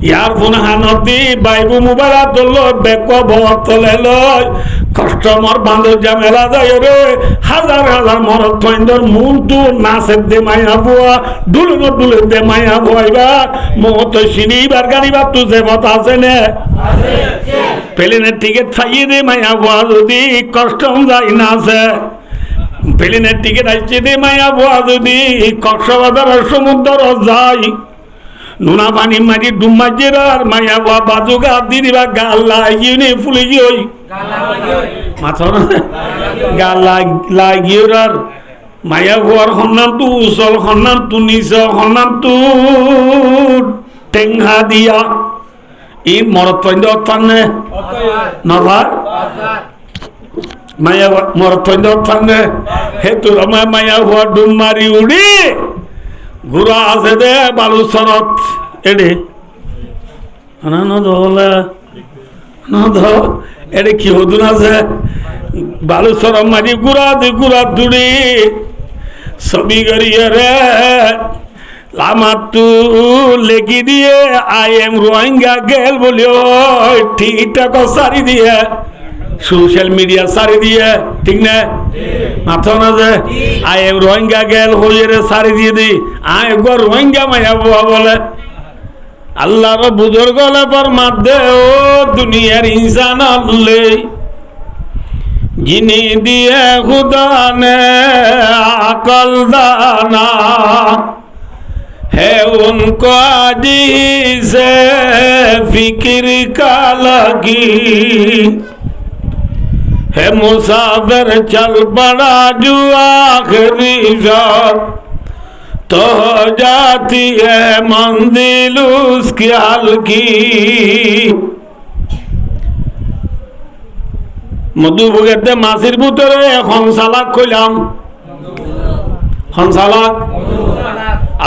Earphone হানতি বাইবু mobile ধরল bake বতলে লয় customer বান্ধব জামেলা যায় রে হাজার হাজার মরদ থইন্দর মন তু নাচে দে মায়া বুয়া দুলে দে মায়া বুয়াইবা মত সিনিবার গাড়িবার তু যে পথ আছে নে প্লেনের টিকিট খাইয়ে দে মায়া বুয়া যদি কষ্টম যাই না আছে প্লেনের টিকিট আসছে দে মায়া বুয়া যদি কক্সবাজার সমুদ্র যাই নুনা পানি মারি ডুমাজের আর মায়া বুয়া বাজুগা দিদিবা গাল লাগিয়ে ফুলে গিয়ে মাথা গাল লাগিয়ে আর মায়া বুয়ার সন্ধান তু উচল সন্ধান তু নিচ সন্ধান তু টেঙা দিয়া ই মরত পইন্দ অর্থানে নভা মায়া মরত পইন্দ অর্থানে হেতু মায়া বুয়া ডুম মারি উড়ি ঘুরা আছে দে বালুচরত এডে এডে কি হতুন আছে বালুচর মারি গুড়া দুড়ি ছবি করিয়ে রে লামাতু লেখি দিয়ে আই এম রোহিঙ্গা গেল বলিও ঠিকঠাক সারি দিয়ে সোশ্যাল মিডিয়া সারি দিয়ে ঠিক না মাথা না যে আই এম রোহিঙ্গা গেল হয়ে রে সারি দিয়ে দি আই একবার রোহিঙ্গা মায়া বুয়া বলে আল্লাহর বুজুর্গ পর মাধ্যে ও দুনিয়ার ইনসান আল্লে যিনি দিয়ে খুদা নে আকল দানা है उनको आजी से फिक्र का लगी है मुसाफिर चल पड़ा जो आखिरी रात तो हो जाती है मंजिल उसकी हल्की মধুভোগেতে মাছের ভিতরে হংসালাক কইলাম হংসালাক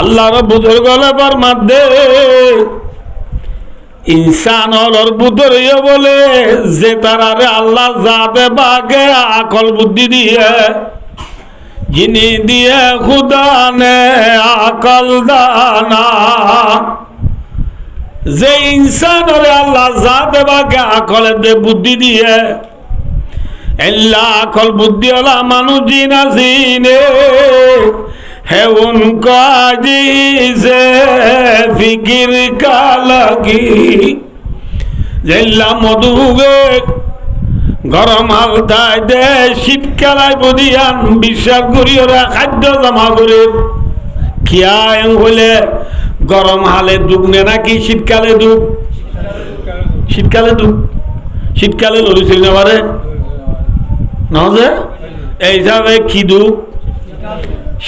আল্লাহর বুজুর্গ লেবার মধ্যে ইনসান হলর ভিতরে বলে যে তারারে আল্লাহ যাতে বাগে আকল বুদ্ধি দিয়ে যিনি দিয়ে খুদা নে আকল দানা যে ইনসানরে আল্লাহ যাতে বাগে আকলে দে বুদ্ধি দিয়ে এল্লা আকল বুদ্ধি ওলা মানুষ জিনা জিনে है उनको आजी से फिकिर का लगी জেলা মধুগে গরম হালতায় দে শীতকালায় বদিয়ান বিশ্বাস করি ওরা খাদ্য জমা করে খিয়ায় হলে গরম হালে দুগনে নাকি শীতকালে দুগ শীতকালে দুগ শীতকালে লড়িছিল না পারে না যে এই হিসাবে কি দুগ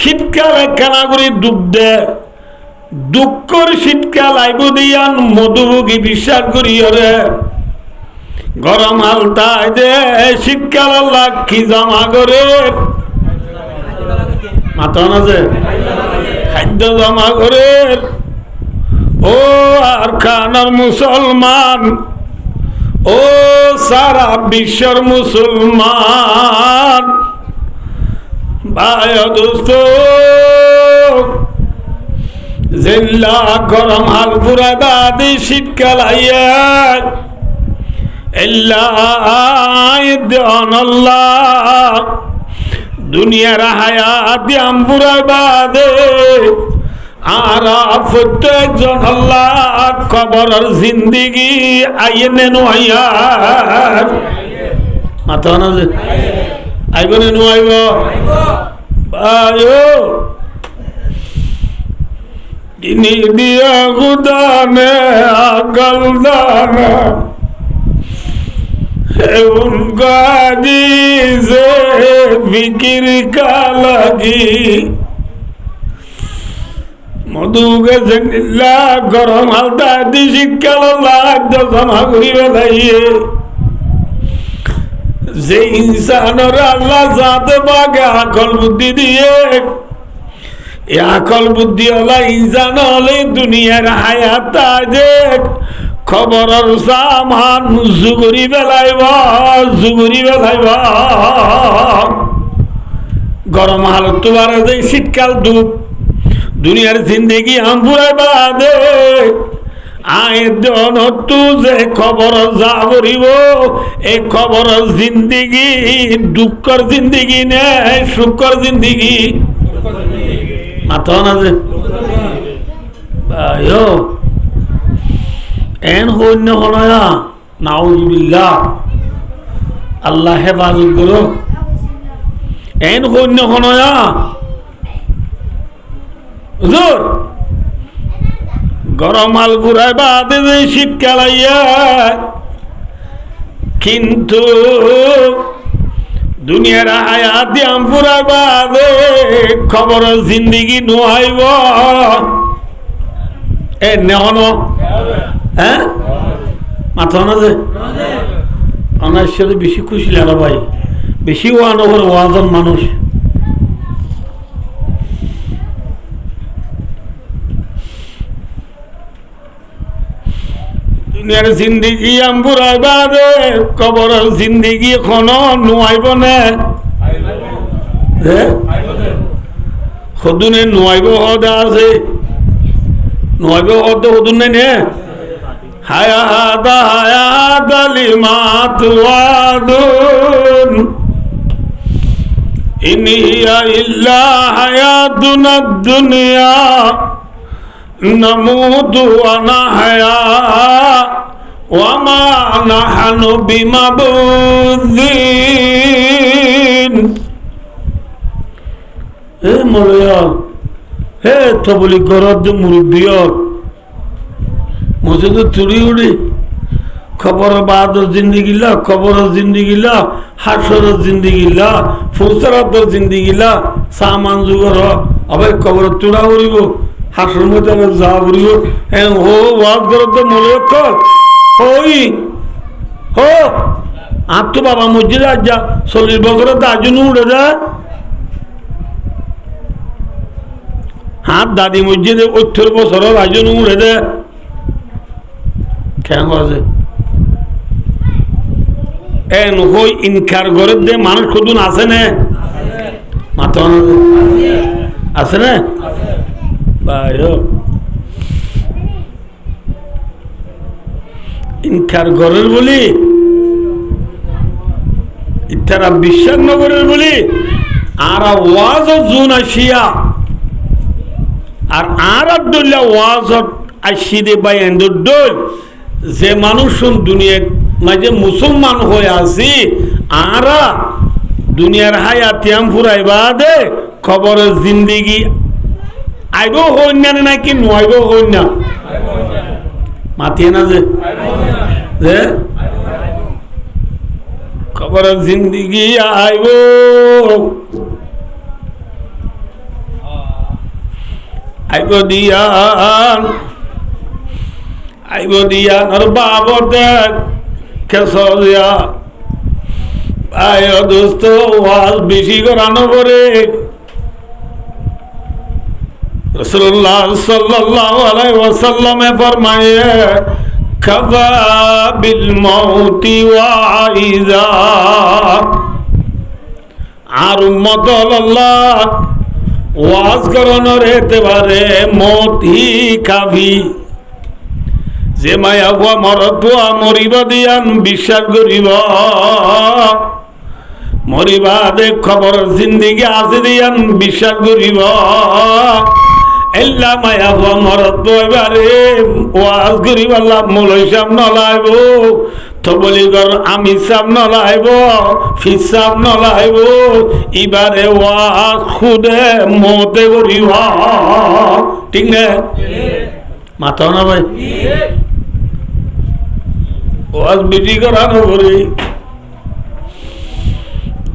শীতকালে কানাগুড়ি ডুব দে দুঃখর শীতকাল আইব দিয়ান মধুভোগী বিশ্বাস করি রে গরম হালতায় দে শীতকাল লাখি জমা করে মাথা না যে খাদ্য জমা করে ও আর খানার মুসলমান ও সারা বিশ্বর মুসলমান ভাই দোস্ত জিল্লা গরম হাল পুরা বাদে শীতকাল আইয়া আল্লাহ দুনিয়ার হায়াত পুরা বাদে আর প্রত্যেকজন আল্লাহ কবরের জিন্দিগি আইয়ে নেনু আইয়া মাথা না যে আইব নেনু আইব ভাইও যিনি দিয়া খুদা নে আকল দানা है उनका जी से फिकिर का लगी মধুকে জেনিল্লা গরম হালতা দি শীতকাল লাগতো জমা করিবে লাইয়ে যে ইনসানের আল্লাহ যাতে বাগে আকল বুদ্ধি দিয়ে এই আকল বুদ্ধি হলা ইনসান হলে দুনিয়ার হায়াত যে খবরের সামান জুগুরি বেলাইব গরম হালত তোমার যে শীতকাল দুঃখ দুনিয়ার জিন্দগি হামপুরাই বাদে আয়োজন তু যে খবর যা বলিব এ খবর জিন্দিগি দুঃখর জিন্দিগি নে সুখর জিন্দিগি মাথা না যে ভাইও এন হইন্য হনয়া নাউজুবিল্লাহ আল্লাহ হেফাজত করো এন হইন্য হনয়া হুজুর গরম আল ঘুরাই বাদে যে শীতকাল আইয়া কিন্তু দুনিয়ার হায়াত দিয়াম ফুরাই বাদে খবর জিন্দিগি নোহাইব এ নেহন হ্যাঁ মাথা না যে আমার সাথে বেশি খুশি লাগলো ভাই বেশি ওয়ান ওভার ওয়াজন মানুষ দুনিয়ার জিন্দিগি আমপুরাই বাদে কবর জিন্দিগি এখনো নোয়াইব না সদুনে নোয়াইব হদে আছে নোয়াইব হদে সদুন নাই নে হায়াদা হায়াদালি মাতুয়াদুন ইনিয়া ইল্লা হায়াতুনা দুনিয়া নামুতু ওয়া নাহয়া ওয়া মা নাহনু বিমাবুযিন হে মলয়া হে তবলি গরদ মুরব্বিয়র মসজিদ চুরি উড়ি খবর বাদ জিন্দিগিলা খবর জিন্দিগিলা হাসর জিন্দিগিলা ফুসরাত জিন্দিগিলা সামান যুগর আবার খবর চূড়া উড়িব হাসর মধ্যে যা উড়িব হো ওয়াজ গরদ মলয়ক হই হো আর তো বাবা মসজিদে আজ যা 40 বছরের দাজন উড়ে যা হাত দাদি মসজিদে 70 বছরের দাজন উড়ে দে কেন আছে এন হই ইনকার করে দে মানুষ কতদিন আছে না মাথা আছে না ভাইও ইনকার ঘরের বলি ইতারা বিশ্বাস নগরের বলি আর ওয়াজ জুন আসিয়া আর আব্দুল্লাহ ওয়াজ আসি দে বাই এন্ডুল যে মানুষ দুনিয়ার মাঝে মুসলমান হয়ে আছি আরা দুনিয়ার হায়াতিয়াম ফুরাইবা দে খবরের জিন্দিগি আইব হইনা নাকি নইব হইনা মাতিয়ে না যে খবরের জিন্দিগি আইব আইব দিয়ান আর বাবর দেখ কেসা দিয়া আয় দোস্ত ওয়াজ বেশি করানো করে রাসূলুল্লাহ সাল্লাল্লাহু আলাইহি ওয়াসাল্লামে ফরমায়ে কাফা বিল মাউতি ওয়াইযা আর উম্মত আল্লাহ ওয়াজ করানোর এতেবারে মত হি কাফি যে মায়া হুয়া মরতুয়া মরিবা দিয়ান বিশ্বাস করিব মরিবা দে খবর জিন্দিগি আছে দিয়ান বিশ্বাস করিব এল্লা মায়া হুয়া মরতুয়া এবারে ওয়াজ করিব আল্লাহ মৌলাই সাহেব নলাইব তবলি কর আমি সাহেব নলাইব ফিস সাহেব নলাইব এবারে ওয়াজ খুদে মতে করিব ঠিক না মাথা না ভাই ওয়াজ বেশি করানো করে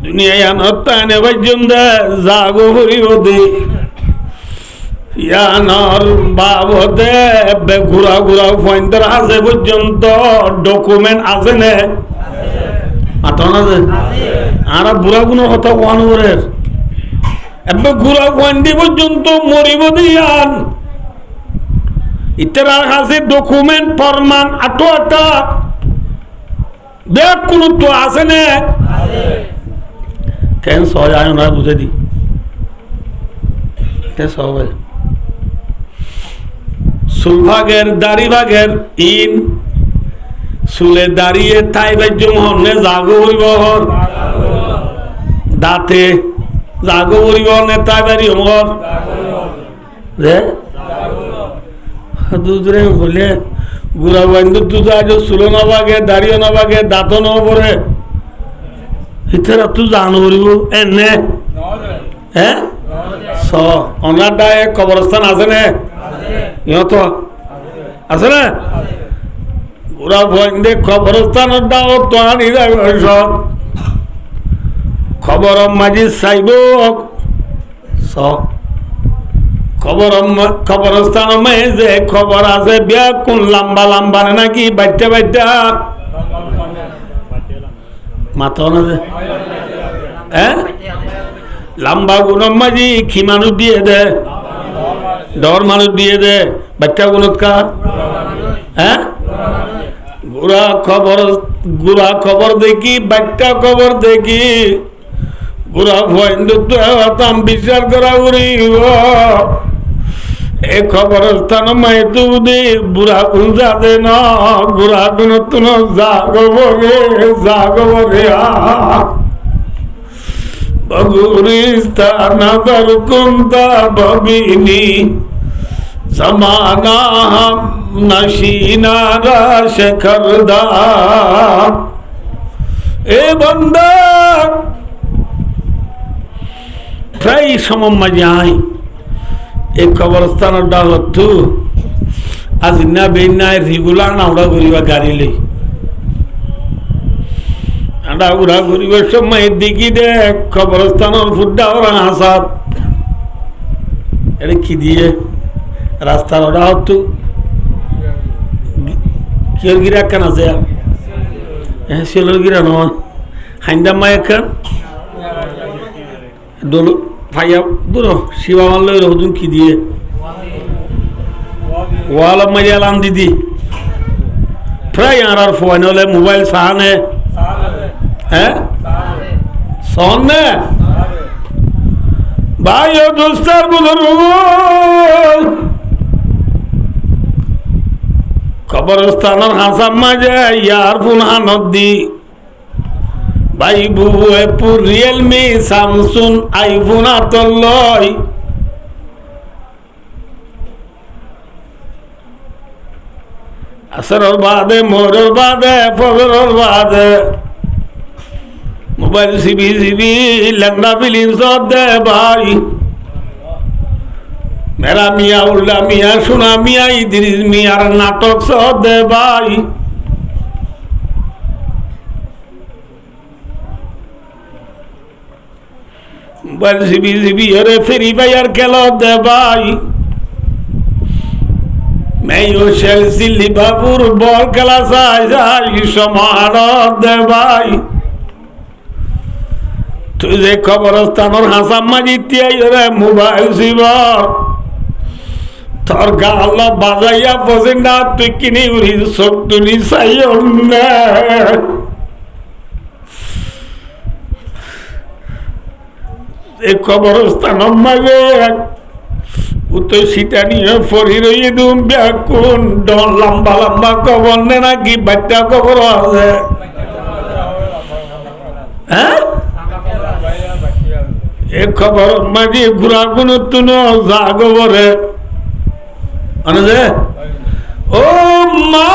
দুনিয়ায় আনতানে পর্যন্ত জাগো করিব দে ইয়ানর বাবদে ঘুরা ঘুরা পয়েন্টার আছে পর্যন্ত ডকুমেন্ট আছে না মাথা না যে আর বুড়া কোনো কথা কোয়ানো করে এবার ঘুরা পয়েন্টি পর্যন্ত মরিব দিয়ান ইতার কাছে ডকুমেন্ট প্রমাণ আটা দেখ কোন তো আছে না কেন সহজ আয় না বুঝে দি কে সবাই সুলভাগের দাড়ি ভাগের ইন চুলে দাঁড়িয়ে তাই বাজ্য মহনে জাগো পরিবহন দাঁতে জাগো পরিবহনে তাই বাড়ি অমর দুধরে হলে গুড়া বন্ধু দুধ আজ চুলো নবাগে দাঁড়িয়ে নবাগে দাঁত নপরে ইতারা তুই জানো করিব এনে হ্যাঁ স অনার দায় কবরস্থান আছে না ইহত আছে না গুড়া বন্ধে কবরস্থানের দাও তো আনি যাবে সব খবর মাঝি চাইব স খবরস্থান যে খবর আছে বিয়া কোন লম্বা লম্বা নাকি বাচ্চা বাচ্চা মাথা না যে হ্যাঁ লম্বা গুণ মাঝি কি মানুষ দিয়ে দে ডর মানুষ দিয়ে দে বাচ্চা গুণত কার হ্যাঁ গুড়া খবর দেখি বাচ্চা খবর দেখি গুড়া ভয়তাম বিচার করা উড়িব এ খবরস্থান মাই তুদি বুড়া গুঞ্জা দে না গুড়া গুণ তুন জাগবরে বগুরিস্তানাদর কুন্তা ববিনী জমানা নশীনারা শেখরদা এ বন্দা প্রায় সময় যাই এই কবরস্থানের ডাল তু আজ না বেনায় রেগুলার নাওড়া করিবা গাড়ি লই আডা উড়া করিবার সময় দেখি দে কবরস্থানের ফুড্ডা ওরা হাসাত এটা কি দিয়ে রাস্তার ওটা হতো কিয়র গিরা কেন আছে হ্যাঁ শিলর গিরা নয় হাইন্দা মায় খান দোল ভাইয়া দূর শিবা মারল হতুন কি দিয়ে ওয়াল মারিয়ালাম দিদি প্রায় আর ফোন হলে মোবাইল সাহানে হ্যাঁ সহনে ভাই ও দোস্তার বুজুর্গ কবরস্থানের হাসাম মাঝে ইয়ার ফোন নদী ভাই বুয়ে পুর রিয়েলমি স্যামসুং আইফোন আতলয় আসরের বাদে মোরের বাদে ফজরের বাদে মোবাইল সিবি লেংড়া ফিলিম সব দে ভাই মেরা মিয়া উল্লা মিয়া সোনা মিয়া ইদ্রিস মিয়ার নাটক সব দে ভাই মোবাইল সিবি ওরে ফ্রি ফায়ার খেলো দে ভাই মেয়ো চেলসি লিভারপুল বল খেলা চাই সমারোহ দে ভাই তুই যে কবরস্থানের হাসাম মাঝি তিয়াই রে মোবাইল সিবর তোর গাল বাজাইয়া বসে না তুই কিনি উড়ি চোখ তুলি চাই এই কবরস্থানের মাঝে উত্তর সীতা নিয়ে ফরি রইয়ে দুম ব্যাকুন ডন লম্বা লম্বা কবর নে নাকি বাচ্চা কবর আছে হ্যাঁ এ খবর মাঝে ঘুরা গুণ তুন জাগবরে যে ও মা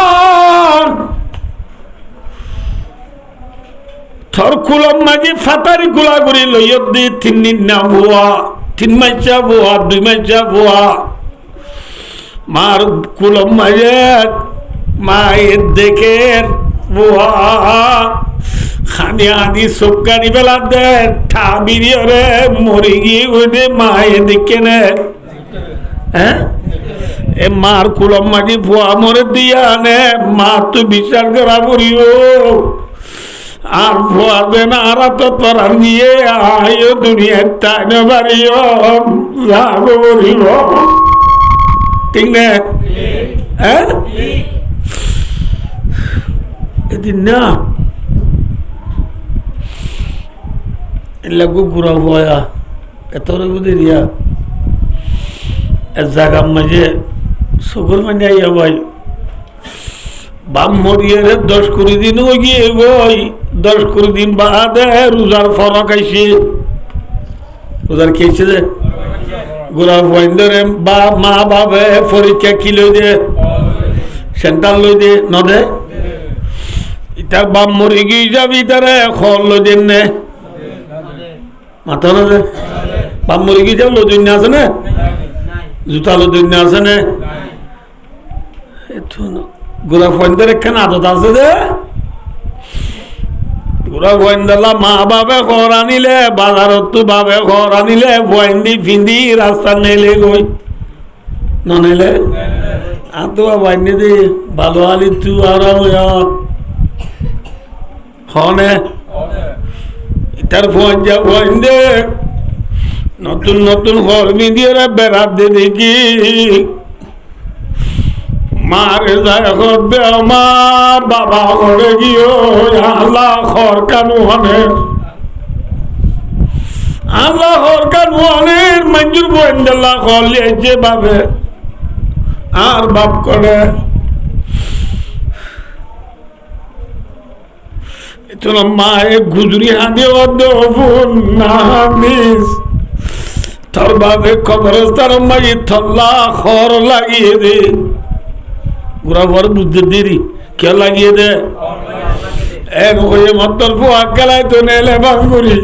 থর কুলম মাঝে ফাতারি কুলা করে লইয়ত দি তিন না বুয়া 3 মাইচা বুয়া 2 মাইচা বুয়া মার কুলম মাঝে মায়ের দেখে বুয়া খানি আদি সবকারি বেলা দে ঠাবিরি রে মরি গিয়ে ওই মায়ে দেখে নে হ্যাঁ এ মার কুলম মাঝে বুয়া মরে দিয়া নে মা তুই বিচার করা করিও আর ভুয়া দেন আর তো তোরা নিয়ে আয় দুনিয়ার তাই না বাড়িও যাব বলিব ঠিক না হ্যাঁ এদিন না লাগু ঘুরা ভয়া এত বুঝে দিয়া এক জায়গার মাঝে সকল মানে আইয়া ভাই বাম মরিয়ে 10-20 দিন হয়ে গিয়ে গই 10-20 দিন বাদে রোজার ফরক আইছে রোজার খেয়েছে যে গোড়া বইন্দরে বা মা বাবা পরীক্ষা কি লই দে সেন্টার লই দে নদে ইটা বাম মরি গিয়ে যাবি তারে খল লই দেন নে মাথা না বাম মরি গিয়ে যাও লই দিন আছে না জুতা লই দিন আছে না এত গোড়া বইন্দর একখান আদত আছে যে গোড়া বইন্দলা মা বাবা ঘর আনিলে বাজারত তো বাবে ঘর আনিলে বইন্দি ফিন্দি রাস্তা নেলে গই ননেলে আতো বাইনি দি ভালো আলি তু আর হনে ইটার ফঞ্জা বইন্দে নতুন নতুন ঘর মিদিয়ে বেড়াত দে দেখি মারে যায় করবে আমার বাবা করে গিয়ে আল্লাহ খর কানুয়ানের আল্লাহ খর কানুয়ানের মঞ্জুর গোয়েন্দাল্লাহ করলে যে ভাবে আর বাপ করে তোর মায়ে গুজরি হাঁদি নামিস তোর বাবে কবরস্থান মাই থল্লা খর লাগিয়ে দে গোড়া ঘর বুঝতে দেরি কে লাগিয়ে দে এক হয়ে মতর ফুয়া গেলাই তো নেলে বাঙ্গুরি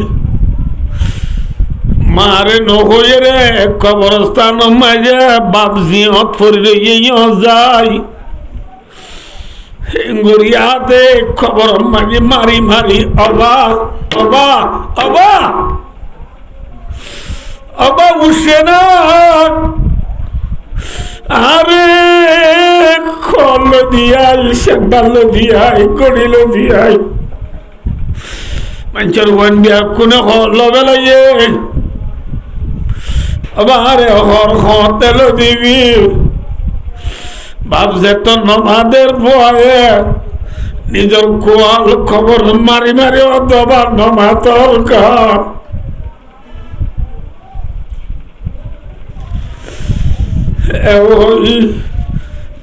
মারে নহয়ে রে কবরস্থান মাঝে বাপ জিয়ত ফরি রইয়ে যায় গড়িয়াতে খবর মাঝে মারি মারি অবা অবা অবা অবা উঠছে না আরে খল দিয়াই সেন্ডাল দিয়াই গড়িল দিয়াই মানুষের ওয়ান বিয়া কোনে হল বেলাইয়ে আবার হর তেল দিবি বাপ যে তো নমাদের ভয়ে নিজের কোয়াল খবর মারি মারি অথবা নমাতর ঘর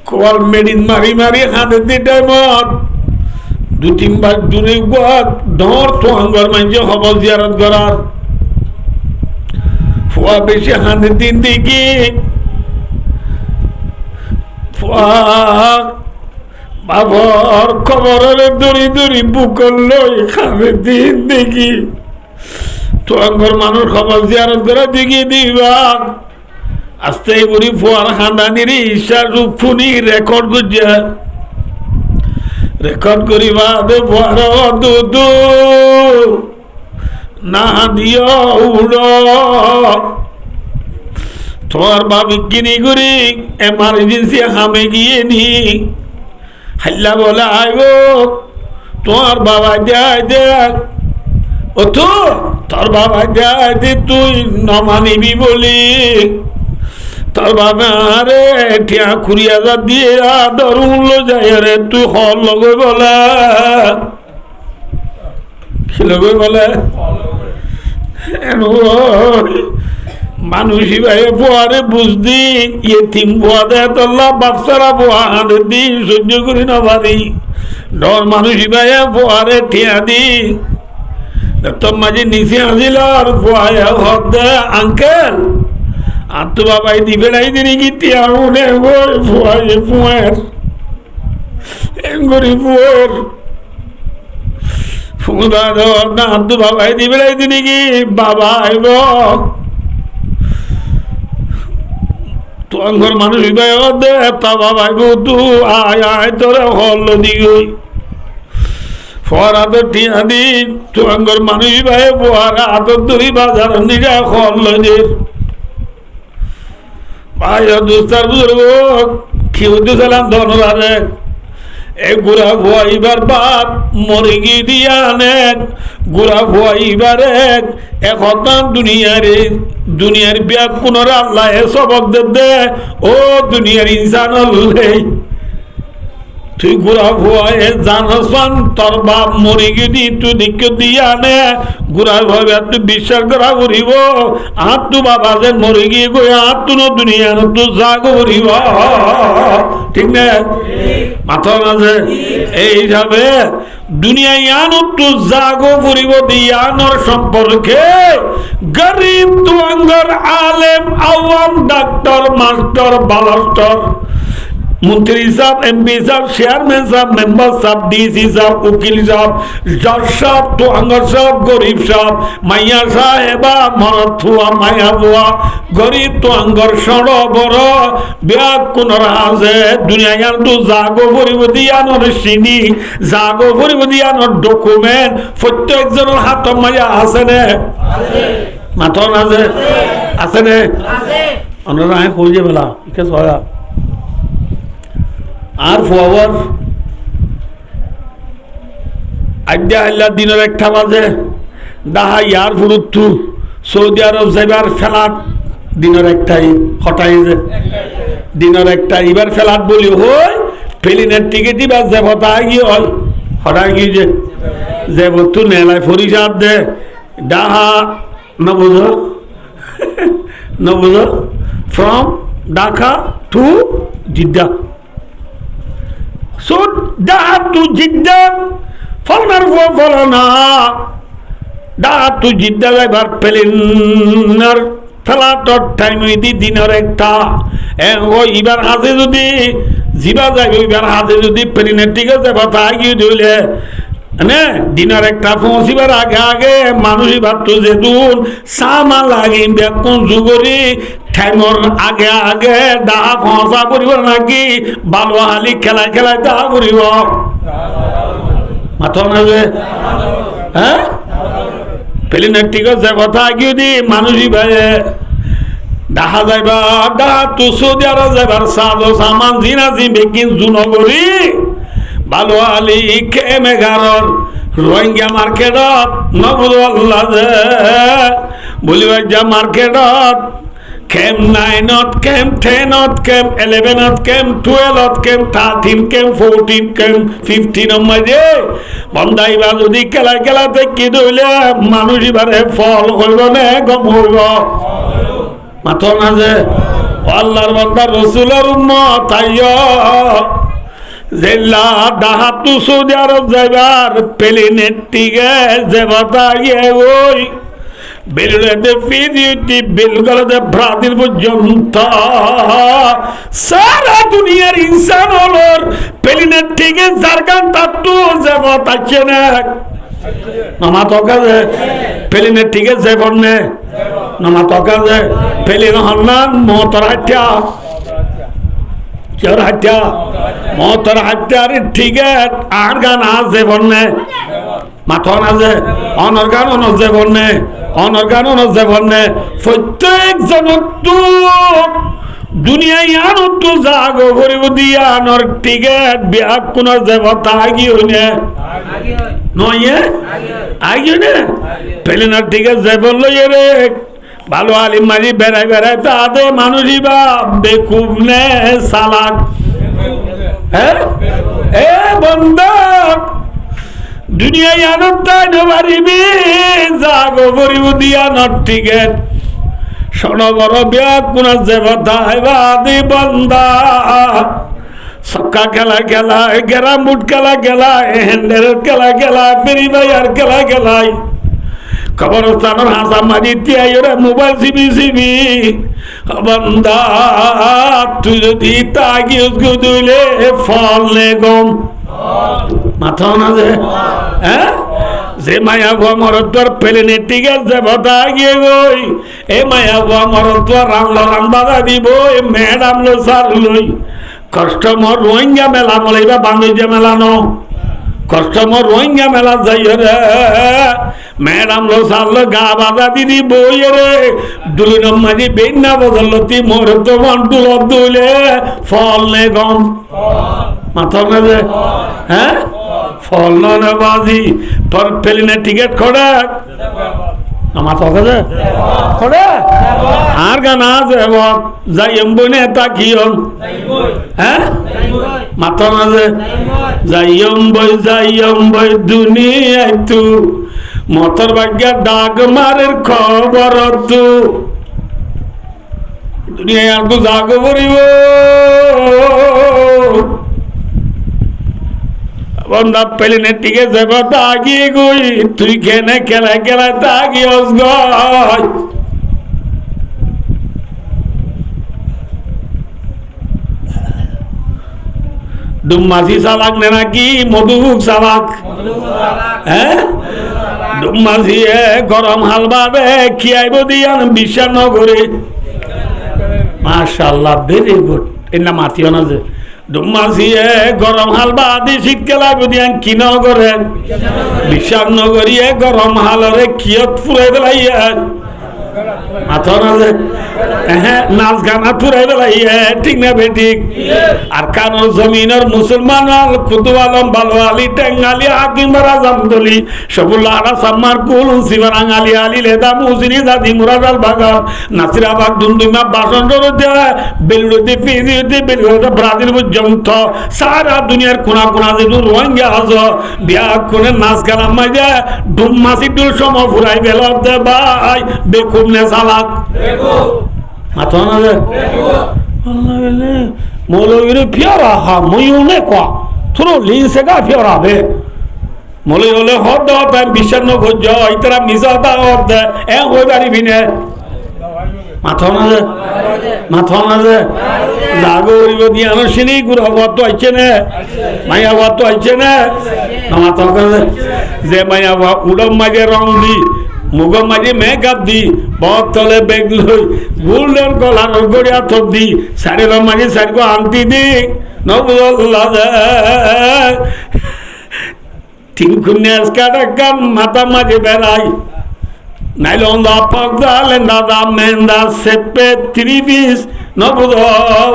কোয়াল মেডিন মারি মারি হাতে দিতে মত 2-3 বার দূরে ধর তো আঙ্গর মাঞ্জে খবর জিয়ারত করার ফুয়া বেশি হাতে দিন দেখি বাবর খবরের দড়ি দড়ি বুকল লই খাবে দিন দেখি তো আঙ্গর মানুষ খবর জিয়ারত করা দেখি দিবা আস্তে করি ফুয়ার খানদানির ঈশার রূপ ফুনি রেকর্ড করছে রেকর্ড করিবা দে ফুয়ার দুদু না দিও উড় তোমার বাবি কিনি করি এমার্জেন্সি হামে গিয়ে নি হাল্লা বলে আইব তোমার বাবা যায় দেখ ও তো তোর বাবা যায় দে তুই নমানিবি বলি তোর বাবা রে ঠিয়া 20,000 দিয়ে দরুল যায় রে তুই হল লগে বলে কি লগে বলে মানুষই ভাই পোয়ারে বুঝদি ইয়েতিম পোয়া দেয় তোল্লা বাপসারা পোয়া হাতে দি সহ্য করি না পারি ডর মানুষই ভাই পোয়ারে ঠিয়া দি তোর মাঝে নিচে আসিল আর পোয়ায় হদ দে আঙ্কেল আর তো বাবাই দিবে নাই দিনি কি তিয়া মনে পোয়ায় পোয়ার এঙ্গরি পোয়ার ফুদা ধর না আর তো বাবাই দিবে নাই দিনি কি বাবা আইব তো ঘর মানুষ দে তা বাবাই বধু আয় আয় তোরা হল দিগই ফরা তো টিয়া দি তো ঘর মানুষ ভাই পোয়ারা আদর ধরি বাজার নিরা হল যে ভাই দোস্তার বুজুর্গ কি উদ্দেশ্যলাম ধনরারে এ গুড়া ভুয়াইবার বাপ মরে গিয়ে দিয়া নেক গুড়া ভুয়াইবার এখন দুনিয়ার বিয়া পুনর আল্লাহ সবক দে ও দুনিয়ার ইনসান হলে তুই গুড়া ভুয়ায় জানসান তোর বাপ মরি গিয়ে তুই দিক দিয়া নে গুড়া ভয় তুই বিশ্বাস করা করিব আর তু বাবা যে মরি গিয়ে গই আর তু দুনিয়ার তুই জাগ করিব ঠিক না মাথা আছে এই হিসাবে দুনিয়া ইয়ানো তু জাগো করিব দিয়ানোর সম্পর্কে গরিব তুয়াঙ্গর আলেম আওয়াম ডাক্তার মাস্টার বালাস্টার মন্ত্রী সাহেব এমপি সাহেব চেয়ারম্যান সাহেব মেম্বার সাহেব ডিসি সাহেব উকিল সাহেব জজ সাহেব তুয়াঙ্গর সাহেব গরিব সাহেব মাইয়া সাহেবা মরদ থুয়া মাইয়া বুয়া গরিব তুয়াঙ্গর সড় বড় ব্যাগ কোনর আছে দুনিয়ার তো জাগো করিব দিয়ানোর চিনি জাগো করিব দিয়ানোর ডকুমেন্ট প্রত্যেকজনের হাত মাইয়া আছে নে মাথন আছে নে আপনারা খুঁজে বেলা কে সয়া আর ফোয়ার আড্ডা হাল্লা দিনের একটা বাজে ডাহা ইয়ার ফুরুত্তু সৌদি আরব যাইবার ফেলাট দিনের একটাই হটাই যে দিনের একটা এবার ফেলাট বলি হই প্লেনের টিকিট এবার যাবতা গিয়ে হয় হঠাৎ গিয়ে যে বস্তু নেলায় ফরিসাদ দে ডাহা না বুঝো from Dhaka to Jeddah So dah tu Jeddah, falnar falana, dah tu Jeddah lebar pelinar, felator time ini dinar ekta, oh ibar hasil judi, ziba jai ibar hasil judi pelinar tiga jaba tagi dulu, ane dinar ekta fonsi bar age manusi batu jedun, sama lagi biak konjugori. ঠ্যাঙর আগে আগে দাহা ফসা করিব নাকি বালু হালি খেলায় খেলায় দাহা করিব মাথা না যে হ্যাঁ প্লেনের টিকিট যে কথা কি দি মানুষই ভাই দাহা যাইবা দাহা তু সৌদি আরব যাইবার সাজো সামান জিনা জিবে কিন জুনগরি বালু হালি কেমে গারর রোহিঙ্গা মার্কেটত নবুল আল্লাহ যে বলিবা যা মার্কেটত Cam 9, cam 10, cam 11, cam 12, cam 13, cam 14, cam 15 মাঝে বন্দাই বা যদি খেলা খেলাতে কি দইলে মানুষ এবারে ফল হইব না গম হইব মাথা না যে আল্লাহর বান্দা রসুলের উম্মত তাইও জেলা ডাহাতু সৌদি আরব যাইবার প্লেনের টিকে যাবা গিয়ে ওই বেলুড়ে ফিরিটি বেলগড়ে ব্রাজিল পর্যন্ত সারা দুনিয়ার ইনসান হলোর প্লেনের টিকে জারগান তাত্তু যাব তাচ্ছে না নামা তকাজে প্লেনের টিকে যাবন নে নামা তকাজে প্লেন হন্নান মোটর হাইটা চর হাইটা মোটর হাইটার টিকেট আর গান আছে বন্নে মাথন আছে অনর্গান অনজে বন্নে অনর্গান অনজে বন্নে প্রত্যেক জনতো দুনিয়ায় আনতো জাগো করিব দিয়া নর টিকেট বিয়াক কোন দেবতা আগি হইনে নয়ে আগি হইনে প্লেনের টিকেট যে বললো রে ভালো আলিম মারি বেড়াই বেড়াই তাদে মানুষই বা বেকুব নে সালাক হ্যাঁ এ বন্ধু দুনিয়ায় আনন্দ পারিবি জাগো করিব দিয়া নর টিকেট সনগর বিয়াক কোন দেবতা দি বন্দা সক্কা খেলা খেলায় গ্যারাম বুট খেলা খেলায় হ্যান্ডেল খেলা খেলায় ফেরি ভাইয়ার খেলা খেলায় কবরস্থানের হাসা মারি তিয়াইরে মোবাইল চিবি বন্দা তুই যদি তাকি দিলে ফল নে গম মাথা না যে হ্যাঁ যে মায়া ভুয়া মরদ্বার প্লেনের টিকেট যে ভতা গিয়ে গই এ মায়া ভুয়া মরদ্বার রান বাধা দিব এ ম্যাডাম লো সার লই কাস্টমার রোহিঙ্গা মেলা মলাইবা বাংলাদেশ মেলানো কাস্টমার রোহিঙ্গা মেলা যাই রে ম্যাডাম লো সারলো গা বাধা দিদি বই রে দুলিনম মাঝি বেন্না বদলতি মোর তো মন্টুল দুলে ফল নে গম মাথা না হ্যাঁ ফল না বাজি তোর প্লেনের টিকিট খোড়া মাথা কাজে খোড়া আর গান আছে যাই এমবই না তা কি হল হ্যাঁ মাথা মাঝে যাইয়ম বই দুনিয়ায় তু মতর ভাগ্যা ডাক মারের খবর তু দুনিয়ায় আর তো জাগ করিব বন্ধা পেলিনে টিকে যাব তাগি গই তুই কেনে খেলা তাগি অসগয় ডুমাসি চালাক নে নাকি মধুক চালাক হ্যাঁ ডুমাসি গরম হালবা রে খিয়াইব দিয়ান বিশ্বাস নগরে মাশাআল্লাহ ভেরি গুড এনা মাতিও না যে ডুমাসি গরম হালবা দি শীতকাল দিয়ান কি নগরে বিশ্বাস নগরিয়ে গরম হালরে কিয়ত ফুরাই বেলাইয়া মাথা না যে হ্যাঁ নাচ গানা ফুরাই বেলাইয়া ঠিক না বেঠিক আর কানোর জমিনের মুসলমান কুতুব আলম ভালো আলী টেঙ্গালি হাকিম রাজামদলি সবুল্লাহ সাম্মার কুল সিবারাং আলী আলী লেদা মুসিনি জাদি মুরাদাল বাগান নাসিরাবাগ দুন্দুমা বাসন রোদে বেলুড়তে ফিজিতে বেলুড়তে ব্রাজিল পর্যন্ত সারা দুনিয়ার কোনা কোনা যে রোহিঙ্গা আজ বিয়া কোনে নাচ গানা মাঝে ডুমমাসি ডুল সম ফুরাই বেলতে ভাই বেকুব নে চালাক মাথা না যে আল্লাহ বেলে মৌলবীর ফিয়ারা হা ময়ূনে ক থুরো লিংসে গা ফিয়ারা বে মৌলবী হলে হদ দাও তাই বিশ্বাস ন গজ্জ ইতরা মিজা দাও হদ এ হই পারিবি নে মাথা না যে জাগরিব দিয়ানো সিনি গুড়া তো আইছে না মাইয়া তো আইছে না মাথা যে মাইয়া উড়ম মাঝে রং দি মুগম মাঝে মেকআপ দি বহুত তলে বেগ লই গোল্ডেন কলার গড়িয়া থপ দি শাড়ির মাঝে শাড়িকে আনতি দি নবুল্লাহ তিনকুনিয়াস কাটাকাম মাথা মাঝে বেড়াই নাইলন দা পাগদালেন দাদা মেন্দা সেপে ত্রিবিস নবুদ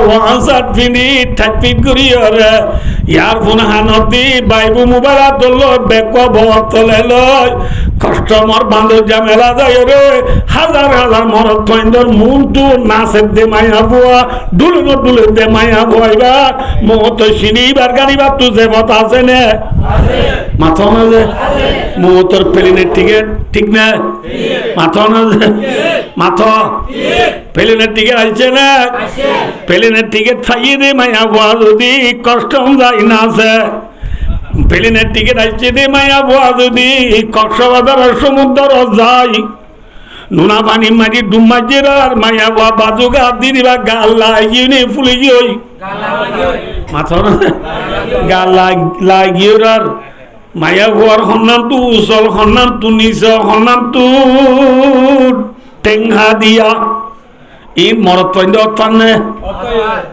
ওয়ানসাট ফিনি ঠাকপিট করিয়রে ইয়ার ফুনহা নদী বাইবু মুবারা দল বেক বতলে লয় কাস্টমার বান্ধব জামেলা যায় রে হাজার হাজার মরত কইন্দর মুন্টু নাসে দে মাইয়া বুয়া দুলে দে মাইয়া বুয়াইবা মত সিনিবার গাড়িবা তুজে বত আছে নে মাথা না যে মতর প্লেনের টিকেট ঠিক না মাথা না যে মাথা প্লেনের টিকেট আইছে না প্লেনের টিকেট খাইয়ে দে মাইয়া বুয়া যদি কষ্টম যাই না আছে প্লেনের টিকেট আইছে দে মাইয়া বুয়া যদি কক্সবাজার সমুদ্র যাই নুনা পানি মারি ডুমাজের আর মাইয়া বুয়া বাজুগা দিদিবা গাল লাগিয়ে ফুলে গিয়ে মাথা না গাল লাগিয়ে আর মায়া বুয়ার সন্ধান তু উচল সন্ধান তু নিচ সন্ধান তু টেঙা দিয়া ই মরতন্য অর্থানে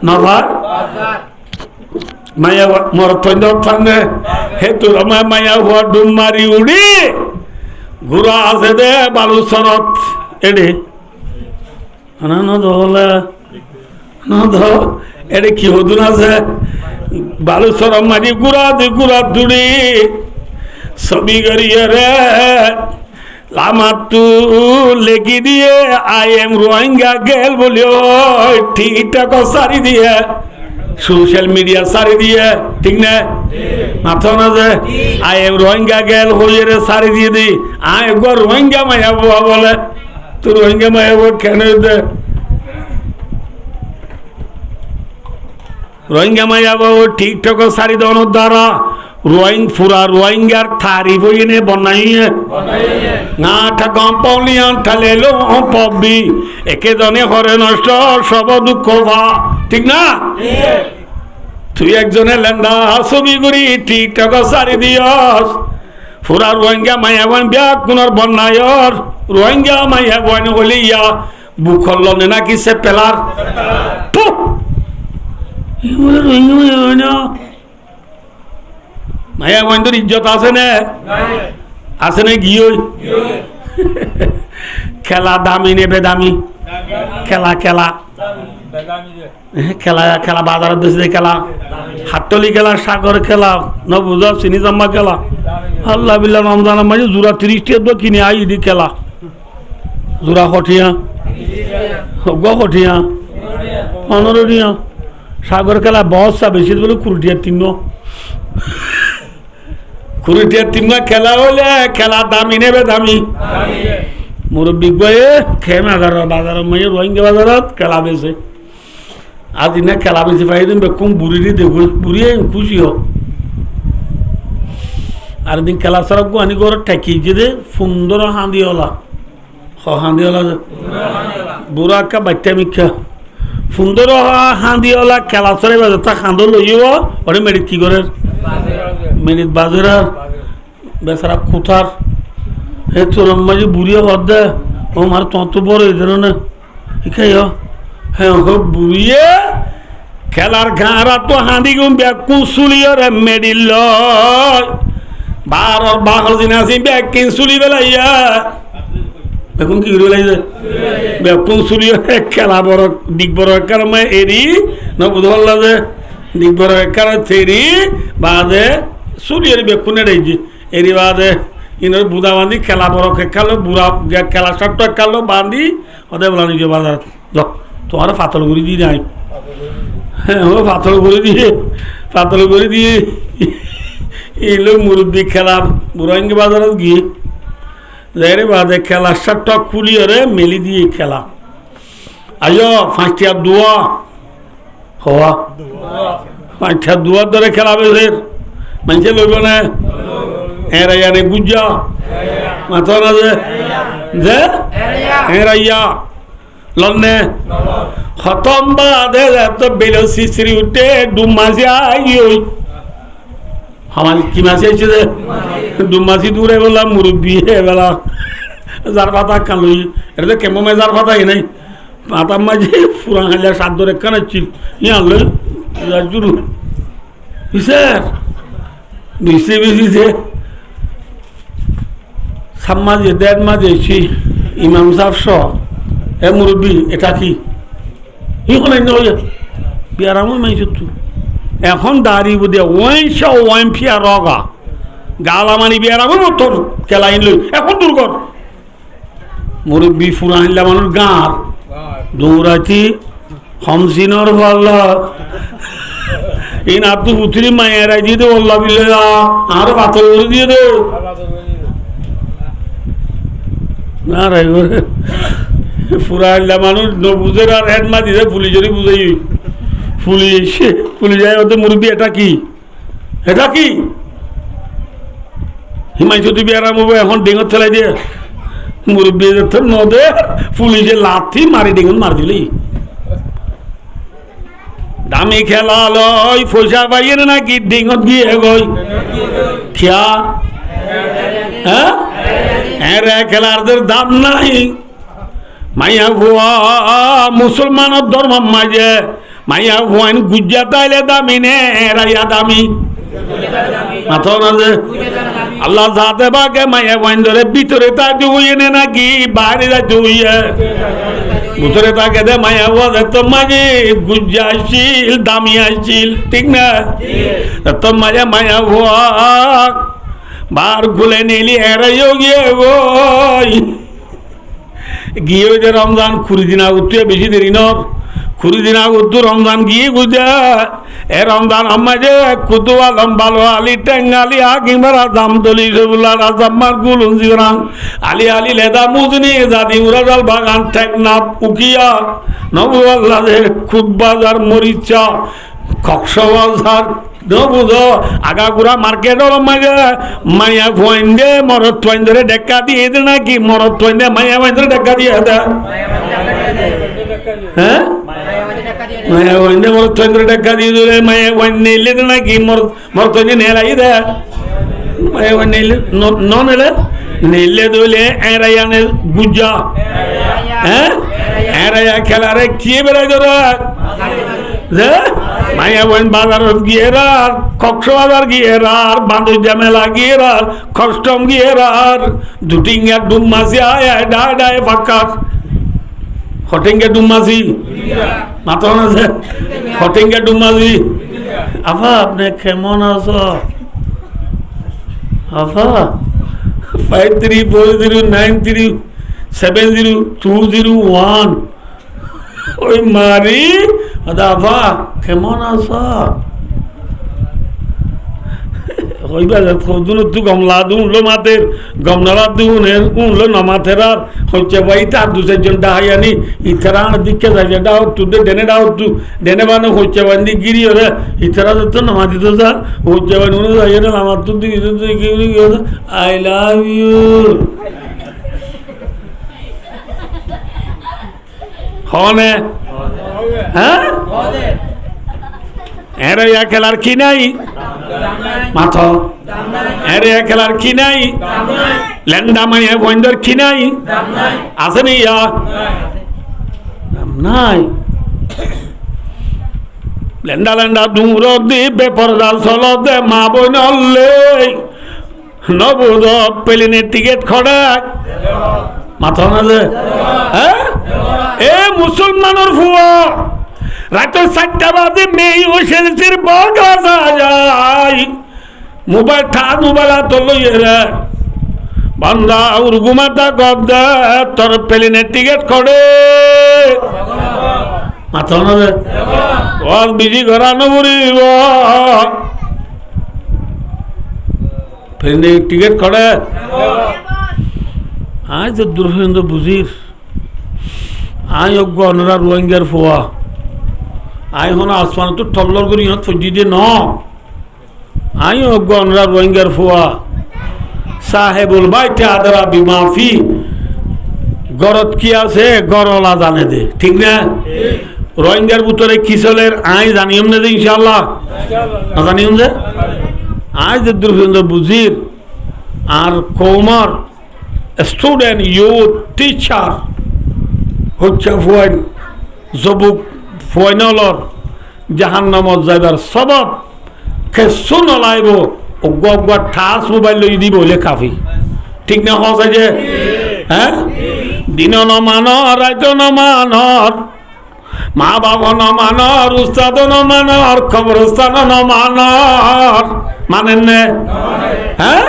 নভার মায়া মরতন্য অর্থানে হেতু রমা মায়া বুয়া ডুম মারি উড়ি ঘুরা আছে দে বালুচরত এডে এডে কি হদুন আছে বালুচর মারি গুড়া দুড়ি ছবি করিয়ে রে লামাতু লেখি দিয়ে আই এম রোহিঙ্গা গেল বলিও ঠিকঠাক সারি দিয়ে সোশ্যাল মিডিয়া সারি দিয়ে ঠিক না মাথা না যে আই এম রোহিঙ্গা গেল হইয়ে রে সারি দিয়ে দি আই একবার রোহিঙ্গা মাইয়া বাবা বলে তো রোহিঙ্গা মাইয়া কেন দে রোহিঙ্গা মাইয়া বাবু ঠিকঠাক সারি দেওয়ানোর দ্বারা রোহিঙ্গার থারি বইনে বনাইয়ে গাঁঠা গম পাউলিয়ান ঠালে লো পবি একে জনে হরে নষ্ট সব দুঃখ ভা ঠিক না তুই একজনে লেন্দা ছবি করি ঠিকঠাক সারি দিয়স ফুরা রোহিঙ্গা মাইয়া বোন ব্যাগ কোনার বন্যায়র রোহিঙ্গা মাইয়া বোন হলে ইয়া বুখল নাকি সে পেলার মায়া বন্ধুর ইজ্জত আছে না আছে না গিয়ে খেলা দামি নেবে দামি খেলা খেলা খেলা খেলা বাজারের দেশে খেলা হাতলি খেলা সাগর খেলা নবুজা চিনি জাম্মা খেলা আল্লাহ বিল্লাহ রমজানের মাঝে জোড়া 30 টাকা কিনে আই দি খেলা জোড়া কঠিয়া গঠিয়া 15 টিয়া সাগর খেলা বসা বেশি বলে কুড়িটিয়ার তিন খেলা হলে খেলা দামি নেবে দামি মুরব্বী গয়ে খেমে বাজার মাইয়ে রোহিঙ্গা বাজারত খেলা বেছে আজ দিনে খেলা বেশি পাই দিন বেকুম বুড়ি দেখো বুড়ি খুশি হোক আর দিন খেলা ছাড়া আনি করে ঠেকিয়েছে দে সুন্দর হাঁদিওলা হাঁদিওলা বুড়া একা বাচ্চা মিক্ষা সুন্দর হাঁদিওলা খেলা ছাড়াই বাজার তা খাঁদো লইব ওরে মেরিট কি করে মেরিট বাজার বেচারা কোথার হে তোর মাঝে বুড়িয়ে হদ দে ও মার তত বড় এদের না শিখাই হ্যাঁ বুড়িয়ে খেলার ঘাড়া তো হাঁদি গুম ব্যাকুম চুলিও রে মেডিল বারো দিন আছি ব্যাকিং চুলি বেলাইয়া এখন কি করে বেলাইছে ব্যাকুম চুলিও খেলা বড় দিক বড় কারণে এরি না বুঝলা যে দিক বড় কারণ থেরি বাদে চুলিয়ের বেকুনে রেজি এরি বাদে ইনের বুদা বান্ধি খেলা বড় খেলো বুড়া খেলা সবটা খেলো বান্ধি ওদের বলা নিজে বাজার তোমার পাতল করে দিয়ে নাই হ্যাঁ ও পাতল করে দিয়ে এলো মুরব্বী খেলা বুড়াঙ্গি বাজারত গিয়ে যাই রে বাদে খেলা সবটা খুলিয়ে রে মেলি দিয়ে খেলা আইও 5টা দোয়া হওয়া 5টা দোয়ার ধরে খেলা বেশের মানুষে লইব না এরাইয়ারে গুজা মাথা না যে এরাইয়া লন্নে খতম বাদে তো বেলো শিশিরি উঠে ডুমাসি আই আমার কি মাসি আইছে যে ডুমাসি দূরে বললাম মুরব্বী বেলা যার পাতা কালুই এটা কেমন যার পাতা এ নাই পাতার মাঝে পুরা হাজার 7 ধরে কানাচ্ছিল ইয়া লই জুরু স্যার বেশি সাম্মাজে 1.5 মাস এসছি ইমাম সাহেব সহ এ মুরব্বী এটা কি বিয়ারাম মাইছ এখন দাঁড়ি বুঝে ওয়াইন ফিয়া রগা গালামানি বিয়ারাম তোর খেলাইন লই এখন দূর কর মুরব্বী ফুরাইলা মানুষ গাঁর দৌড়াতি হমসিনর পাল্লা এই না তো পুত্রী মায়েরাই দিয়ে দে ওল্লা বিলে আর পাথর দিয়ে দে না রাই ফুরাইলা মানুষ বুঝের আর হেড মা দিছে পুলিশেরই বুঝাই পুলিশ যায় ওদের মুরব্বী এটা কি হিমাংশু তুই বেড়াম এখন ডেঙ্গর ঠেলাই দিয়ে মুরব্বী নদে পুলিশে লাথি মারি ডেঙ্গর মার দিলি দামি খেলা লয় পয়সা পাইয়ে নাকি ডেঙ্গর গিয়ে গই খেয়া হ্যাঁ রে খেলারদের দাম নাই মাইয়া ভুয়া মুসলমানের ধর্ম মাঝে মাইয়া ভুয়ান গুজ্জা তাইলে দামি নে এরাইয়া দামি মাথা না যে আল্লাহ যাতে বাকে মাইয়া ভুয়ান ধরে ভিতরে তা ডুইয়ে নে নাকি বাইরে যা ডুইয়ে ভিতরে তাকে দে মাইয়া ভুয়া তো মাঝে গুজ্জা আসছিল দামি আসছিল ঠিক না তো মাঝে মাইয়া ভুয়া বার খুলে নিলি এরাইও গিয়ে গিয়ে যে রমজান 20 দিন আগে বেশি দেরি নর 20 দিন আগে রমজান গিয়ে গুজা এ রমজান আমাজে কুতুয়া লম্বালো আলি টেঙ্গালি কিংবা জামদলি সবুল্লা রাজাম্মার গুলুন জিরাং আলি লেদা মুজনি জাদি উরাজাল বাগান টেকনাফ উকিয়া নবু আল্লাহ খুদবাজার মরিচা কক্সবাজার বুঝো আগাগুড়া মার্কেট মাঝে মাইয়া ফোয়াইন্দে মরদ ফোয়াইন্দরে ডেকা দিয়ে দে নাকি মরদ ফোয়াইন্দে মাইয়া ফোয়াইন্দরে ডেকা দিয়ে দে হ্যাঁ মাইয়া ফোয়াইন্দে মরদ ফোয়াইন্দরে ডেকা দিয়ে দিলে মাইয়া ফোয়াইন্দে নিলে দে নাকি মরদ ফোয়াইন্দে নেলাই দে মাইয়া ফোয়াইন্দে ন নেলে নিলে দিলে এরাইয়ানে গুজা হ্যাঁ এরাইয়া খেলারে খেয়ে বেড়াই ধরে মাইয়া বোন বাজারত গিয়ে আর কক্সবাজার গিয়ে আর বান্দরজা মেলা গিয়ে আর কষ্টম গিয়ে আর দুটিঙ্গা ডুমমাসি আয় ডায় ফাঁকা হটিঙ্গা ডুমমাসি মাথা আছে হটিঙ্গা ডুমমাসি আফা আপনি কেমন আছো আফা 534093702021 ওই মারি আফা কেমন আছো কইবা কদুন তু গমলা দুনলো মাতের গমনালা দুনের উনলো নমাতের আর হচ্ছে ভাই তার দু চারজন ডাহাইয়ানি ইতারা দিকে যাই ডাও তু ডেনে ডাও তু ডেনে বানো হচ্ছে বান্দি গিরি ওরে ইতারা তো নমা দিত স্যার হচ্ছে বান উনি যাই না আমার তো দিকে আই লাভ ইউ হনে হ্যাঁ এর খেলার কি নাই মাথ এর খেলার কি নাই ল্যান্ডা মাইয়া বন্ধর কি নাই আছে নি ইয়া নাই ল্যান্ডা ল্যান্ডা দূর দিবে পর্দা চল দে মা বই নলে নবুদ প্লেনের টিকিট খড়াক মাথা না যে হ্যাঁ এ মুসলমানের ফুয়া রাতে 4টা বাজে মেয়ে ওসের বড় যায় মোবাইল তো লইয়ে রে বান্দা আর ঘুমাতা গদ তোর প্লেনের টিকিট করে মাথা না যে ওর বিজি ঘরানো বলিব প্লেনের টিকিট করে আজ তো দুর্গেন্দ্র বুঝির আই অজ্ঞ অনরা রোহিঙ্গার ফোয়া আই হন আসমান তো টল্লর করি ইহত ফজি দিয়ে ন আই অজ্ঞ অনরা রোহিঙ্গার ফোয়া সাহেবুল বাইতে আদরা বিমাফি গরত কি আছে গরলা জানে দে ঠিক না রোহিঙ্গার ভিতরে কি চলে আই জানিম না যে ইনশাআল্লাহ না জানিম যে আজ তো দুর্গেন্দ্র বুঝির আর কৌমার স্টুডেন্ট ইউথ টিচার হচ্ছে ফুয়াইন জবুক ফুয়াইনলর জাহান্নামত যাইবার সবব খেসু নলাইব অজ্ঞ ঠাস মোবাইল লই দিব হইলে কাফি ঠিক না হস যে হ্যাঁ দিন নমানর রাত নমানর মা বাবা নমানর উস্তাদ নমানর কবরস্থান নমানর মানেন না হ্যাঁ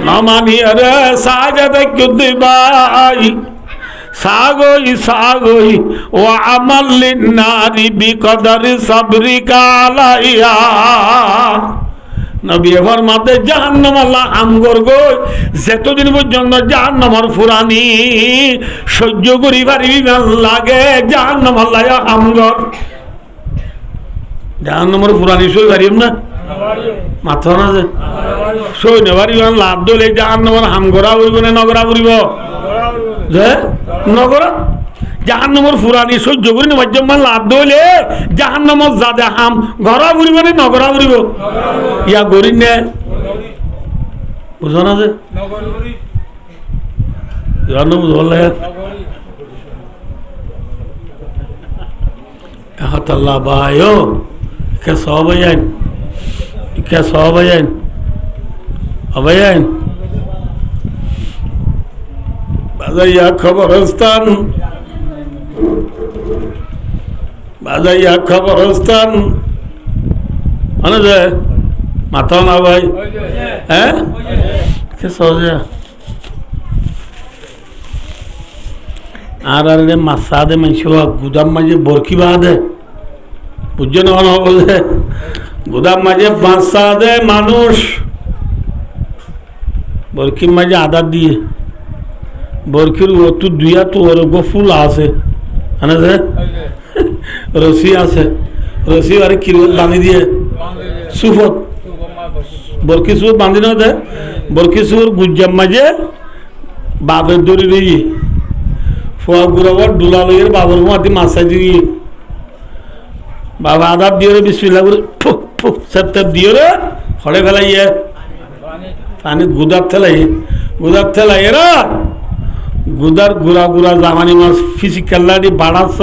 নমানি রে সাজাদে কুদিবাই সাগই সাগই ও আমাল্লিন নারী বিকদরি সাবরিকা আলাইয়া নবী ফরমাতে জাহান্নাম আল্লাহ আমগর গই যতদিন পর্যন্ত জাহান্নামর ফুরানি সহ্য করি পারিবি না লাগে জাহান্নাম আল্লাহ আমগর জাহান্নামর ফুরানি সই পারিম না মাথা না যে সই না পারিব লাভ দলে জাহান্নামর হামগরা হইব না নগরা ফুরিব যে নগরা জাহান্নামর ফুরানি সহ্য করি না বাজ্যমান লাভ দলে জাহান্নামর যাদে হাম ঘরা ফুরিব না নগরা ফুরিব ইয়া গরি নে বুঝো না যে জাহান্নাম বুঝলে আল্লাহ ভাইও কে সব আইন কে সব আইন অবাইন বাজাইয়া খবরস্থান বাজাইয়া খবরস্থান মানে যে মাথা না ভাই হ্যাঁ কে সহজে আর আরে মাসা দে মানুষ গুদাম মাঝে বরকি বাঁধে বুঝছো না বলে গুদাম মাঝে বাঁচা দে মানুষ বরকির মাঝে আদা দিয়ে বরকির ওটু দুইয়া তো ওর গো ফুল আছে রশি আছে রশি আরে কিরত বাঁধি দিয়ে সুফত বরকি সুর বাঁধি না দে বরকি সুর গুজ্জাম মাঝে বাপের দড়ি রই ফোয়া গুড়াবার ডুলা লইয়ের বাবার মাটি মাছাই দিয়ে বাবা আদাব দিয়ে রে বিসমিল্লাহ করে ফুক ফুক সেপ দিয়ে রে হড়ে ফেলাইয়ে পানি গুদার ঠেলাই এরা গুদার গুড়া গুড়া জামানি মাছ ফিসি কেল্লাটি বাড়াচ্ছ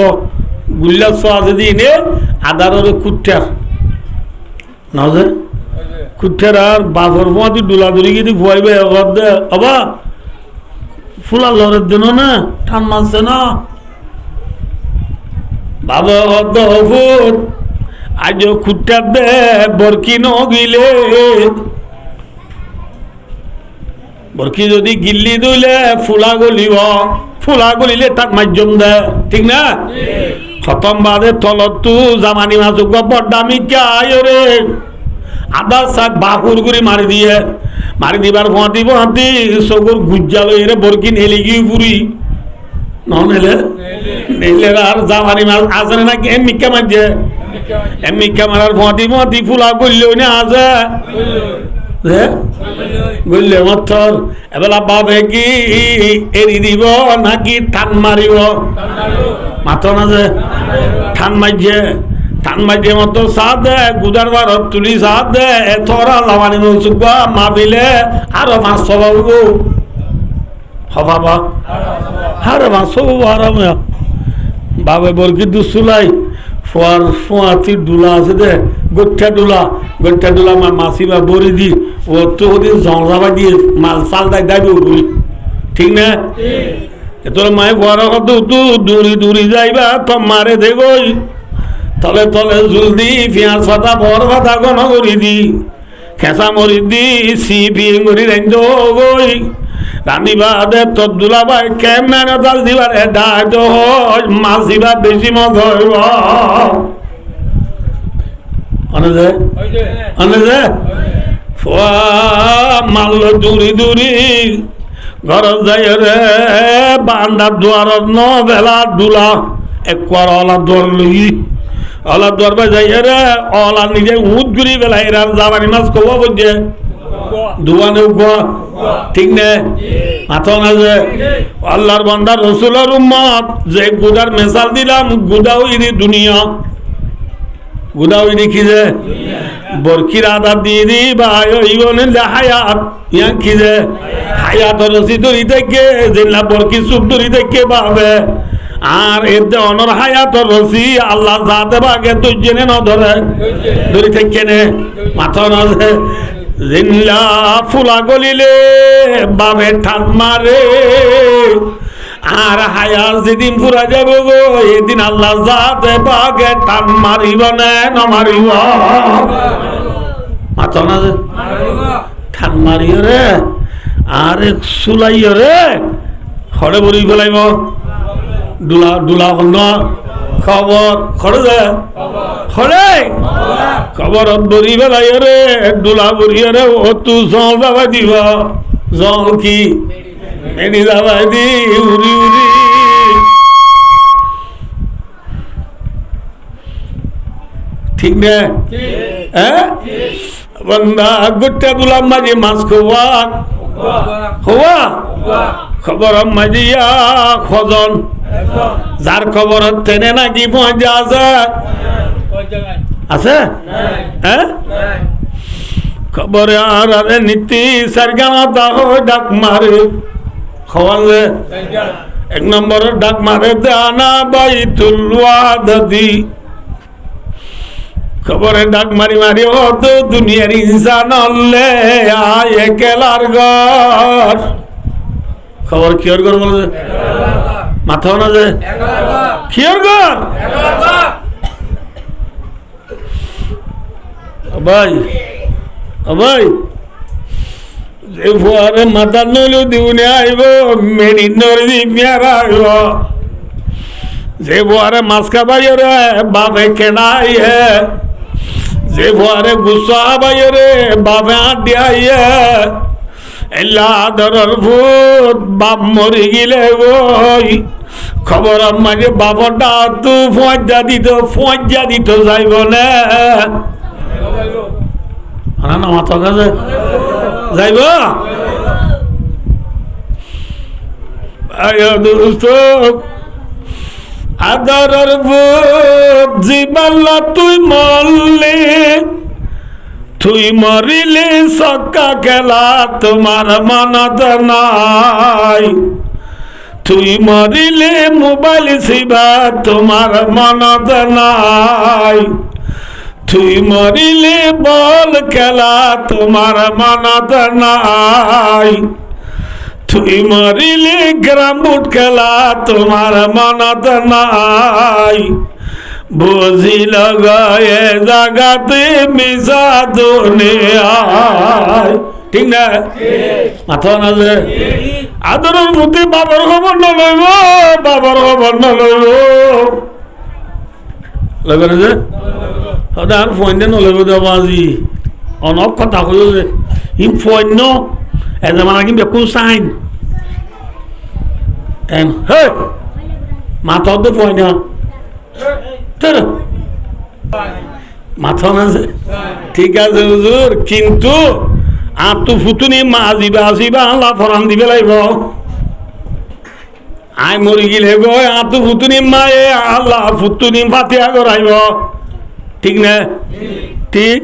গুল্লাচ্ছ আছে দিয়ে নে আদার ওরে কুট্টার না যে কুট্টার আর বাপর মাটি ডুলা দড়ি গিয়ে ভুয়াইবে দে আবা ফুলা লড়ের জন্য না টান মারছে না বাবা অর্ধ ফুট আজ কুট্টার দে বরকি নগিলে বরকি যদি গিল্লি দিলে ফুলা গলিব ফুলা গলিলে তার মাধ্যম দে ঠিক না খতম বাদে তলতু জামানি মাছ বড্ডামি রে আদা শাক বাহুর গুড়ি মারি দিয়ে মারি দিবার ভঁতি ভঁতি চকুর গুজ্জালো এরে বরকি নেলি গিয়ে পুরি নেলে আর জামানি মাছ আসে নাকি এমিকা মারছে এমিকা মারার ভঁতি ভঁতি ফুলা করলেও না আছে গল্লে মথর এবেলা বাবে কি এরি দিব নাকি টান মারিব মাথো না যে টান মাইছে মতো সাথ দে গুদার বার তুলি সাথ দে এথরা লামানি মসুবা মাবিলে আরো মাছ সবাব হবাবা হারে মাছ সবাব আরাম বাবে বরকি দুসুলাই ফোয়ার ফোয়াতি ডুলা আছে দে গোঠা ডুলা মাছি বা বড়ি দি ও তো ওদিন জংজাবা দিয়ে মাছ চাল দাই দাবি বলি ঠিক না তোর মায়ে ফোয়ারা কত তু দূরি যাইবা তোমারে দেখই তলে তলে জুল দি পেঁয়াজ পাতা বর পাতা গণ করি দি খেঁচা মরি দি সিপি মরি রাইন গই রান্দিবা দে তোর দুলা ভাই কেমন তাল দিবার ডাক মাছ দিবা বেশি মগ মারল দূরি ঘর যাই রে বান্দার দুয়ার ন বেলা দুলা একবার অলা দর লই অলা দরবা যাই রে অলা নিজে উঠ ঘুরি বেলা এরা জামানি মাছ কব বুঝছে দুয়ানে ঠিক না মাথা না যে আল্লাহর বান্দা রসুলের উম্মত যে গুদার মেসাল দিলাম গুদাও ইনি দুনিয়া গুদাও ইনি কি যে বরকির আদার দিয়ে দি বা হায়াত ইয়া কি যে হায়াত রসি দড়ি থেকে যেলা বরকি সুপ দড়ি থেকে পাবে আর এতে অনর হায়াত রসি আল্লাহ যাতে বাগে তুই জেনে ন ধরে দড়ি থেকে নে মাথা না যে জিল্লা ফুলা গলিলে বাবে ঠান মারে আর হায়াত যেদিন পুরা যাব গো এদিন আল্লাহ যাতে বাগে টান মারিব না নমারিব মাথা না যে ঠান মারিও রে আর চুলাইও রে খড়ে বড়ি ফেলাইব ডুলা হল খবর খড়ে যে খড়ে খবর বড়ি ফেলাই রে ডুলা বড়ি রে ও তু জল যাবাই দিব জল কি মেনি যাবাই দি উড়ি ঠিক না হ্যাঁ বন্দা গোটা দুলাম মাঝে মাছ খোয়া খবর মাঝিয়া খজন যার খবর তেনে নাকি পৌঁছা আছে হ্যাঁ খবরে আর নীতি সারগানা দাহ ডাক মারে খবর এক নম্বর ডাক মারে দানা বাইতুল ওয়াদাদি খবরে ডাক মারি হত দুনিয়ার ইনসান হলে আয় কেলার ঘর খবর কিয়র ঘর বলে মাথাও না যে কিয়র ঘর ভাই যে ফুয়ারে মাথা নলু দিউনে আইব মেরি নরি পেয়ারা আইব যে ফুয়ারে মাছ খাবাই রে বাপে কেনাই যে ফুয়ারে গুসা বাই রে বাপে আডিয়াই এলা ধরর ভূত বাপ মরি গিলে গই খবর মাঝে বাপটা তু ফজা দিত যাইব না মাথা কাছে যাইব আদরের ভূত জীবাল্লা তুই মরলে তুই মরিলে সক্কা খেলা তোমার মনত নাই তুই মরিলে মোবাইল শিবা তোমার মনত নাই তুই মরিলে বল খেলা তোমার মনত নাই তুই মরিলে গ্রাম বুট খেলা তোমার মনত নাই বুঝিল গয়ে জাগাতে মিশা দুনিয়ায় ঠিক না মাথা না যে আদরের প্রতি বাবার খবর নলইব লইবে না যে সদায় আর ফইনে নলইব দেব আজি অনক কথা কইল যে ই ফইন এজ মানে কি বেকু সাইন এন হে মাথা দে ফইন তোর মাথা না যে ঠিক আছে হুজুর কিন্তু আর তো ফুতুনি মা দিবা আসিবা আল্লাহ ফরান দিবে লাইব আই মরি গেলে গো আর তো ফুতুনি মায়ে আল্লাহ ফুতুনি ফাতিহা করাইব ঠিক না ঠিক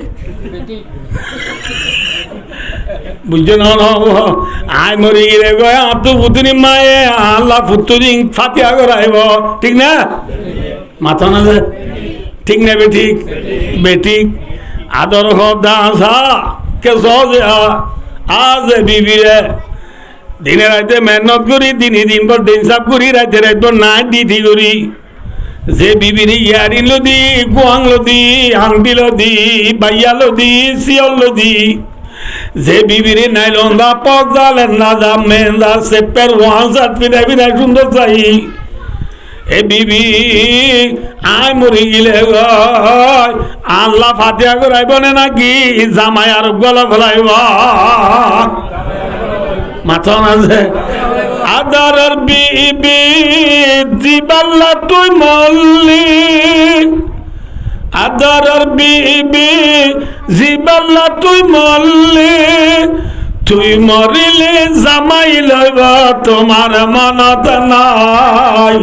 বুঝছো না আই মরি গেলে গো আর তো ফুতুনি মায়ে আল্লাহ ফুতুনি ফাতিহা করাইব ঠিক না মাথা না যে ঠিক না বেঠিক বেঠিক আদর হদা আসা কে সহজে আজ বিবিরে দিনে রাইতে মেহনত করি দিন পর দিন সাপ করি রাইতে রাইত নাই ডিউটি করি যে বিবিরি ইয়ারিন লদি গুয়াং লদি আংটি লদি বাইয়া লদি সিয়ল লদি যে বিবিরি নাইলন দা পক জালেন না দা মেন্দা সেপের ওয়ান সাত ফিরাই ফিরাই সুন্দর চাই এ বিবি আই মরি গেলে আল্লাহ ফাতিহা করাইব না নাকি জামাই আর গলা ফেলাইব মাথা আছে আদার বিবি জিবাল্লা তুই মল্লি আদার বিবি জিবাল্লা তুই মল্লি তুই মরিলে জামাই লইব তোমার মনত নাই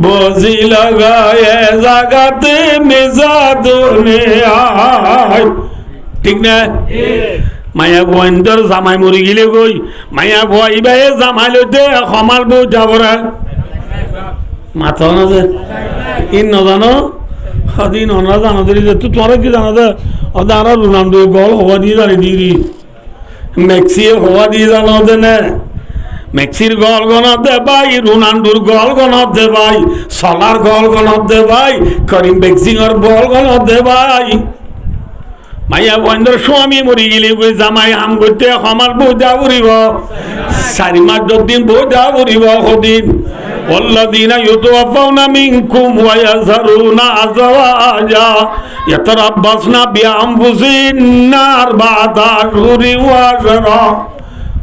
বজিল গায়ে জাগাতে মেজা দুনিয়ায় ঠিক না মায়া গোয়েন্দর জামাই মরি গেলে গই মায়া গোয়াইবে জামাই লইতে সমাল বউ যাবরা মাথা না যে ইন নজানো সদিন অনা জানো দেরি যে তুই তোরা কি জানো দে ওদের আরো রুনান্ডু গল হওয়া দিয়ে জানি দিদি মেক্সিও হওয়া দিয়ে জানো দে না মেক্সির গল গণতে ভাই রুনান্ডুর গল গণতে ভাই সলার গল গণতে ভাই করিম বেক্সিংর বল গণতে ভাই মাইয়া বন্ধর স্বামী মরি গেলে জামাই আম করতে আমার বউ দেওয়া পড়িব 4 মাস 10 দিন বউ দেওয়া পড়িব সদিন والذين يتوفون منكم ويذرون أزواجا يتربصن بأنفسهن 4 أشهر وعشرا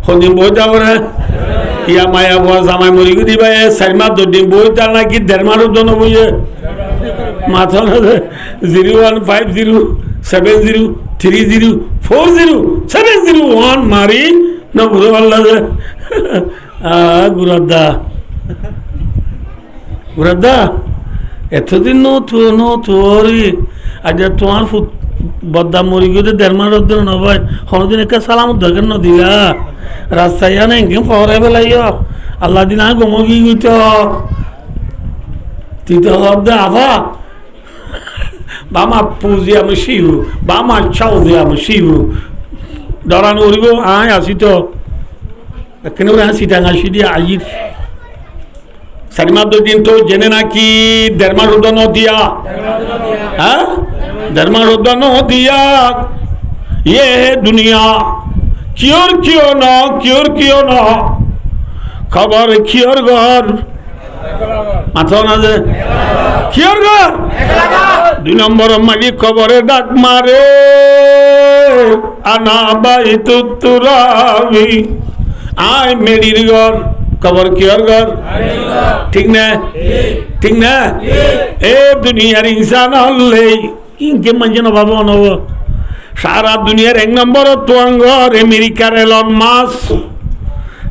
সদিন বউ দেওয়া পড়ে ইয়া মায়া বউ জামাই মরি গেলি ভাই 4 মাস 10 দিন বউ দেওয়া নাকি 1.5 মাসের জন্য বইয়ে মাথা 0150 70 30 40 701 মারি না বুঝে পারলা যে গুরাদা এতদিন তোরি আজ তোমার বদ্দা মরি গিয়ে 1.5 মাস দিন না ভাই কোনদিন একটা সালাম দেখেন না দিয়া রাস্তায় না এঙ্গে পরে বেলাইও আল্লাহ দিন আগে গমগি গইত তুই তো দে আফা বামা পুজি আমি শিবু বামা চাউজি আমি শিবু ডরানো উড়িব আয় আসি তো এখানে আসি টাঙা আসি দিয়ে আইর 4 মাস 2 দিন তো জেনে নাকি 1.5 মাস উদ্যান দিয়া হ্যাঁ 1.5 মাস উদ্যান দিয়া ये दुनिया क्योर ना खबर क्योर घर মাথা না যে কিয়র ঘর 2 নম্বর মালিক খবরে ডাক মারে আনা বাই তুরাবি আই মেরির ঘর খবর কিয়র ঘর ঠিক না এ দুনিয়ার ইনসান হলে ইনকে মানে না বাবা নব সারা দুনিয়ার 1 নম্বর তোয়াঙ্গর আমেরিকার এলন মাস্ক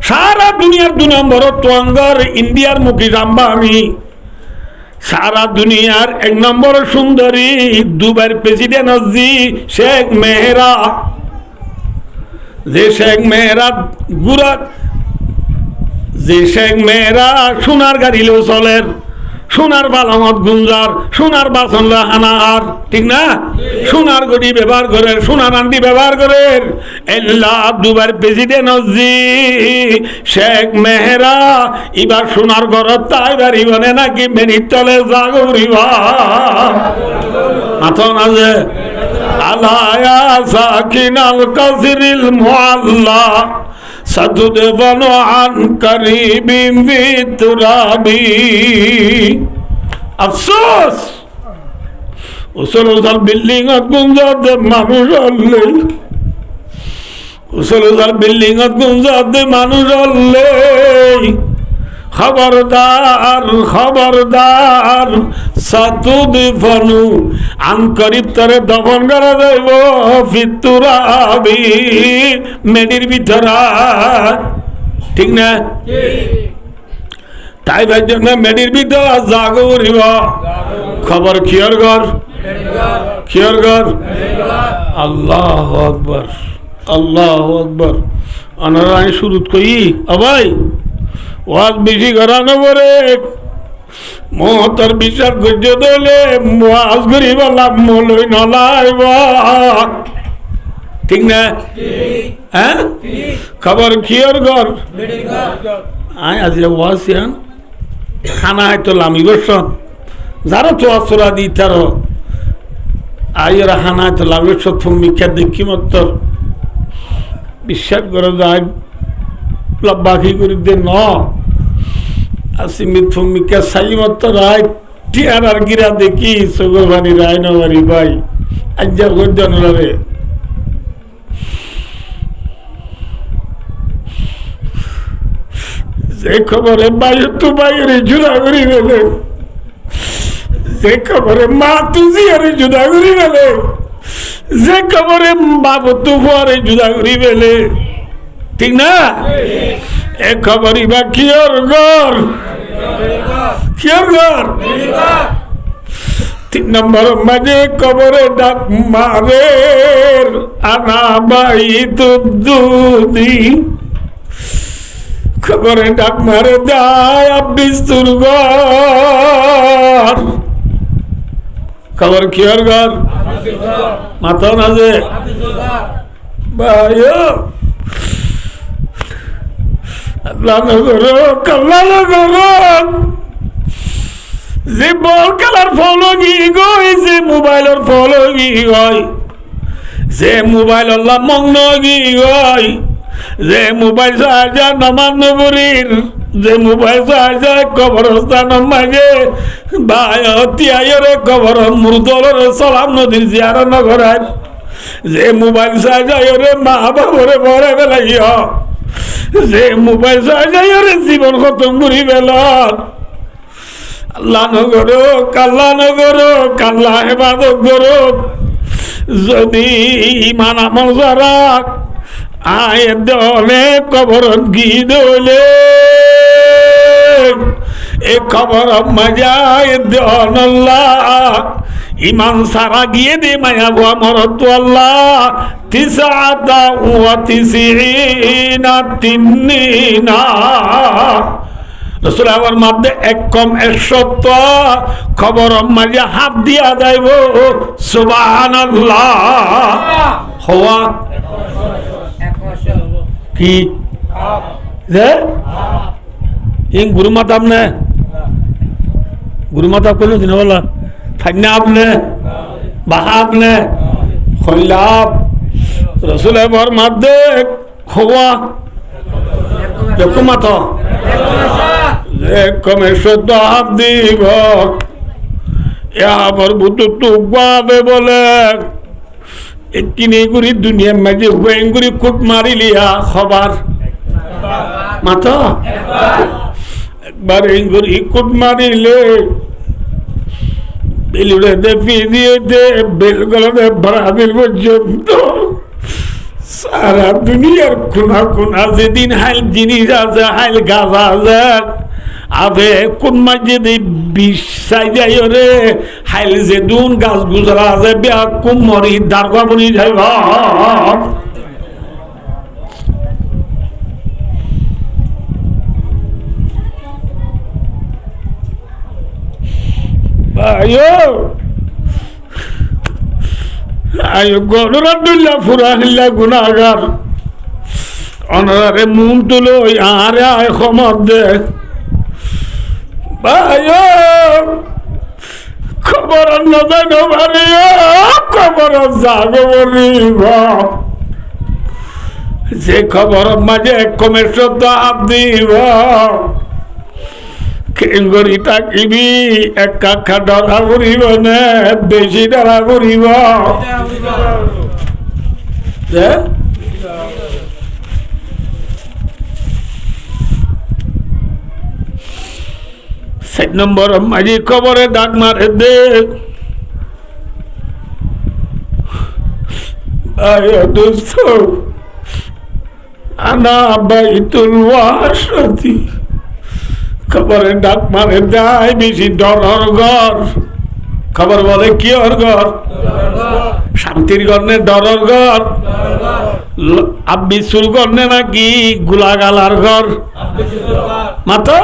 সারা দুনিয়ার 2 নম্বর তোয়াঙ্গর ইন্ডিয়ার মুকেশ আম্বানি সারা দুনিয়ার 1 নম্বর সুন্দরী দুবার প্রেসিডেন্ট হজি শেখ মেহরা যে শেখ মেহরা সোনার গাড়ি লো চলের সোনার বালামত গুঞ্জার সোনার বাসন হানার ঠিক না সোনার গড়ি ব্যবহার করে সোনার আন্টি ব্যবহার করে এল্লা দুবার প্রেসিডেন্ট হজি শেখ মেহরা এবার সোনার ঘর তাই বাড়ি বনে নাকি মেনির তলে জাগরিবা মাথা না যে আলায়া সাকিনাল কাসরিল মুআল্লা সাদুদবান আন করিবিম বিতুরাবি আফসোস উসল উসল বিল্ডিং গুঞ্জাতে মানুষ হলে উসল উসল বিল্ডিং গুঞ্জাতে মানুষ হলে খবরদার খবরদার সাতুদিফানু আনকরিব তরে দফন করা যাইব ফিতুরাবি মেডির ভিতরা ঠিক না তাই ভাই জন্য মেডির ভিতর জাগো উড়িব খবর কিয়র ঘর কিয়র ঘর আল্লাহু আকবার আল্লাহু আকবার অনারায় শুরু কই আবাই ওয়াজ বেশি করানো পরে মহতর বিচার করতে দিলে ওয়াজ করিব লাভ মলই নলাইব ঠিক না হ্যাঁ খবর কিয়র ঘর আয় আজ ওয়াজ ইয়ান খানা হয়তো লামি বসন যারা তো আসরা দি তার আইয়ের খানা হয়তো লামি বসত ভূমিকা দেখি মত বিশ্বাস করে যায় বাকি করে দে ন আসিমিত ভূমিকা সাই মত রায় টিয়ার আর গিরা দেখি সগর বাড়ি রায় নবারি ভাই আজ্জার গর্জন রে যে খবরে বাইরে তো বাইরে জুদা করি গেলে যে খবরে মা তুজি আরে জুদা করি গেলে যে খবরে বাবু তু পরে জুদা করি গেলে ঠিক না এ খবরই বা কিয়র ঘর কিয়র ঘর 3 নম্বর মাঝে কবরে ডাক মারে আনা বাই তুদ্দুদি খবরে ডাক মারে যায় বিস্তুর ঘর খবর কিয়র ঘর মাথা না যে ভাই আল্লাহ নগর কাল্লা নগর যে বল খেলার ফলো কি গই যে মোবাইলের ফলো কি গই যে মোবাইল আল্লাহ মগ্ন কি গই যে মোবাইল চার্জার নমান নবরীর যে মোবাইল চার্জার কবরস্থান মাঝে ভাই তিয়াইরে কবর মুরদলের সালাম নদীর জিয়ার নগরায় যে মোবাইল চার্জারে মা বাবরে ভরে বেলাইয়া যে মোবাইল চার্জারে জীবন খতম করি বেলা আল্লাহ নগর কাল্লা নগর কাল্লা হেফাজত করো যদি ইমান আমল যারা আয় দলে কবরত গি দলে এ খবর মজায় দল্লাহ ইমান সারা গিয়ে দে মায়া ভুয়া মরত আল্লাহ তিসাতা ওয়া তিসিনা তিন্নিনা রসুল আমার মধ্যে এক কম 100 খবর মাঝে হাত দিয়া যাইব সুবহানাল্লাহ হওয়া কি যে ইং গুরু মাতাম না গুরু মাতা কোন দিন বলা থাকনা আপনি বাহা আপনি খৈলাপ রসুল আমার মধ্যে হওয়া দেখো মাথা কমে সত্য হাত দিব এবার বুতু টুকবাবে বলে কিনে গুড়ি দুনিয়ার মাঝে হুয়েঙ্গুড়ি কুট মারিলিয়া খবর মাথা একবার এঙ্গুড়ি কুট মারিলে বেলুড়ে ফিরিয়েছে বেলগুলোতে ব্রাজিল পর্যন্ত সারা দুনিয়ার কোনা কোনা যেদিন হাইল জিনিস আছে হাইল গাছ আছে আবে কোন মাঝে বিশ্বাই যাই রে হাইল যে দুন গাছ গুজরা আছে বেয়া কুমরি দারগা বনি যাইব আয়ো আয়ো গণরাদুল্লাহ ফুরাহিল্লা গুনাগার অনারে মুন তুলো আরে আয় ক্ষমত দে ভাইও খবর নজান ভারিও খবর জাগবরিব যে খবর মাঝে কমের শব্দ আপ দিব কেঙ্গরি থাকিবি এক কাকা ডরা ঘুরিব না বেশি ডরা ঘুরিব সাত নম্বর মাঝি কবরে ডাক মারে দে দোস্ত আনা বাইতুল ওয়াসতি খবরে ডাক মারে দেয় বেশি ডরর ঘর খবর বলে কি ওর ঘর শান্তির গর্ণে ডরর ঘর আব্বিসুর গর্ণে নাকি গুলাগালার ঘর মাতো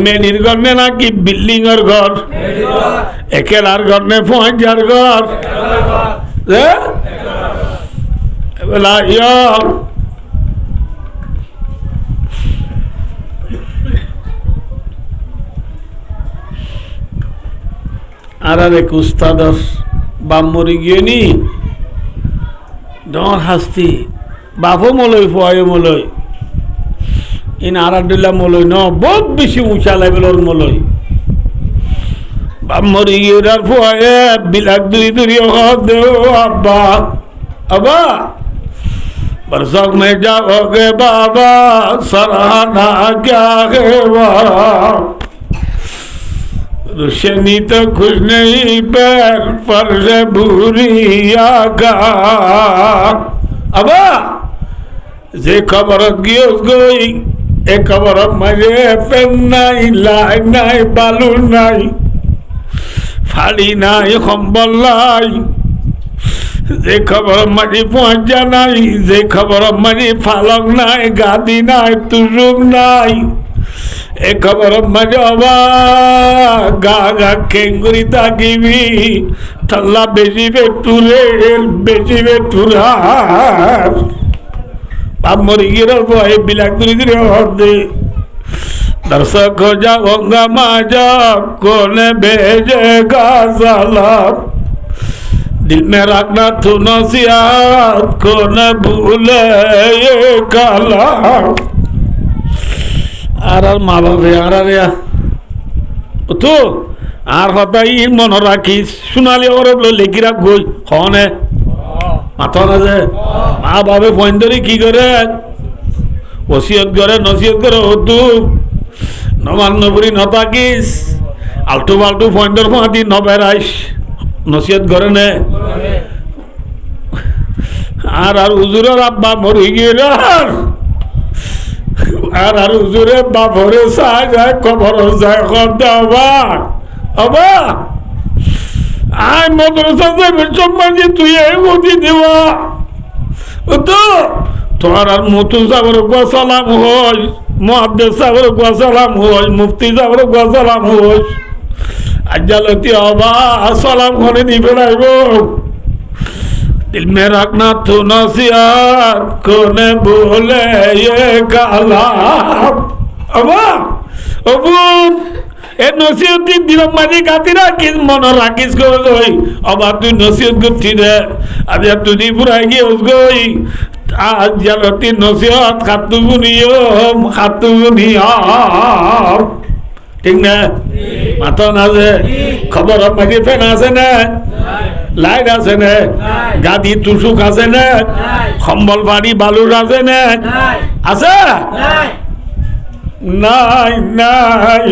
মেনির গর্ণে নাকি বিল্ডিং এর ঘর একেলার গর্ণে পৌঁছার ঘর বেলা আর এক উস্তাদর বাপ মরি গিয়ে নি ডর হাসতি বাপও মলই ফুয়াইও মলই ইন আরাদুল্লাহ মলই ন বহুত বেশি উঁচা লেভেলের মলই বাপ মরি গিয়ে ফুয়ায়ে বিলাক দুরি দুরি দেও আব্বা আব্বা बरसक में जाओगे बाबा सराहना क्या है रोशनी तो खुश नहीं पैर पर से भूरी आगा अब जे खबर गई एक खबर मजे पेन नहीं लाई नहीं बालू नहीं फाड़ी नहीं खम्बल नहीं যে খবর মাঝে পৌঁছা নাই যে খবর মাঝে ফালক নাই গাদি নাই তুজুক নাই এ খবর মাঝে অবা গা গা কেঙ্গুরি তাকিবি থাল্লা বেশি বেটুরে বেশি বেটুরার বাপ মরি গিয়ে ভয় বিলাক দুরি দুরি হদে দর্শক যাওঙ্গা মাজা কোনে भेजेगा सलाम दिल में रखना तू नसीहत को न भूले ये कलाम আর মা বাপে আর তো আর হতাই মনে রাখিস সোনালি ওর লেখি রাখ গই হনে মাথা না যে মা বাপে ফোন ধরে কি করে ওসিয়ত করে নসিহত করে হতু নমান্য করি নতাকিস আলটু পাল্টু ফোন ধর ফাঁতি নবেরাইস নসিহত করে নে আর হুজুরের আব্বা মরি গেল আর হুজুরের বাপরে চাই যায় খবর যায় খবা আবা আয় মাদ্রাসা যাবে সম্মানি তুই এই গতি দেওয়া তো তোমার আর মতু সাবর সালাম হয় মুহাদ্দিস সাবর সালাম হয় মুফতি সাবর সালাম হয় আজালতি আবা সালাম করে দিবে নাইব दिल में रखना तू नसीहत कोने बोले ये कलाम अबा अबुन ए नसीहत दिल माजी गाती राखिस मन राखिस को गई अब तू नसीहत करती रे अब तू दी पुराई गई उस गई आज जलती नसीहत खातू गुनियो ठीक ना माता ना से खबर अब माजी फैन आसे ना লাইট আছে না গাদি তুসুক আছে না কম্বল বাড়ি বালুর আছে না আছে নাই নাই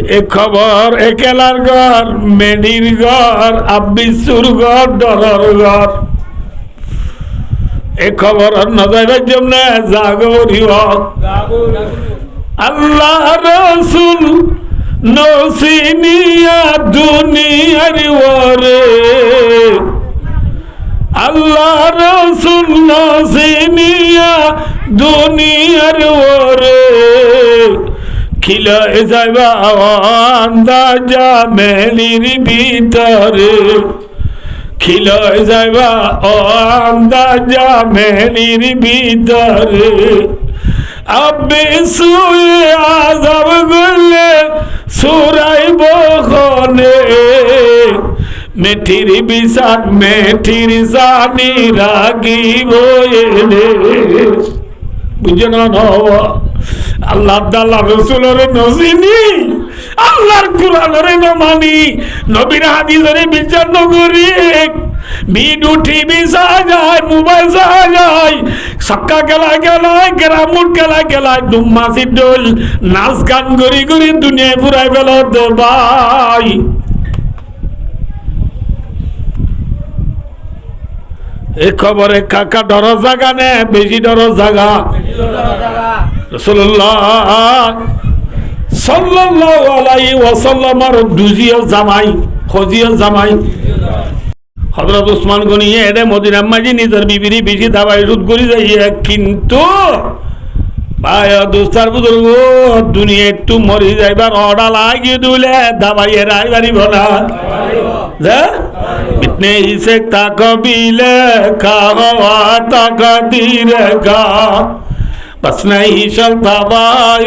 এ খবর একেলার ঘর মেডির ঘর আব্বিসুর ঘর ডরর ঘর এ খবর নজাইবার জন্য জাগরিব আল্লাহ রসুল নসিনিয়া দুনিয়ার ওরে আল্লাহ রসুল নসিনিয়া দুনিয়ার ওরে খিলায় যাইবা আন্দাজা মেলির ভিতরে খিলায় যাইবা আন্দাজা মেলির ভিতরে আব্বে সুয়ে আযাব গুলে সুরাই বখনে মেঠির বিষাদ মেঠির জানি রাগি বয়ে বুঝো না আল্লাহ আল্লাহ রসুলের নজিনি আল্লাহর কোরআনের নমানি নবীর হাদিসের বিচার নগরী ভিডিও টিভি চাওয়া যায় মোবাইল চাওয়া যায় সাক্কা খেলা খেলায় গ্রামুর খেলা খেলায় ডুম্মাসি ডোল নাচ গান করি করি দুনিয়ায় পুরাই ফেল ভাই এই খবরে কাকা ডর জাগা নে বেশি ডর জাগা রাসূলুল্লাহ সাল্লাল্লাহু আলাইহি ওয়াসাল্লাম আর দুজিও জামাই খজিও জামাই হযরত ওসমান গনি এডে মদিনা মাঝি নিজের বিবিরি বেশি দাবাই রুদ করি যাইয়ে কিন্তু ভাই দোস্তার বুজুর্গ দুনিয়া একটু মরি যাইবার অর্ডার লাগিয়ে দিলে দাবাইয়ে রাইবারি বলা इतने ही से तकबील खावा तकदीर का बस नहीं चलता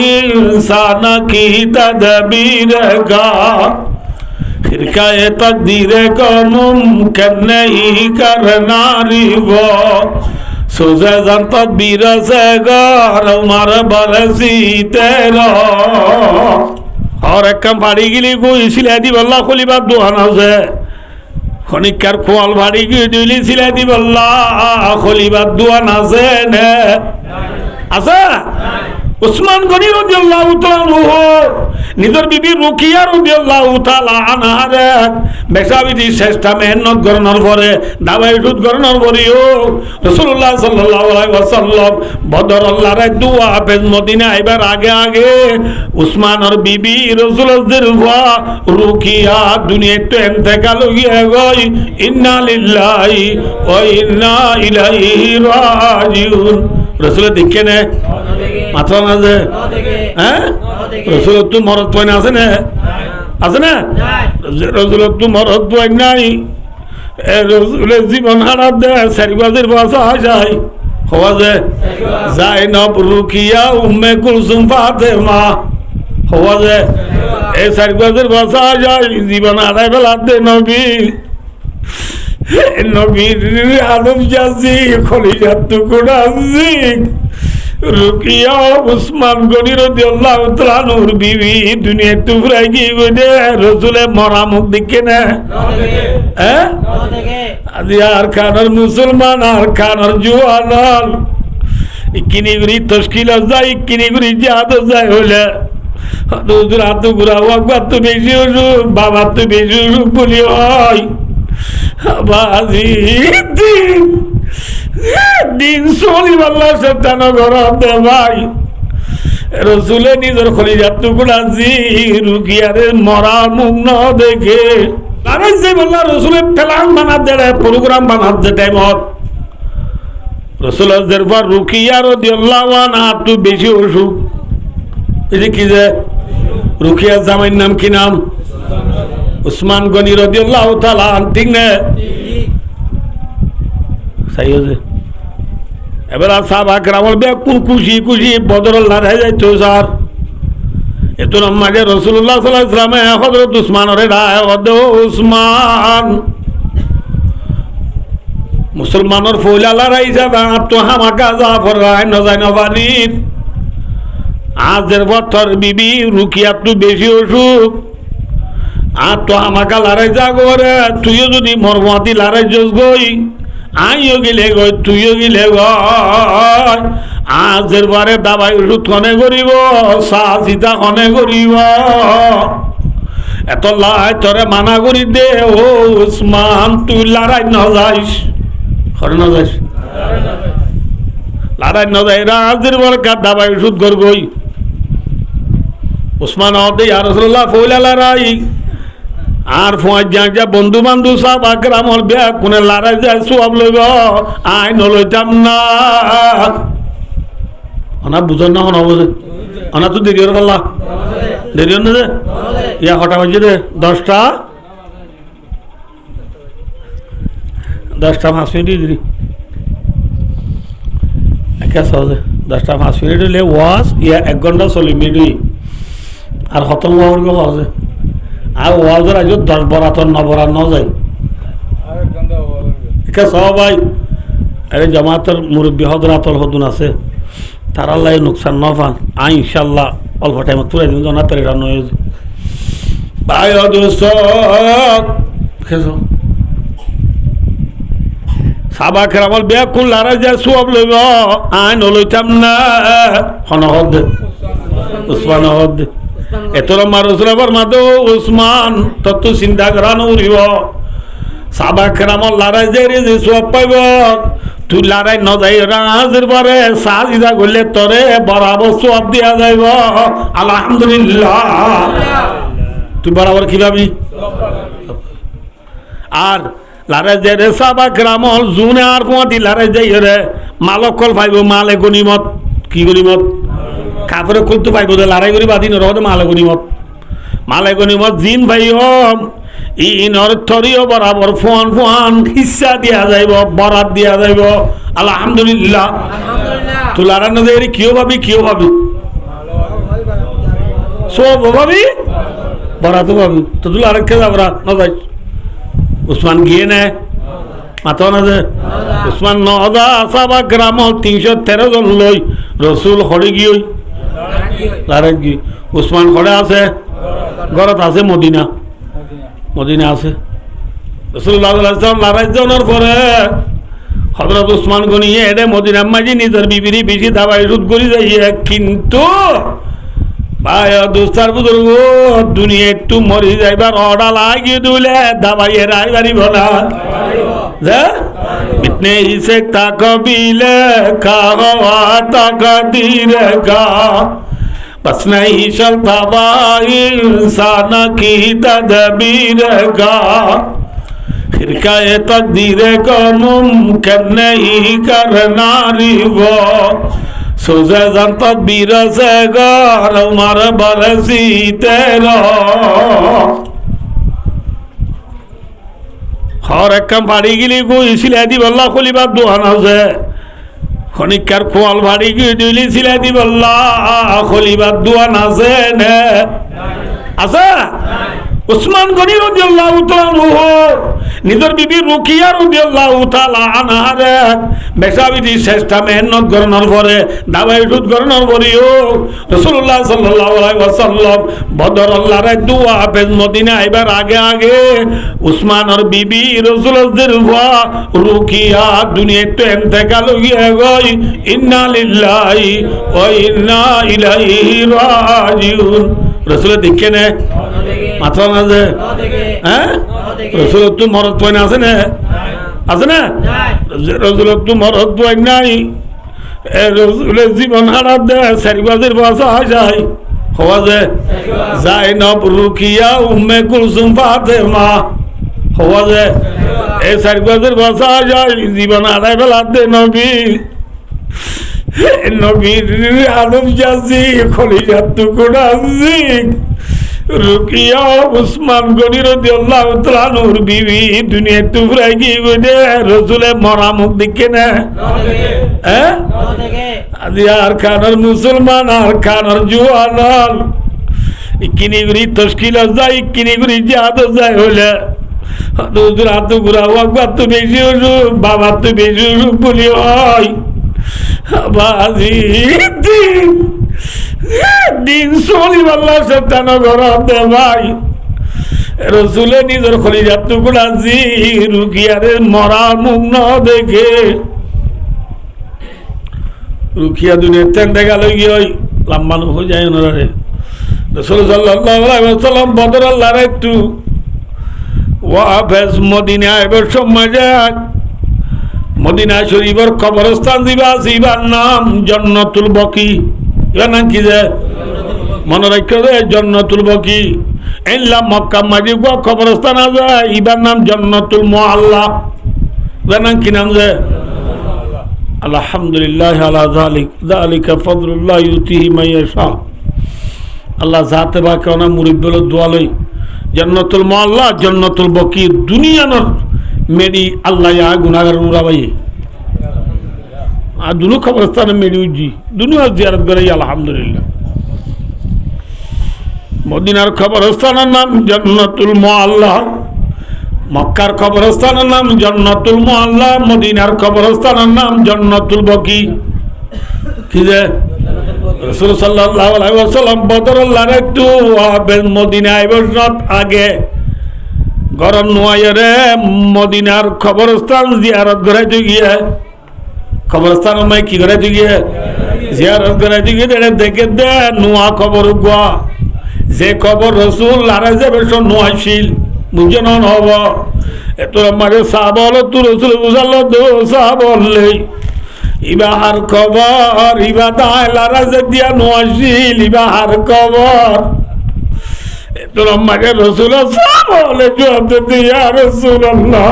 इंसान की तदबीर का फिर क्या तकदीर को मुमकिन नहीं करना रिवो सोचे जन तदबीर से गार उमर बरसी तेरा और एक कम फाड़ी गिली को इसलिए दी बल्ला खोली बात दुआना से খনিকার খোয়াল ভাড়ি গিয়ে দিলি সিলাই দিব খলিবার দোয়া আছে নে আছে উসমান গনি রাদিয়াল্লাহু তাআলা নিজের বিবি রুকিয়া রাদিয়াল্লাহু তাআলা আনহার বেশাবিদি চেষ্টা মেহনত করার পরে দাওয়াই সুদ করার পরেও রাসূলুল্লাহ সাল্লাল্লাহু আলাইহি ওয়াসাল্লাম বদর আল্লাহর দোয়া পেজ মদিনা আইবার আগে আগে উসমানের বিবি রাসূলুল্লাহর ওয়া রুকিয়া দুনিয়াতে ইন্তেকাল হয়ে গই ইন্না লিল্লাহি ওয়া ইন্না ইলাইহি রাজিউন রাসূল দেখে নে মাত্র না যে হ্যাঁ রাসূল তো মরদ পয়না আছে না রাসূল তো মরদ পয় নাই রাসূলের জীবন হারাত দে সারিবাজের ভাষা যায় হওয়া যায় নব রুকিয়া উম্মে কুলসুম ফাতেমা হওয়া যায় এই সারিবাজের ভাষা যায় জীবন হারাই ফেলাত দে নবী নবীর আদম জাজি খলিজাত টুকরা জি রুকিয়া উসমান গনি রাদিয়াল্লাহু তাআলা নূর বিবি দুনিয়া টুকরা কি গনে রাসূলে মরা মুখ দেখে না হ্যাঁ আজি আর কানার মুসলমান আর কানার জওয়ান ইকিনি গুরি তশকিল যায় ইকিনি গুরি জাদ যায় হলে হুজুর হাত গুরা ওয়াকবার তো বেশি বাবা তো বেশি বলি হয় বাজি দিন চলিব আল্লাহ সত্যান ঘরত ভাই রসুলে নিজের খলিজাত টুকরা জি রুকিয়ারে মরা মুখ ন দেখে আরে যে বললা রসুলে প্ল্যান বানাত দেয় প্রোগ্রাম বানাত যে টাইমত রসুলের পর রুকিয়া রাদিয়াল্লাহু আনহা তো বেশি অসুখ এই কি যে রুকিয়ার জামাইর নাম কি নাম উসমান গনি রাদিয়াল্লাহু তাআলা ঠিক না সাই হয়েছে এবার সাহাবা কেরামের ব্যাকুল খুশি খুশি বদর লড়াই যাইতো স্যার এত মাঝে রাসূলুল্লাহ সাল্লাল্লাহু আলাইহি ওয়াসাল্লামে হযরত উসমানের রায় উসমান মুসলমানের ফৌলা লড়াই যাবা তো হামাকা জাফর রায় ন যায় না বাড়ির আজের বছর বিবি রুকিয়া তো বেশি অসুখ আর তো আমাকে লড়াই যা করে তুইও যদি মরমাতি লড়াই যোগ গই আইও গেলে গই তুইও গেলে গই আজের বারে দাবাই ওষুধ কনে করিব চাহ চিতা কনে করিব এত লাই তোরে মানা করি দে ও উসমান তুই লড়াই ন যাইস ঘরে ন যাইস লড়াই ন যাই আজের বারে দাবাই ওষুধ কর গই উসমান আদে ইয়া রাসূলুল্লাহ ফৌলা লড়াই আর ফোঁয়ার যা বন্ধু বান্ধব সব আকরামর বিয়া কোনে লড়াই যায় সব লইব আই নলইতাম না অনা বুঝন না হন বুঝে অনা তো দেরি হল দেরি হল না ইয়া কটা বাজে রে 10টা 5 মিনিট দেরি একা সহজে 10টা 5 মিনিট হলে ওয়াজ ইয়া 1 ঘন্টা 40 মিনিট আর খতম হওয়ার গো সহজে আর ওয়াজের আজ 10 বরাত 9 বরাত ন যায় একা সবাই আরে জামাতের মুরব্বী হযরতুল হদুন আছে তার আল্লাহ নোকসান ন পান ইনশাল্লাহ অল্প টাইমত পুরাই দিন জনা পেরে রান্না হয়ে যায় ভাই অদুস সাবা খেরামল বিয়া কুল্লারা যে সব লইব আইন লইতাম না হনহদ উসমান হদ এতর মারুসরাবার মাদো উসমান তত চিন্তা করানো উড়িব সাবা খেরামল লড়াই যে সব পাইব তুই লড়াই ন যাই রাজের পরে সাজিদা করলে তরে বরাবর সব দিয়া যাইব আলহামদুলিল্লাহ তুই বরাবর কি ভাবি আর লারে যে রে সাবা গ্রামল জুনে আর কুয়াতি লারে যাই রে মালকল পাইব মালে গনিমত কি গনিমত কাপড়ে খুলতে পাইব যে লড়াই করি বাদিন রহদে মালে গনিমত জিন ভাইও ইনর থরিও বরাবর ফোন হিস্সা দিয়া যাইব বরাত দিয়া যাইব আলহামদুলিল্লাহ তুই লারা না যাই কিও ভাবি সব ভাবি বরাতও ভাবি তো তুই আরেককে যাবরা না যাই উসমান গিয়ে নে মাথা না যে উসমান নদা সাবা গ্রাম 313 জন লই রসুল হরে গিয়ে লারে গিয়ে উসমান হরে আছে ঘরত আছে মদিনা আছে রসুল্লাহ লড়াই জনের পরে হযরত উসমান গনিয়ে এডে মদিনা মাঝি নিজের বিবিরি বেশি দাবাই রুদ করি যাইয়ে কিন্তু ভাই দুস্তার বুজুর্গ দুনিয়া একটু মরি যাইবার অডা লাগিয়ে দিলে দাবাইয়ে রায় বাড়িব না ইতনে হিসে তাকবিলে খাওয়া তাকদীরে কা बस नहीं चलता इंसान की तदबीर का खिरकाए तकदीर को मुमकिन नहीं करना रिवो सोजे जन तदबीर से गार उमर बरसी तेरा और एक कम फाड़ी गिली को इसलिए दी बल्ला खुली बात दुआना से খনিকার খোয়াল ভাড়ি গিয়ে দিলি সিলাই দিব খলিবার দোয়ান আছে নে আছে উসমান গনি রাদিয়াল্লাহু তাআলা নিজের বিবি রুকিয়া রাদিয়াল্লাহু তাআলা আনহারে বেশাবিদি চেষ্টা মেহনত করার পরে দাওয়াই সুদ করার পরেও রাসূলুল্লাহ সাল্লাল্লাহু আলাইহি ওয়াসাল্লাম বদর আল্লাহর দোয়া পেজ মদিনা আইবার আগে উসমানের বিবি রাসূলুল্লাহর রুকিয়া দুনিয়াতে ইন্তেকাল হয়ে গই ইন্না লিল্লাহি ওয়া ইন্না ইলাইহি রাজিউন রাসূল দেখে নে মাথা না যে হ্যাঁ রাসূল তো মরদ পয় না আছে না রাসূল তো মরদ পয় নাই রাসূলের জীবন হারা দে সারিবাজের বাসা যায় হওয়া যায় নব রুকিয়া উম্মে কুলসুম ফাতেমা হওয়া যায় এই সারিবাজের বাসা যায় জীবন হারাই ফেলাতে নবীর আদম জাজি খলিজাত টুকরা জি রুকিয়া উসমান গনি রাদিয়াল্লাহু তাআলা নূর বিবি দুনিয়া টুকরাই কি গনে রাসূলের মরা মুখ দেখে না হ্যাঁ আজি আর খানার মুসলমান আর খানার জওয়ান ইকিনি গরি তশকিল যায় ইকিনি গরি জিহাদ যায় হলে দুজরা তো গুরা ওয়াক তো বেশি বাবা তো বেশি বলি হয় বাজি দিন চলি পাল্লা সেটানো ঘরতে ভাই রসুলে নিজের খলিজাত টুকরা জি রুকিয়ারে মরা মুখ ন দেখে রুকিয়া দুনিয়ার তেন্দে গেল গিয়ে লাম্বানো হয়ে যায় ওনারে রসুল সাল্লাল্লাহু আলাইহি ওয়াসাল্লাম বদর আল্লাহর একটু ওয়াফেজ মদিনা এবার সময় যাক মদিনা শরীফের কবরস্থান দিবার নাম জান্নাতুল বাকি এর নাম কি যে মনে রাখবে জান্নাতুল বাকি এলা মক্কা মাজিব কবরস্থান আছে ইবার নাম জান্নাতুল মুআল্লা এর নাম কি নাম যে আলহামদুলিল্লাহ আলা যালিকা ফাদলুল্লাহ ইউতিহি মান ইয়াশা আল্লাহ জাতে বাকে ওনা মুরিদ বলে দোয়া লই জান্নাতুল মুআল্লা জান্নাতুল বাকি দুনিয়ার मेरी अल्लाह यहाँ गुनाहगार उरा भाई दोनों कब्रस्तान मेरी जी दुनिया जियारत करे अल्हम्दुलिल्लाह मदीनार कब्रस्तानेर नाम जन्नतुल मुअल्ला मक्कार कब्रस्तानेर नाम जन्नतुल मुअल्ला मदीनार कब्रस्तानेर नाम जन्नतुल बाकी কি যে রাসূল সাল্লাল্লাহু আলাইহি ওয়াসাল্লাম বদরের লড়াই একটু মদিনায় বসত আগে গরম নোয়ারে মদিনার কবরস্থান জিয়ারত করাইতে গিয়ে কবরস্থান মাই কি করাইতে গিয়ে জিয়ারত করাইতে গিয়ে দেখে দে নোয়া কবর গোয়া যে কবর রাসূল লড়াই যে বেশ নোয়াশীল বুঝে নন হব এত আমারে সাহাবল তু রাসূল বুঝালো দো সাহাবলে ইবাহার কবর ইবা দায়লারা যে দিয়া নোয়াশীল ইবাহার কবর এত আমারে রাসূল সাহাবলে জবাব দিতে ইয়া রাসূলুল্লাহ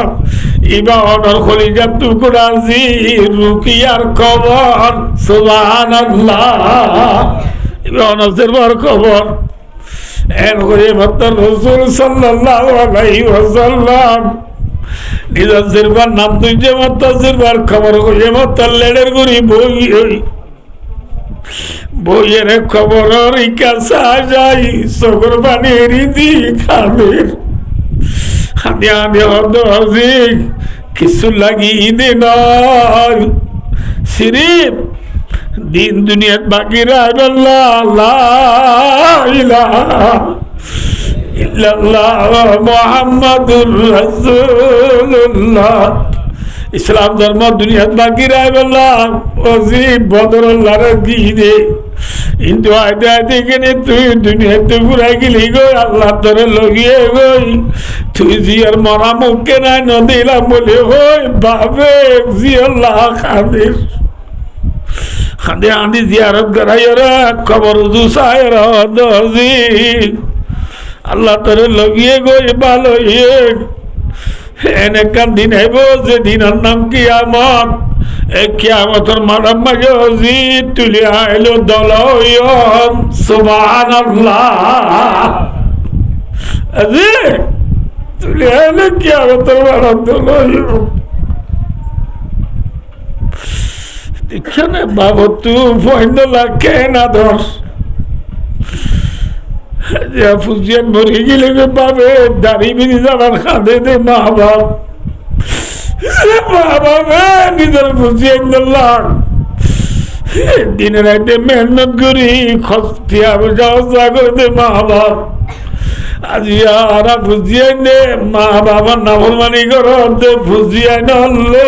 ইবা অনর খলিজা টুকরা জি রুকিয়ার কবর সুবহানাল্লাহ ইবা অনসের বর কবর এর করে মাত্র রাসূল সাল্লাল্লাহু আলাইহি ওয়াসাল্লাম নিজের জিরবার নাম তুইছে মাত্র জিরবার খবর কইছে মাত্র লেডের গুরি বইয়ের খবর রিকাসা যাই সগর বানির দি খাবের হাতে হাতে হদ হজিক কিছু লাগি দে নয় সিরিফ দিন দুনিয়াত বাকি মুহাম্মাদুর রাসূলুল্লাহ ইসলাম ধর্ম দুনিয়াত বাকি বদরুল্লাহ দিনে কিন্তু আইতে আইতে কেনে তুই দুনিয়াতে ঘুরাই গেলি গো আল্লাহ তোরে লগিয়ে গই তুই জিয়ার মরা মুখে নাই নদিলাম বলে হই বাবে জিয়াল্লাহ খাদির খাদে আদি জিয়ারত করাই রে কবর দুসায় রজি আল্লাহ তোরে লগিয়ে গই ভালো এনে কান দিন আইব যে দিনের নাম কিয়ামত এই কিয়ামতের মারাম মাঝে জি তুলি আইলো দলয়ন সুবহানাল্লাহ আজি তুলি আইলো কিয়ামতের মারাম দলয়ন দেখছনে বাবু তু ফইন্দ লাগে না দশ ফুজিয়ান মরে গেলে বাবে দাড়ি বিনি যাবার খাদে দে মা বাপ বাবা নিজের ফুজিয়ান দিলাম দিনে রাতে মেহনত করি খস্তিয়া যাওয়া করে দে মা বাপ আজি আর ফুজিয়ান দে মা বাবার নাফরমানি করো দে ফুজিয়ান হলে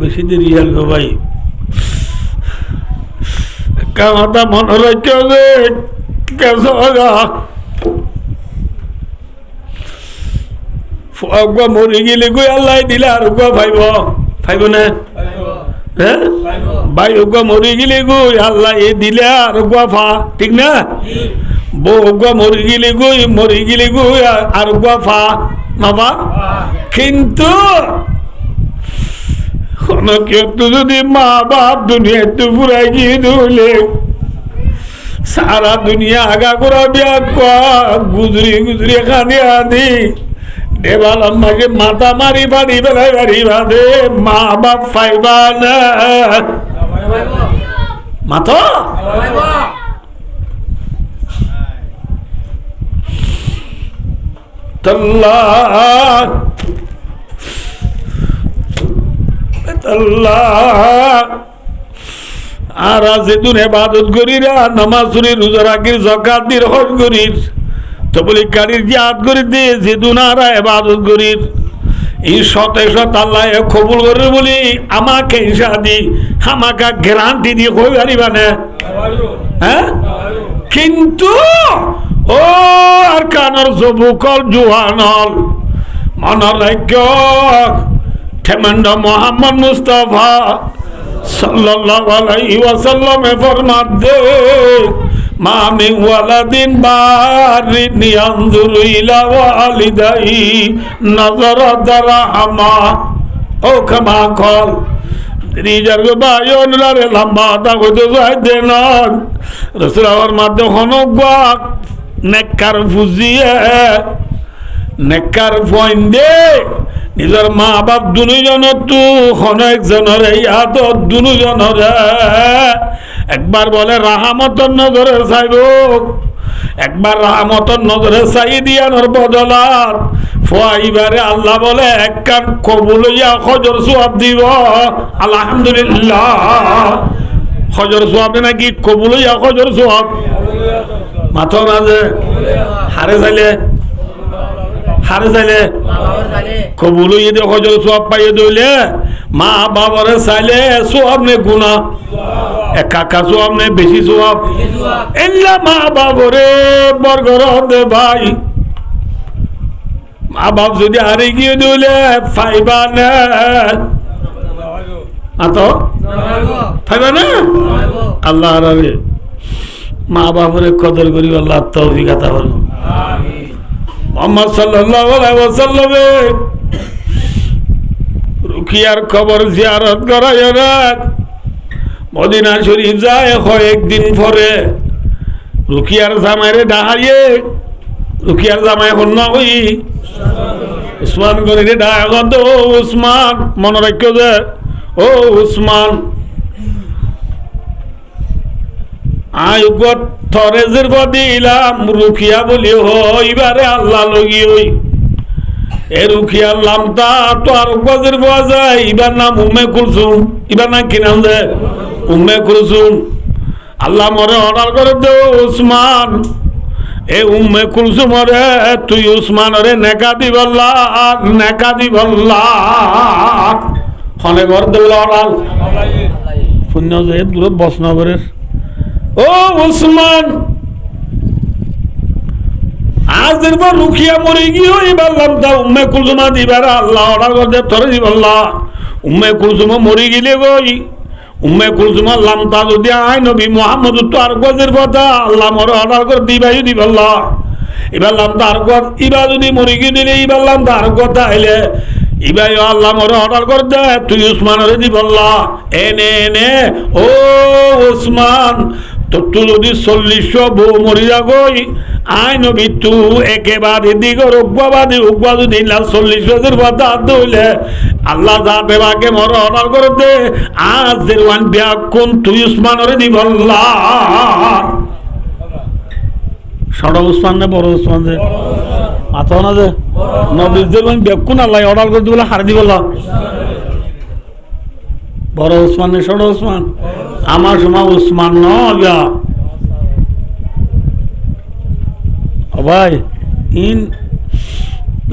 বেশি দেরি হল ভাই কামাতা মনে রাখতে যে কেসা মরি গেলে গই আল্লাহ দিলে আর ফাইব ফাইব না হ্যাঁ ভাই ওগুয়া মরি গেলে গই আল্লাহ এ দিলে আর ফা ঠিক না বউ ওগুয়া মরি গেলে গই আর ফা বাবা কিন্তু যদি মা বাপ দুনিয়াতে ফুরাই গিয়ে ধরলে সারা দুনিয়া আগা করা বিয়া গুজরি খানি আদি দেবাল আম্মাকে মাথা মারি বাড়ি বেলায় বাড়ি বাঁধে মা বাপ ফাইবা না মাথা তল্লাহ আর যেদিন ইবাদত করিরা নামাজ পড়ি রোজা রাখি যাকাত দি হজ করি তো বলি গাড়ির জিয়াদ করি দে যেদিন আর ইবাদত করি এই সত আল্লাহ কবুল করে বলি আমাকে ইনশাদি আমাকে গ্যারান্টি দিয়ে কই পারিবা না হ্যাঁ কিন্তু ও আর কানর যুবকল জুয়ানল মনের রাজ্য ठेमंड मोहम्मद मुस्तफा सल्लल्लाहु अलैहि वसल्लम फरमात दे मा मिन वलदिन बारिन यंजुरु इला वालिदाई नजर दरहमा ओ कमा कल रिजर बायोन रे लंबा ता को तो जाय देना रसूल और मादे हनोगवा नेकार ফুজিয়ে নেকার ফইন্দে নিজের মা বাপ দুজনের তো অনেকজনের ইয়াদত দুজনের একবার বলে রাহামতর নজরে চাইব একবার রহমতের নজরে চাই দিয়ানোর বদলাত ফাইবারে আল্লাহ বলে এক কান কবুল হইয়া হজর সওয়াব দিব। আলহামদুলিল্লাহ, হজর সওয়াব নাকি কবুল হইয়া হজর সওয়াব মাথা না যে হারে চাইলে কবুল হইয়া দিয়ে হজর সওয়াব পাইয়ে দইলে মা বাবারে চাইলে সওয়াব নে গুনাহ, একা সওয়াব নে বেশি সওয়াব। এল্লা মা বাবরে বরগর দে ভাই, মা বাপ যদি হারে গিয়ে দিলে ফাইবা না আতো ফাইবা না। আল্লাহ রে মা বাপরে কদর করি, আল্লাহ তৌফিক আতা করুন। মুহাম্মদ সাল্লাল্লাহু আলাইহি ওয়াসাল্লামে রুকিয়ার কবর জিয়ারত করায় না, মদিনা শরীফ যায় কয়েকদিন পরে রুকিয়ার জামাইরে ডাহাইয়ে, রুকিয়ার জামাই এখন না ওই উসমান গনিরে ডাকা তো উসমান মনে রাখো যে ও উসমান আয়ুগত থরেজের দিলাম রুকিয়া বলি হইবারে আল্লাহ লগি হই এ রুকিয়ার নামটা তো আর গজের পাওয়া যায়। এবার নাম উম্মে কুলসুম, এবার নাম কি নাম দে উম্মে কুলসুম। আল্লাহ মরে অর্ডার করে দে উসমান, এ উম্মে কুলসুম রে তুই উসমান রে নেকা দিবল্লা নেকা দিবল্লা হনে ঘর দেবলা অর্ডার শূন্য যে দূর বসনগরের ও উসমান আজ দেখবো রুকিয়া মরে গিয়ে এবার লামটা উম্মে কুলসুমা দিবার আল্লাহ অর্ডার করে তোরে দিবল্লা। উম্মে কুলসুমা মরে গেলে গই উম্মে কুলসুমার লামটা যদি আই নবী মুহাম্মদ তো আর গজের কথা আল্লাহ মরে অর্ডার করে দিবাই দিবল্লা। এবার লামটা আর গজ এবার যদি মরে গিয়ে দিলে এবার লামটা আর কথা আইলে এবার আল্লাহ মরে অর্ডার করে দে তুই উসমানের দিবল্লা। এনে এনে ও উসমান তো যদি 40 বউ মরিয়া গই আই নবী তু একেবারে দিগর উগ্রবাদী উগ্র যদি 40 কথা হইলে আল্লাহ যাতে বাকে মর অর্ডার করে দে আজ ওয়ান বিয়া কোন তুই উসমানের দিবল্লা। ষড় উসমান না বড় উসমান যে মাথা না যে নবীদের বেকুন আল্লাহ অর্ডার করে দিবলা হার দিবল্লা বড় উসমান না ষড় উসমান। আমার সময় উসমান না ভাই ইন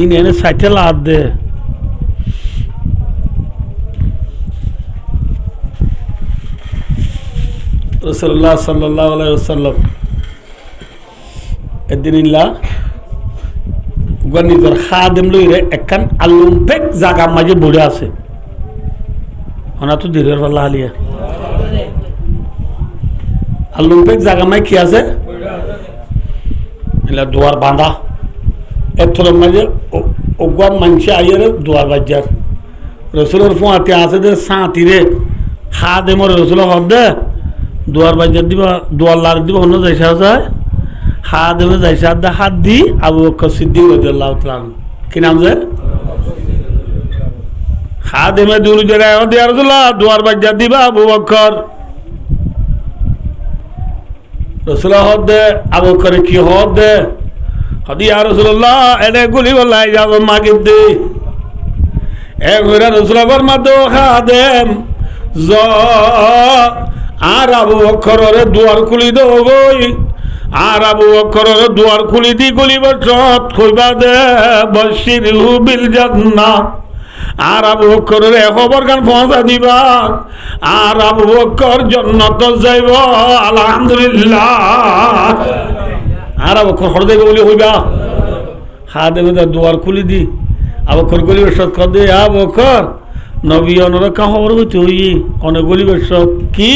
ইন এনে সাইটে লাদ দে রাসূলুল্লাহ সাল্লাল্লাহু আলাইহি ওয়াসাল্লাম এদিন ইল্লা গনিদর খাদেম লইরে একখান আলুমপেক জায়গা মাঝে বড়ে আছে ওনা তো দিরের আল্লাহ আলিয়া আলুমপেক জায়গা মাই কি আছে এলা দুয়ার বাঁধা এর মাঝে ওগুয়ার মানুষ আইয়ারে দুয়ার বাজার রসুলের ফোঁয়াতে আছে দে সাঁতিরে খাদেমর রসুল হব দে দুয়ার বাজার দিবা দুয়ার লার দিবা অন্য যাইসা যায় খাদেমে যাইসা দে হাত দি আবু বকর সিদ্দিক রাদিয়াল্লাহু তাআলা কি নাম যে খাদেমে দুলু জেরায় দিয়া রাসূলুল্লাহ দুয়ার বাজার দিবা আবু বকর রসুল হদ দে আবু বকর কি হদ দে হদি ইয়া রাসূলুল্লাহ এনে গুলি বলাই যাব মাগিব দে এ গোরা রসুল ফরমা দো খাদেম জ আর আবু বকরের দুয়ার খুলি দো গই আর আবু বকরের দুয়ার খুলি দি গুলি বছত কইবা দে বশিরহু বিল জান্নাহ আর আবু বকরের খবর গান পৌঁছা দিবা আর আবু বকর জান্নাত যাইব আলহামদুলিল্লাহ। আর আবু বকর হরদে বলি হইবা খাদেমে দুয়ার খুলি দি আবু বকর গলি বসত কর দে আবু বকর নবী অনর কা খবর হইতে হই অনে গলি বসত কি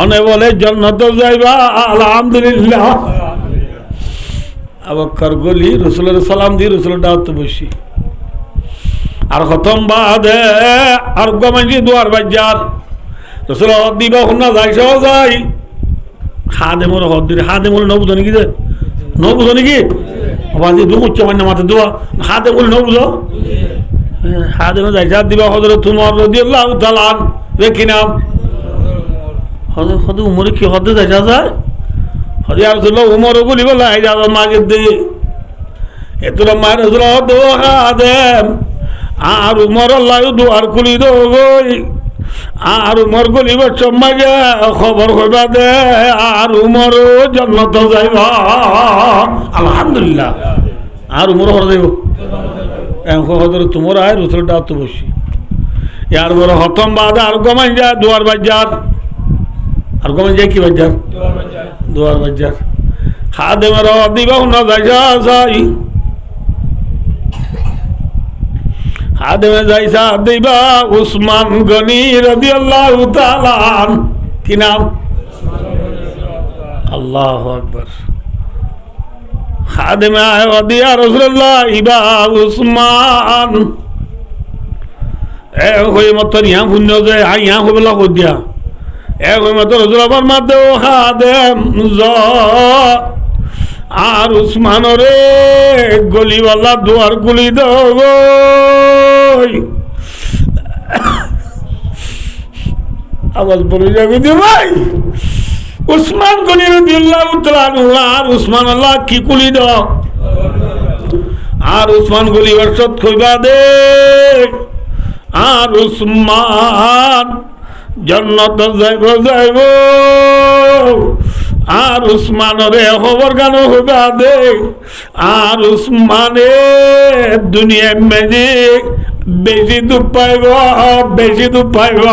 অনে বলে জান্নাত যাইবা আলহামদুলিল্লাহ। আবু বকর গলি রাসূলের সালাম দি রাসূলের দাওয়াত বসি আর খতম বাদে আর গমাজি দুয়ার বাজার রসুল হদ দিবা শুনা যাই সহ যাই খাদেমর হদ দিলে খাদেমর নবুঝো নাকি যে নবুঝো নাকি বাজি দু উচ্চ মান্য মাথা দোয়া খাদেমর নবুঝো খাদেমে যাই সার দিবা হজরত উমর রাদিয়াল্লাহু তাআলা রে কি নাম হদ উমরে কি হদে যাই যায় হদিয়ার ছিল উমর গুলি বলে যাব মাগে দে এতরা মায়ের দোয়া দেন আর উমর আল্লাহ দুয়ার খুলি দো গই আর উমর গলিব চম্মাগে খবর হইবা দে আর উমর জান্নাত যাইবা আলহামদুলিল্লাহ আর উমর হর যাইব হদর তোমার আয় রসুল ডাক তো বসি ইয়ার বড় হতম বাদ আর গমাই যায় দুয়ার বাজার আর গমাই যায় কি বাজার দুয়ার বাজার খাদেমের দিবা না যাই খাদেমে যাইসা দিবা উসমান গনি রাদিয়াল্লাহু তাআলা কি নাম আল্লাহু আকবার খাদেমে আয় দিয়া রাসূলুল্লাহ ইবা উসমান এ হই মত নিয়া পুণ্য যে আইয়া হবলা কই দিয়া এ হই মত রাসূল আবার মাদে ও খাদেম জ আর উসমান রে গলিওয়ালা দুয়ার গুলি দাও গো আওয়াজ বলে যাবে যে ভাই উসমান গনি রাদিয়াল্লাহু তাআলা আর উসমান আল্লাহ কি কুলি দাও আর উসমান গলি বর্ষত কইবা দে আর উসমান জান্নাত যাইব আর উসমানরে খবর গান হইবা দে আর উসমানে দুনিয়া মেজে বেশি দুঃখ পাইব বেশি দুঃখ পাইব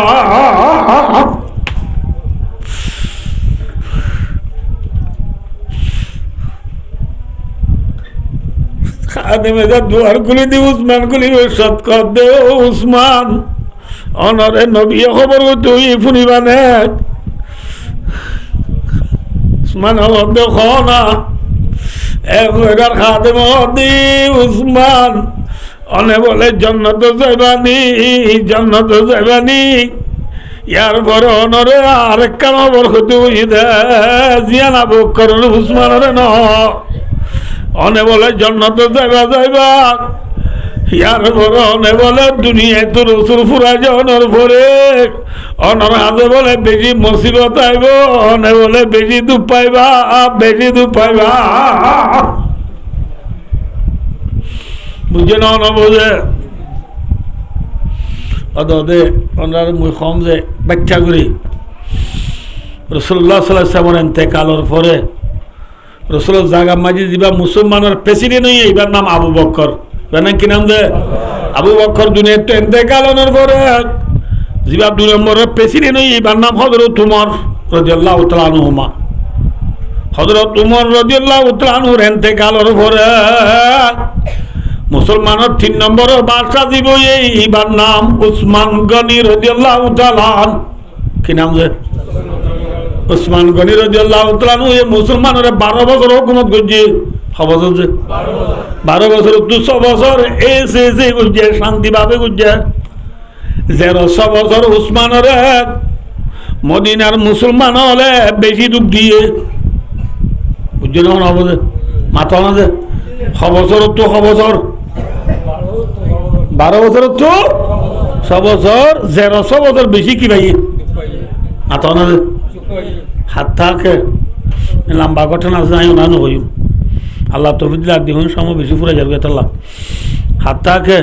খাদেমে যা দুয়ার খুলি দি উসমান খুলি সৎ কর দে উসমান অনরে নবী খবর তুই শুনিবা নে উসমান হদে খনা এবার খাদেম দি উসমান অনে বলে জান্নাত যাইবানি ইয়ার পর অনরে আরেক কাম খবর হতে বুঝি দে জিয়ানা বুক করল উসমানরে ন অনে বলে জান্নাত যাইবা ইয়ার পর অনে বলে দুনিয়ায় তো রসুল ফুরা যাওয়ার পরে অনর হাতে বলে বেশি মুসিবত আইব অনে বলে বেশি দুঃখ পাইবা বুঝে না অন বোঝে অদে ওনার মুই কম যে ব্যাখ্যা করি রাসূলুল্লাহ সাল্লাল্লাহু আলাইহি ওয়াসাল্লাম ইন্তেকালের পরে রাসূলের জায়গা মাঝে দিবা মুসলমানের প্রেসিডেন্ট হই এবার নাম আবু বকর জানেন কি নাম দে আবু বকর দুনিয়ার তো ইন্তেকালের পরে জিবা দুই নম্বরের প্রেসিডেন্ট হই এবার নাম হযরত উমর রাদিয়াল্লাহু তাআলা আনহুমা হযরত উমর রাদিয়াল্লাহু তাআলা আনহুর ইন্তেকালের পরে মুসলমানের 3 নম্বরের বাদশা দিব এইবার নাম উসমান গনি রাদিয়াল্লাহু তাআলা কি নাম যে উসমান গনি রাদিয়াল্লাহু তাআলা এই মুসলমানের 12 বছর হুকুমত করছে বছর যে 12 বছর 200 বছর এসে করছে শান্তিভাবে করছে 100 বছর উসমানের মদিনার মুসলমান হলে বেশি দুঃখ দিয়ে বুঝছে না হবে মাথা না যে বছর তো বছর 12 বছর তো 100 বছর 100 বছর বেশি কি ভাই মাথা না হাত থাকে লম্বা ঘটনা যাই না হই আল্লাহ তৌফিক দিলে দেখুন সময় বেশি ফুরে যাবে আল্লাহ হাত থাকে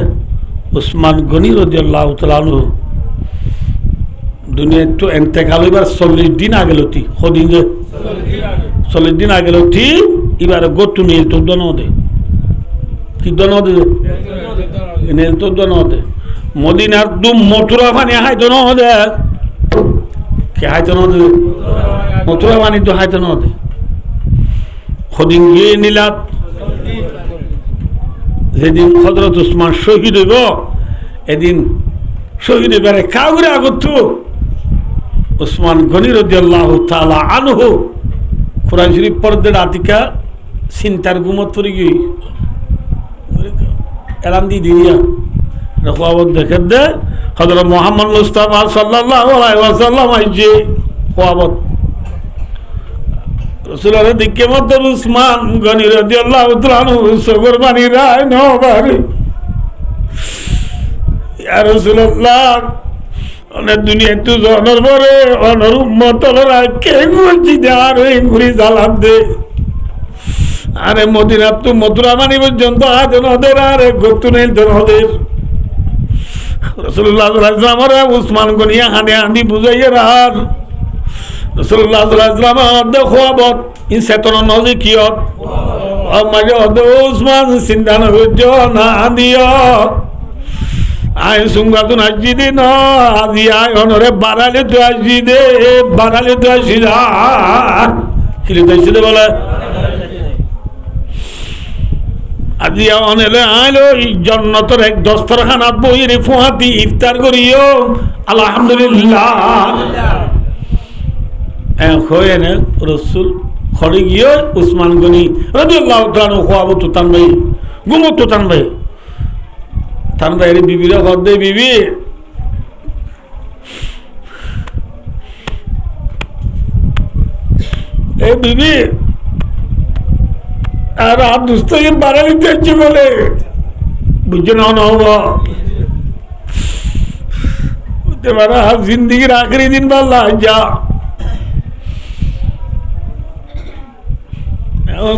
উসমান গনি রাদিয়াল্লাহু তাআলা আনহু দুনিয়া তো ইন্তেকাল এবার 40 দিন আগে লতি কদিন যে 40 দিন আগে লতি এবার গতু নিয়ে তো দনো দে কি দনো দে নে তো দনো দে মদিনার দু মথুরা পানি হাই দনো দে কে হাই দনো দে মথুরা পানি তো হাই দনো দে কদিন গিয়ে নিলাত যেদিন হযরত উসমান শহীদ হইব এদিন শহীদ এবারে কাউরে আগত উসমান গনি রাদিয়াল্লাহু তাআলা আনহু কুরআন শরীফ পড়তে আতিকা চিন্তার গুমত পড়ে গই এলাম দি দিয়া রখাবত দেখে দে হযরত মুহাম্মদ মুস্তাফা সাল্লাল্লাহু আলাইহি ওয়াসাল্লাম আইছে খাওয়াবত রাসূলের দিকে মত উসমান গনি রাদিয়াল্লাহু তাআলা আনহু সগর বানি রায় নবারি ইয়া রাসূলুল্লাহ অনেক দুনিয়া একটু জনের পরে অনরূপ মতলরা কে মসজিদে আর ওই ঘুরি জ্বালান দে আরে মদিনা তো মথুরা মানি পর্যন্ত আছে নদের আরে গতু নেই তো নদের রাসূলুল্লাহ সাল্লাল্লাহু আলাইহি ওয়াসাল্লাম উসমান গনিয়া হানে হানি বুঝাইয়ে রার রাসূলুল্লাহ সাল্লাল্লাহু আলাইহি ওয়াসাল্লাম দেখোয়াবত ইন সেতন নজি কিয়ত আমাকে অদ উসমান সিন্দান হজ্জ না দিও আই সুঙ্গাতুন আজিদি ন আজি আই অনরে বাড়ালে তো আজিদে বাড়ালে তো আসিলা কিলে দইছে বলে আজি অনেলে আইলো জান্নাতের এক দস্তরখানা বইরে ফুয়াতি ইফতার করিও আলহামদুলিল্লাহ হয়ে না রাসূল খড়ি গিয়ে উসমান গনি রাদিয়াল্লাহু তাআলা খোয়াবো তো তান ভাই গুমো তো তান ভাই বিবিরা ঘর দে বিবি এ বিবি আর आप दोस्तों ये बारह लिखते अच्छे बोले बुझे ना होगा तुम्हारा जिंदगी आखिरी दिन वाला जा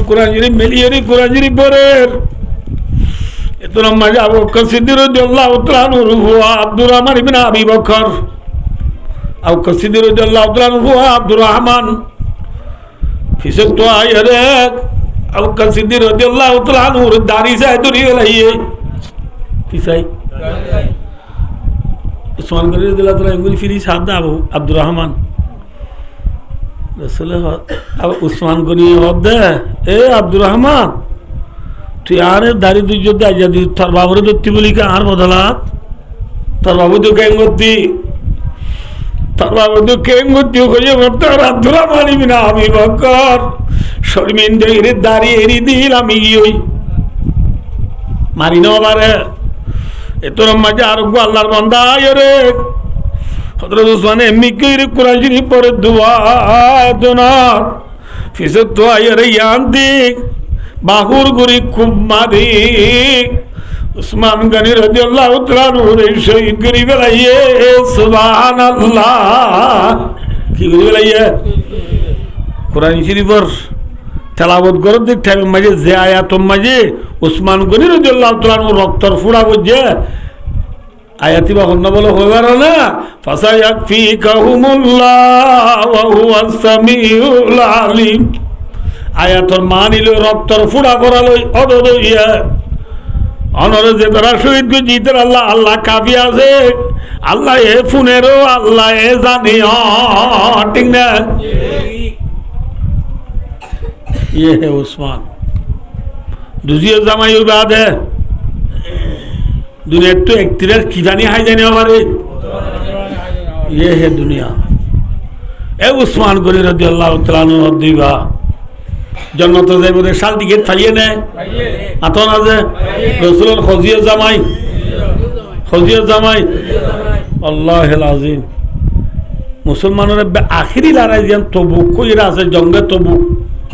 कुरान शरीफ मिलियरी कुरान शरीफ बोरेर इतना मजा वो कसीदिर रज़ियल्लाहु तआला अन्हु हुआ अब्दुर्रहमान इब्न अबी बकर और कसीदिर रज़ियल्लाहु तआला अन्हु हुआ अब्दुर्रहमान फिसक तो आए रे अब कसीदिर रज़ियल्लाहु तआला अन्हु दारी से दूरी लाइए फिसाई उस्मान गनी रज़ियल्लाहु तआला अन्हु फिरी सादा अब्दुर्रहमान रसूल अब उस्मान गनी होदे ए अब्दुर्रहमान তুই আরে দাড়ি তুই যদি আজাদি তোর বাবুরে ধরতি বলি কে আর বদলাত তোর বাবু তো কেন করতি তোর বাবু তো কেন করতি ওকে তোর আব্দুর্রহমান ইবনে আবি বকর শর্মিন্দে এর দাড়ি এরি দিল আমি গিয়ে মারি নবারে এত মজা আর গো আল্লাহর বান্দা আয়রে হযরত উসমান এমনি কইরে কোরআন শরীফ পড়ে দোয়া দোনা ফিসত তো আয়রে ইয়ান্দি বাহুর গুরি খুব মাদি উসমান গনি রাদিয়াল্লাহু তাআলা নূরে শহীদ করি বেলাইয়ে সুবহানাল্লাহ কি করি বেলাইয়ে কোরআন শরীফের তেলাওয়াত করে দেখতে হবে মাঝে যে আয়াত মাঝে উসমান গনি রাদিয়াল্লাহু তাআলা নূর রক্তর ফুড়া বুঝে আয়াতি বা হন্য বলে হইবার না ফাসায়াকফিকাহুমুল্লাহ ওয়া হুয়াস সামিউল আলিম আয়াতর মানিল রক্তর ফুড়া পড়ালো অদইয়া অনরে যে তারা শহীদ জিতের আল্লাহ আল্লাহ কাফি আছে আল্লাহ এ ফুনেরও আল্লাহ এ জানি ঠিক না ये है उस्मान दूसरी जमाई बात है दुनिया तो एक तिरस खिजानी हाई जाने हमारे ये है दुनिया ए उस्मान गनी রাদিয়াল্লাহু তাআলা अन्हु दिवा जन्नत যাইব দে শাল টিকেট পাইয়ে না আতন আছে রাসূলের খজিয়া জামাই আল্লাহুল আযীম মুসলমানের আখেরি লড়াই যেন তবুক কইরা আছে জঙ্গে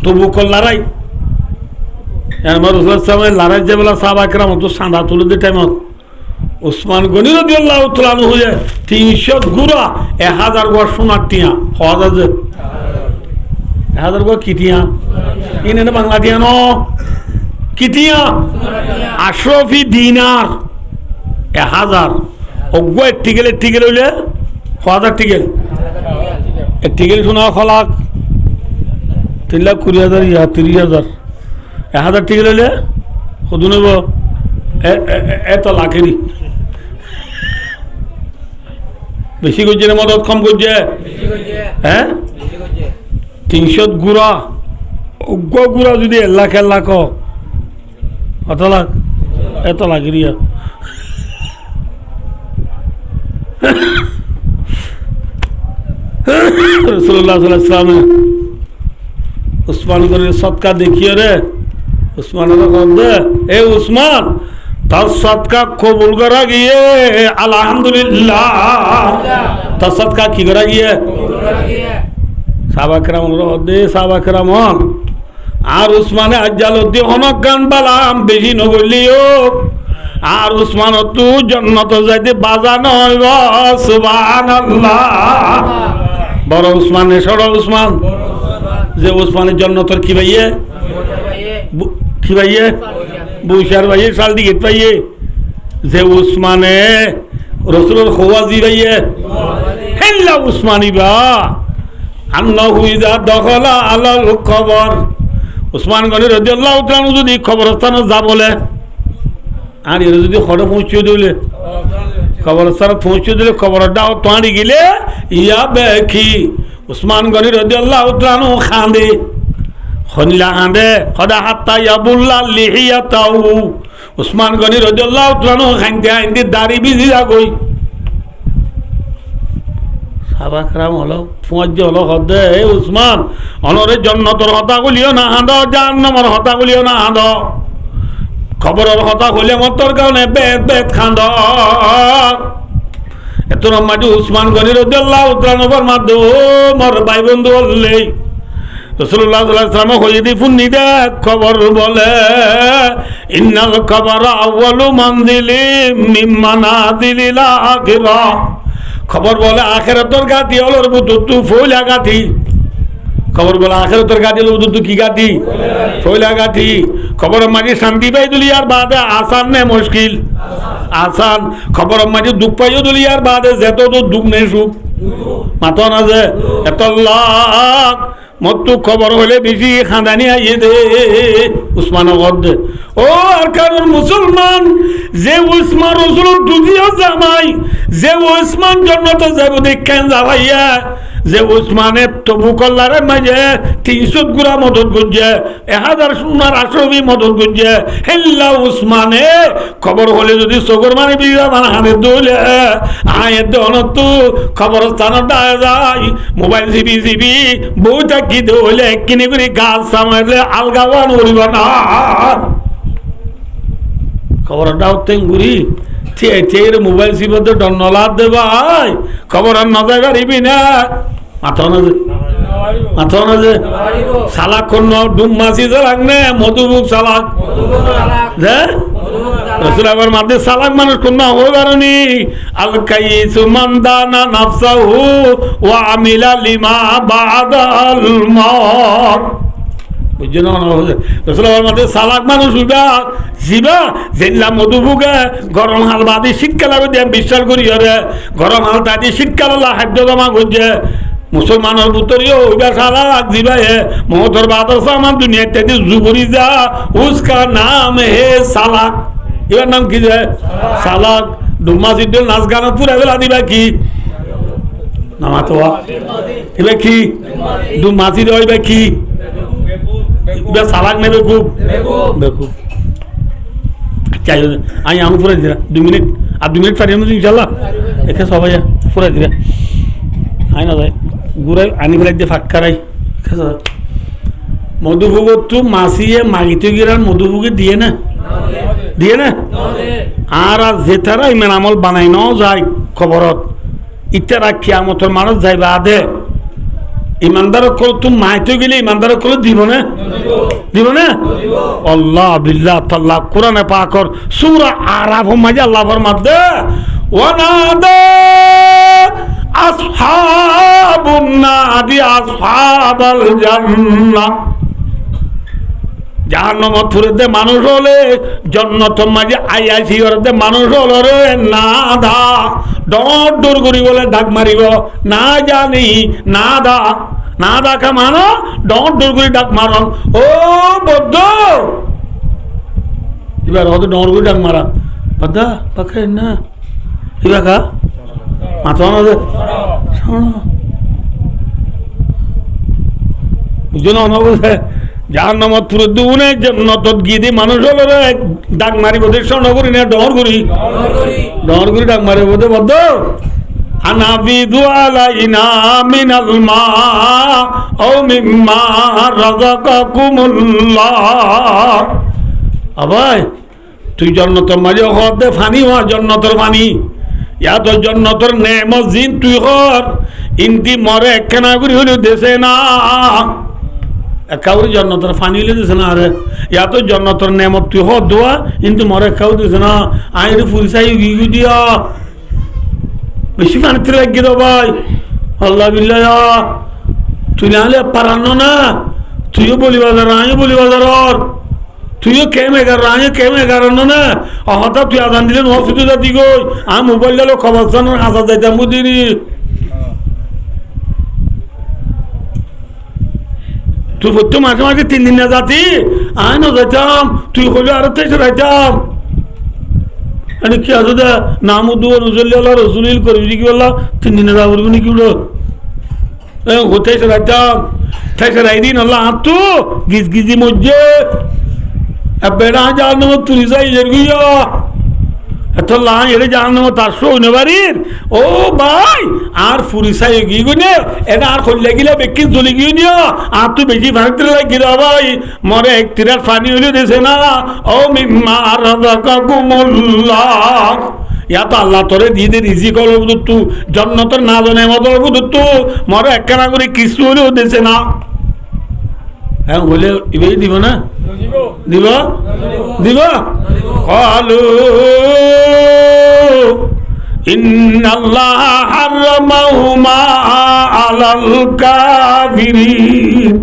তবুক লড়াই আমার রাসূল সাল্লাল্লাহু লড়াই যে বলা সাহাবা کرام তো সাদা তুলে দে টাইমত উসমান গনি রাদিয়াল্লাহু তাআলা আনহু 300 গুরা 1000 গো সোনার টিয়া হওয়া যায় 1000 গো কিটিয়া ইনে বাংলা টিয়া ন কিটিয়া আশরাফি দিনার 1000 অগ্গ টিকেল হইলে 1000 টিকেল টিকেল শোনা খলাক 3,20,000 ইয়া 30,000 1000 টিকেল হইলে কত নেব এত লাখেরই বেশি করছে না মদত কম করছে হ্যাঁ 300 গুড়া গুড়া যদি 1 লাখ কত লাখ এত লাখেরিয়া রাসূলুল্লাহ সাল্লাল্লাহু আলাইহি ওয়াসাল্লাম উসমান করে সদকা দেখিয়ে রে উসমানের বন্ধে এ উসমান তার সদকা কবুল করা গিয়ে আলহামদুলিল্লাহ তার সদকা কি করা গিয়ে সাহাবা کرام দে সাহাবা کرام আর উসমানে আজ্জাল উদ্দিন অনজ্ঞান বালাম বেশি নবলিও আর উসমান তু জান্নাত যাইতে বাজানো হইব সুবহানাল্লাহ। বড় উসমান ছোট উসমান, যে উসমানের জান্নাতের কি ভাইয়ে কি ভাইয়ে বুইশার ভাইয়ে সাল দিকে পাইয়ে, যে উসমানে রসুলের খোয়াজি ভাইয়ে হেল্লা উসমানি বা আন্নাহু ইযা দখলা আলাল কবর, উসমান গনি রাদিয়াল্লাহু তাআলা যদি কবরস্থানে যা বলে আর এর যদি খড়ে পৌঁছে দিলে কবরস্থানে পৌঁছে দিলে কবরটাও তাঁড়ি গেলে ইয়া দেখি উসমান গনি রাদিয়াল্লাহু তাআলা খান্দে খনিলা খান্দে খদা হাত্তা ইয়াবুল্লাহ লিহিয়াতাহু, উসমান গনি রাদিয়াল্লাহু তাআলা খান্দে আইন্দে দাড়ি বিজি আগই সাবাকরাম হলো ফুয়াজ্য হলো হদে এই উসমান অনরে জান্নাতের কথা কলিও না হাঁদ, জাহান্নামের কথা কলিও না হাঁদ, খবরের কথা কইলে মতর কারণে বেদ বেদ খান্দ। এত রম্মাটি উসমান গনি রাদিয়াল্লাহু তাআলা ফরমাদো মোর ভাই বন্ধু বললে রাসূলুল্লাহ সাল্লাল্লাহু আলাইহি ওয়াসাল্লাম হইদি ফুন্নি দে খবর বলে ইন্নাল কবরা আউয়ালু মানজিলি মিন মানাজিলিল আখিরাহ, খবর বলে আখিরাতের গাতি হলোর বুতুতু ফইলা গাতি, খবর বলে আখিরাতের গাতি হলো বুতুতু কি গাতি ফইলা গাতি। খবর মাঝে শান্তি পাই দুলিয়ার বাদে আসান নে মুশকিল আসান, খবর মাঝে দুঃখ পাইও দুলিয়ার বাদে যেত তো দুঃখ নেই সুখ মাথা না যে এত লাখ মত খবর হলে বেশি খাঁদানি আইয়ে দে উসমান দে ও আর কারণ মুসলমান যে উসমান রসুল দুজিও জামাই, যে উসমান জন্নত যাব দেখেন যাবাইয়া, যে উসমানের তবু কল্লারে মাঝে 300 গুড়া মদত গুজে 1000 সোনার আশরফি মদত গুজে হেল্লা উসমানে খবর হলে যদি চকুর মানে বিড়া মানে হানে দৌলে আয় দনত খবরস্থান যায় মোবাইল জিবি জিবি বউ থাকি দৌলে কিনে করে গাছ সামাইলে আলগাওয়ান উড়িব না খবরটাও তেঙ্গুরি ঠিক মোবাইল সিবতে ডনলাদ দে ভাই খবর আর না যাই পারিবি না মাথা না যে মাথা না যে সালাক কোন ডুম মাছি চালাক নে মধুবুক সালাক যে রসুল আবার মাঝে সালাক মানুষ কোন না হয়ে পারেনি আল কাইসু মানদানা নাফসাহু ওয়া আমিলা লিমা বাদাল মউত বুঝছো না রসুল আবার মাঝে সালাক মানুষ উঠা জিবা জেলা মধুবুকে গরম হাল বাদি শীতকাল দিয়ে বিশ্বাস করি রে গরম হাল তাদি শীতকাল খাদ্য জমা করছে মুসলমানের ভিতরেও ওইবার সালাক জিবা হে মহতর বাদশা আমার দুনিয়া ইত্যাদি জুবরি যা উসকা নাম হে সালাক, এবার নাম কি যায় সালাক। ডুম্মা সিদ্ধ নাচ গান পুরা বেলা দিবা কি নামা তো এবার কি ডুম্মা সিদ্ধ হইবা কি এবার সালাক নেবে খুব বেকুব চাই আমি আমি ফুরাই দিলা 2 মিনিট আর 2 মিনিট পারিয়ে ইনশাল্লাহ একে সবাই ফুরাই দিলা আই না যায় গুড়াই আনি ফেলাই দিয়ে ফাটকারাই মধুভোগত তো মাছিয়ে মাগিতে গিরান মধুভোগে দিয়ে না আর যেতারা ইমান আমল বানাই ন যায় খবরত ইতারা কিয়ামতের মানুষ যাইবা আদে ইমানদার কল তুমি মাইতে গেলে ইমানদার কল দিব না আল্লাহ বিল্লাহ তাল্লাহ কোরআনে পাকর সূরা আরাফ মাঝে আল্লাহ ফরমাতে ওয়ানাদা আসহাবুন নাদি আসহাবাল জান্নাহ, জাহান্নামত ফুরেতে মানুষ হলে জান্নাতের মাঝে আইয়াছি ওরতে মানুষ হলো রে না দা ডর ডর করি বলে ডাক মারিব না জানি না দা না দেখা মানো ডর ডর করে ডাক মারন ও বদ্ধ এবার হয়তো ডর করে ডাক মারা বদ্ধা পাখে না এবার কা মাথা না শোনো বুঝছো না অনবুঝে জাহান্নামত পুরো দুনে জান্নাতত গিয়ে মানুষ হলো রে ডাক মারি বোধ শোনো করি না ডর করি ডাক মারি বোধ বদ্ধ আনাবিদু আলাইনা মিনাল মা ও মিম্মা রাযাকাকুমুল্লাহ, আবাই তুই জান্নাতের মাঝে হতে ফানি হওয়া জান্নাতের পানি ইয়া তো জান্নাতের নেমত জিন তুই কর ইনতি মরে একখানা করে হইল দেশে না কাউরি জন্নতর ফানি হলে দিছে না আরে ইয়া তো জন্নতর নেমত তুই হদ দোয়া কিন্তু মরে কাউ দিছে না আইন ফুরিসাই গিগু দিয়া বেশি পানিতে লাগিয়ে দাও ভাই আল্লাহ বিল্লাহ তুই না হলে পারানো না তুইও বলি বাজার আমিও বলি বাজার তুইও কেমেগার আমিও কেমেগার না হঠাৎ তুই আদান দিলে নসুদ জাতি গই আমি মোবাইল দিলো খবর জানার আজাদ যাইতাম বুঝিনি তুই বলতো মাঝে মাঝে 3 দিন না যাতি আমি না যাইতাম তুই হলে আরো 23 যাইতাম আমি কি আজ নাম উদ্দুয়া রসুল্লাহ রসুলিল করবি কি বললা 3 দিনে যাবো নাকি উঠো হতে রাইতাম থেকে রাইদিন আল্লাহ আঁতু গিজ গিজি মধ্যে বেড়া যার নাম তুই যাই গিয়া এত লাং এড়ে যার নাম তার শোনে বাড়ির ও ভাই আর ফুরিসাই গিয়ে গুনে এটা আর খোঁজ লাগিলে বেকি চলে গিয়ে নিও আর তুই বেশি ভাঙতে লাগি রা ভাই মরে এক তিরার পানি হইলে দেশে না ও মিম্মা রাযাকাকুমুল্লাহ ইয়া তো আল্লাহ তোরে দিয়ে দে রিজিক হলো বুঝতু জন্নতর না জানে মতো বুঝতু মরে একখানা করে কিছু হলেও দেশে না হ্যাঁ বলে এবারই দিব না দিব দিব কালু ইন্নাল্লাহ হারামাহুমা আলাল কাফিরিন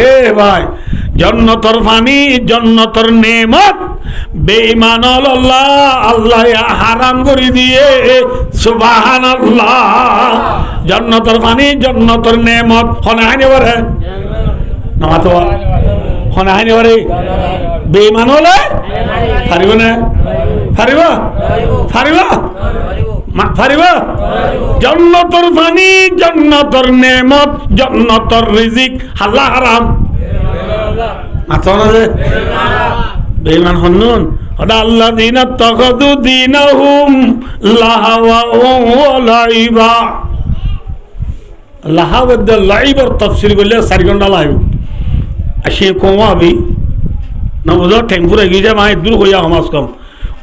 এ ভাই জন্নতর পানি জন্নতর নেমত বেঈমান আল্লাহ আল্লাহ হারাম করে দিয়ে সুবহানাল্লাহ জন্নতর পানি জন্নতর নেমত হনে হানি বরে নামাতো হনে হানি বরে বেঈমান হলে পারিব না পারিব পারিব পারিব জন্নতর পানি জন্নতর নেমত জন্নতর রিজিক হাল্লা হারাম মাতো না যে বেঈমান হন্নুন ওটা আল্লাযীনা তাখাযু দীনাহুম লাহওয়া ওয়া লাইবা লাহওয়া দা লাইবার তাফসীর করলে 4 ঘন্টা লাগবে আসে কমাবি না বুঝো টেম্পুরে গিয়ে মাই দূর হইয়া সমাজ কম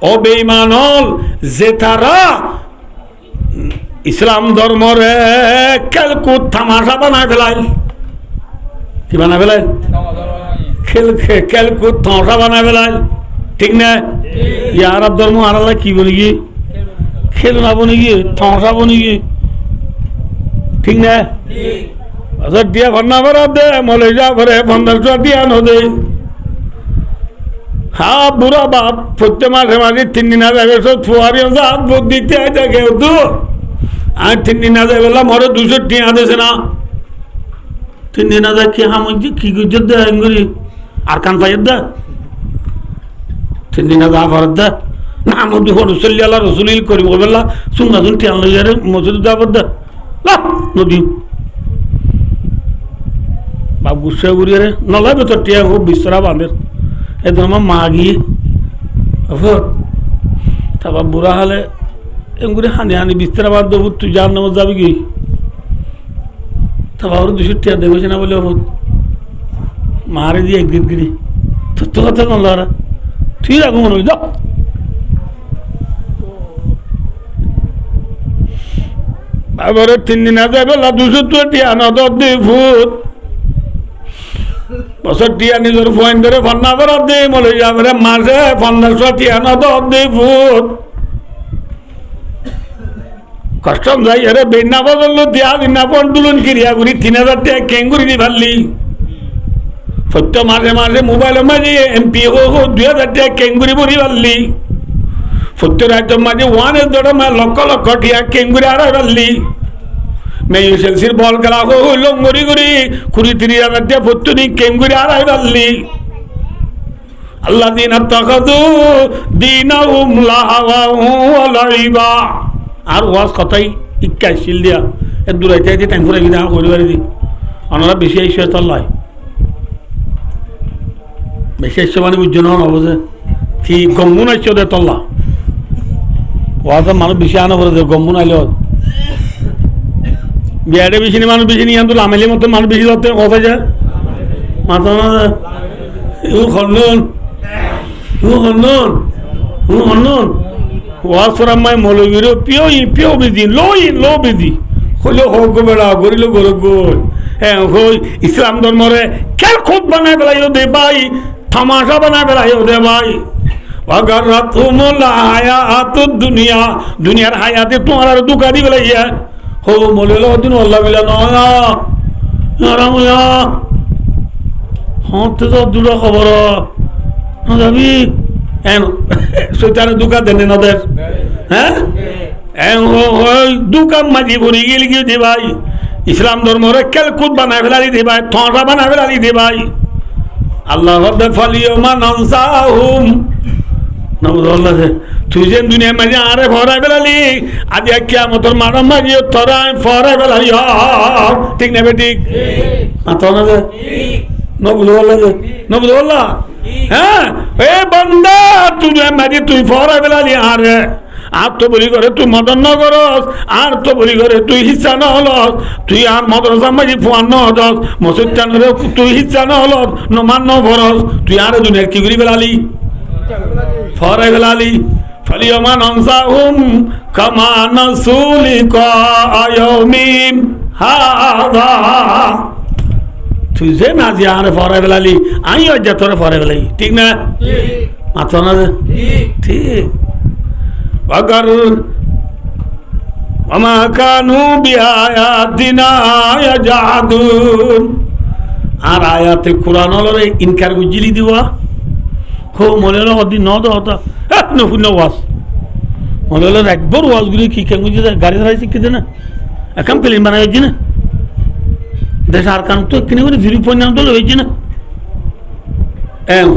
ও বেঈমান হল যে তারা ইসলাম ধর্মরে ক্যালকুট তামাশা বানায় ফেলায় কি বানায় ফেলায় ক্যালকুট তামাশা বানায় ফেলায় ঠিক না আরব ধর্ম আর কি বলি কি খেলনা বনি কি তামাশা বনি কি ঠিক না আচ্ছা দিয়া ভন্না ভরা দে মলে যা ভরে 1500 দিয়া ন দে হ্যাঁ বুড়া বাপ প্রত্যেক মাসে মাসে 3 দিন আগে ফুয়ারি ভোট দিতে আছে কেউ তো আর 3 দিন আগে বললাম মরে 200 টিয়া দিয়েছে না 3 দিন আগে কি হাম কি গুজর দে করি আর কান পাইয়ের দে 3 দিন আগে ফরত দে না নদী রসুল্লাহ রসুলিল করি বললা শুননা শুন টিয়ান লই যারে মসজিদ যাবত দে নদী বাপ গুসা গুড়িয়ে নলাই বেতর টিয়া খুব বিস্তরা বাঁধের এদের আমার মা গিয়ে তারপর বুড়া হলে এমনি হানি হানি বিস্তরা বাদ দেবো তুই যার নামত যাবি কি তারপর 200 টিয়া দেখেছে না বলে মারে দিয়ে একদিন গিরি তোর কথা নলা তুই রাখো মনে হয় যাও তারপরে 3 দিন আগে বেলা 200 টিয়া না 10 ফুট বছর টিয়া নিজের ফোন ধরে ফন্না ফেরত দিই মলে যাবে মাসে 1500 টিয়া না 10 ফুট কষ্টম যাই আরে বিনা বদল দিয়া বিনা ফোন তুলুন ক্রিয়া করি 3000 টাকা কেঙ্গুরি দি ভাল্লি সত্য মাসে মাসে মোবাইলের মাঝে এমপি হো 2000 টাকা কেঙ্গুরি ভরি ভাল্লি সত্য রাজ্য মাঝে 1 ধরে লক্ষ লক্ষ টিয়া কেঙ্গুরি আড়াই ভাল্লি মেয়ে সেলসির বল খেলা হইলো মরি করি 20-30,000 টাকা প্রত্যেক কেঙ্গুরি আড়াই ভাল্লি আল্লাযীনা তাখাযু দীনাহুম লাহওয়া ওয়া লাইবা আর ওয়াজ কথাই ইক্কাইছিল দিয়া এ দূরাইতে আইতে টাইমপুরা গিয়ে করি বাড়ি দি ওনারা বেশি আইসে তল্লাই বেশি আইসে মানে বুঝছো না অবশ্যে কি গম্বুন আইসে ওদের তল্লা ওয়াজ মানুষ বেশি আনা করে গম্বুন আইলে বিয়ারে বেশি মানুষ বেশি নিয়ে আনতো লামেলির মতো মানুষ বেশি ধরতে কথা যায় মাথা না খন্ডন ওয়াজ ফরামাই মৌলবীর পিও বেদি লো বেদি হইলে হোক বেড়া করিল গর গোল হই ইসলাম ধর্মরে খেলখুদ বানাই ফেলাইও দে ভাই, তামাশা বানাই ফেলাইও দে ভাই। দুনিয়া দুনিয়ার হায়াতে তোমার আর দুকা দি ফেলাইয়া হো মলে দিন আল্লাহ বিলা নয়া হতে তো দুটো খবর যাবি শৈতানে দুকা দেন নদের হ্যাঁ দুকাম মাঝি ভরি গেলে গিয়ে দে ভাই ইসলাম ধর্মরে খেলকুদ বানাই ফেলালি দে ভাই, ঠোঁটা বানাই ফেলালি দে ভাই। আল্লাহ ফালিয়মা নানসাহুম তুই যে দুনিয়ার মাঝে আরে ফরাই ফেলালি আজ কিয়ামতের মারাম মাঝে তোরাই ফরাই ফেলালি ঠিক না বেঠিক নবুল্লাহ হ্যাঁ এ বান্দা তুই মাঝে তুই ফরাই ফেলালি আরে আর তো বলি করে তুই মদন ন করস, আর তো বলি করে তুই হিচ্ছা ন হলস, তুই আর মদরসা মাঝি ফুয়ান ন হদস, মসজিদ টানরে তুই হিচ্ছা ন হলস নমান ন ফরস, তুই আর দুনিয়ার কি করি ফেলালি ফরাই ফেলালি। ফালিয়মা নানসাহুম কামা নাসু লিকা ইয়াউমিম হাযা তুই যে না যে আরে ফরাই ফেলালি আমি অজ্ঞা তোরে ফরাই ফেলাই ঠিক না মাথা না ঠিক अगर वमा कानू बिआयातिना यजहादून আর আয়াতে কুরআন হলরে ইনকার গুজিলি দিবা হো মলেলা অদি ন দতা এক নফুন ওয়াজ মলেলা একবার ওয়াজ গুলি কি কেন গুজি গাড়ি ধরাই শিখতে না একাম প্লেন বানাইছি না দেশ আর কান তো কিনে করে 0.9 তো হইছে না